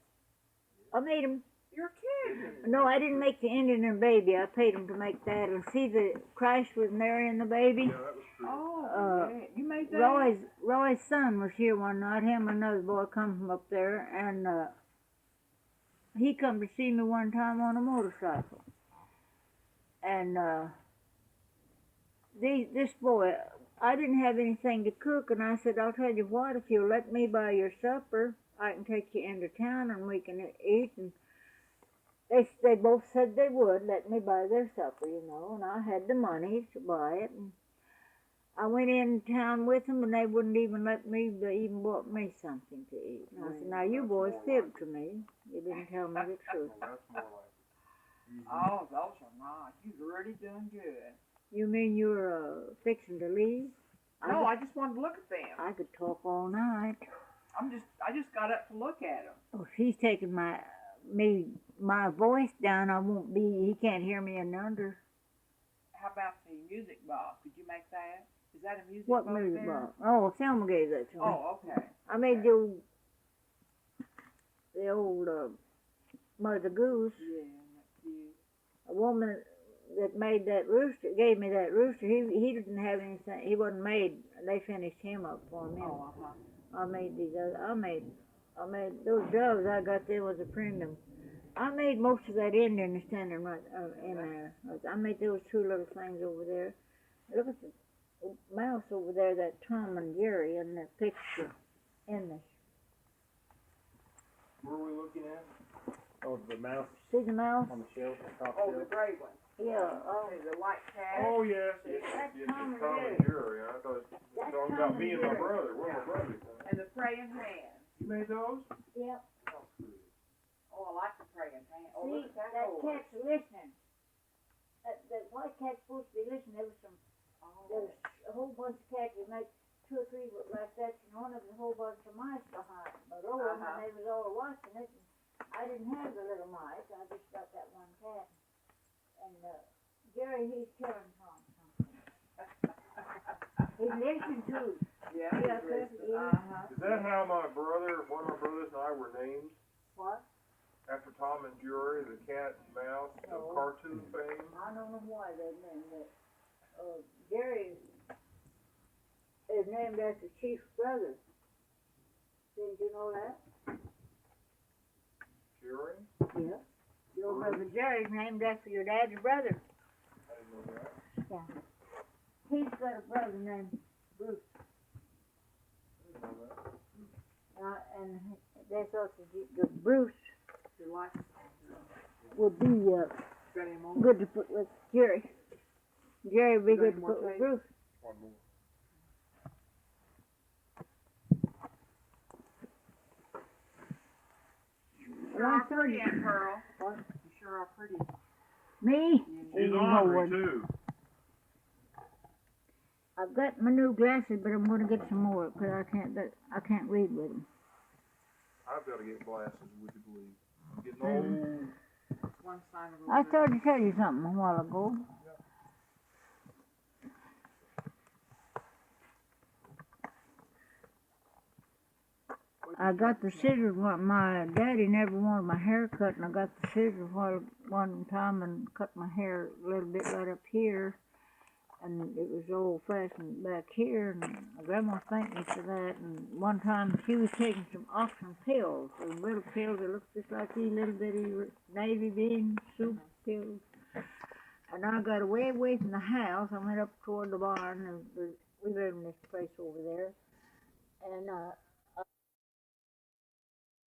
I made them. You're kidding. No, I didn't make the Indian and baby. I paid them to make that. And see the Christ with Mary and the baby? Yeah, that was true. Oh, yeah. You made that? Roy's son was here one night. Him and another boy come from up there, and he come to see me one time on a motorcycle. And this boy, I didn't have anything to cook, and I said, I'll tell you what, if you'll let me buy your supper, I can take you into town and we can eat. And they both said they would let me buy their supper, you know, and I had the money to buy it. And I went in town with them, and they wouldn't even let me, they even bought me something to eat. And I said, now you boys fibbed to me. You didn't tell me the truth. That's more like it. Oh, those are nice. You're really doing good. You mean you're fixing to leave? No, I just wanted to look at them. I could talk all night. I just got up to look at them. Oh, she's taking my voice down. I won't be. He can't hear me in under. How about the music box? Did you make that? Is that a music What box music there? box? Oh, Selma gave that to me. Oh, okay. I made the old Mother Goose. Yeah, that's cute. A woman that made that rooster gave me that rooster. He didn't have anything. He wasn't made. They finished him up for me. Oh, I made these other. I made those doves. I got them was a premium. I made most of that Indian standing right in there. I made those two little things over there. Look at the mouse over there. That Tom and Jerry in the picture in this. Where are we looking at? Oh, the mouse See the mouse? on the shelf, the top Oh, shelf. the gray one. Yeah. Oh, The white cat. Oh, yes, yes, That's yes, Tom it's and Tom and Jerry. I thought it was That's talking Tom about and me and my Jerry. brother. We're my brothers. And the praying hand. You made those? Yep. Oh, good. Oh, I like the praying hand. Oh, See, look at that horse. cat's listening. That white cat's supposed to be listening. There was a whole bunch of cats that make 2 or 3 like that, and one of them a whole bunch of mice below them, and they was all watching it. And I didn't have the little mice. I just got that one cat. And Jerry, he's telling Tom something. He listened too. Yeah, Yeah, he's Chris, yeah. Is that how one of my brothers and I were named? What? After Tom and Jerry, the cat and mouse of No. cartoon fame? I don't know why they named it. Jerry is named after Chief's brother. Didn't you know that? Jerry? Yeah. Your brother Jerry's named after your dad's brother. I didn't know that. Yeah. He's got a brother named Bruce. I didn't know that. And they thought the Bruce You like would be got any more? good to put with Jerry. Jerry would be Got good any to more put with tape? Bruce. One more. You sure are pretty, Aunt Pearl. What? You sure are pretty. Me? She's Oh, ornery, Lord. too. I've got my new glasses, but I'm going to get some more because I can't read with them. I've got to get glasses, would you believe? I'm getting old. That's one sign of I old started to tell you something a while ago. I got the scissors. My daddy never wanted my hair cut, and I got the scissors one time and cut my hair a little bit right up here, and it was old fashioned back here. And my grandma thanked me for that. And one time she was taking some oxen pills, those little pills that look just like these little bitty navy bean soup pills. And I got away from the house. I went up toward the barn, and we lived in this place over there. And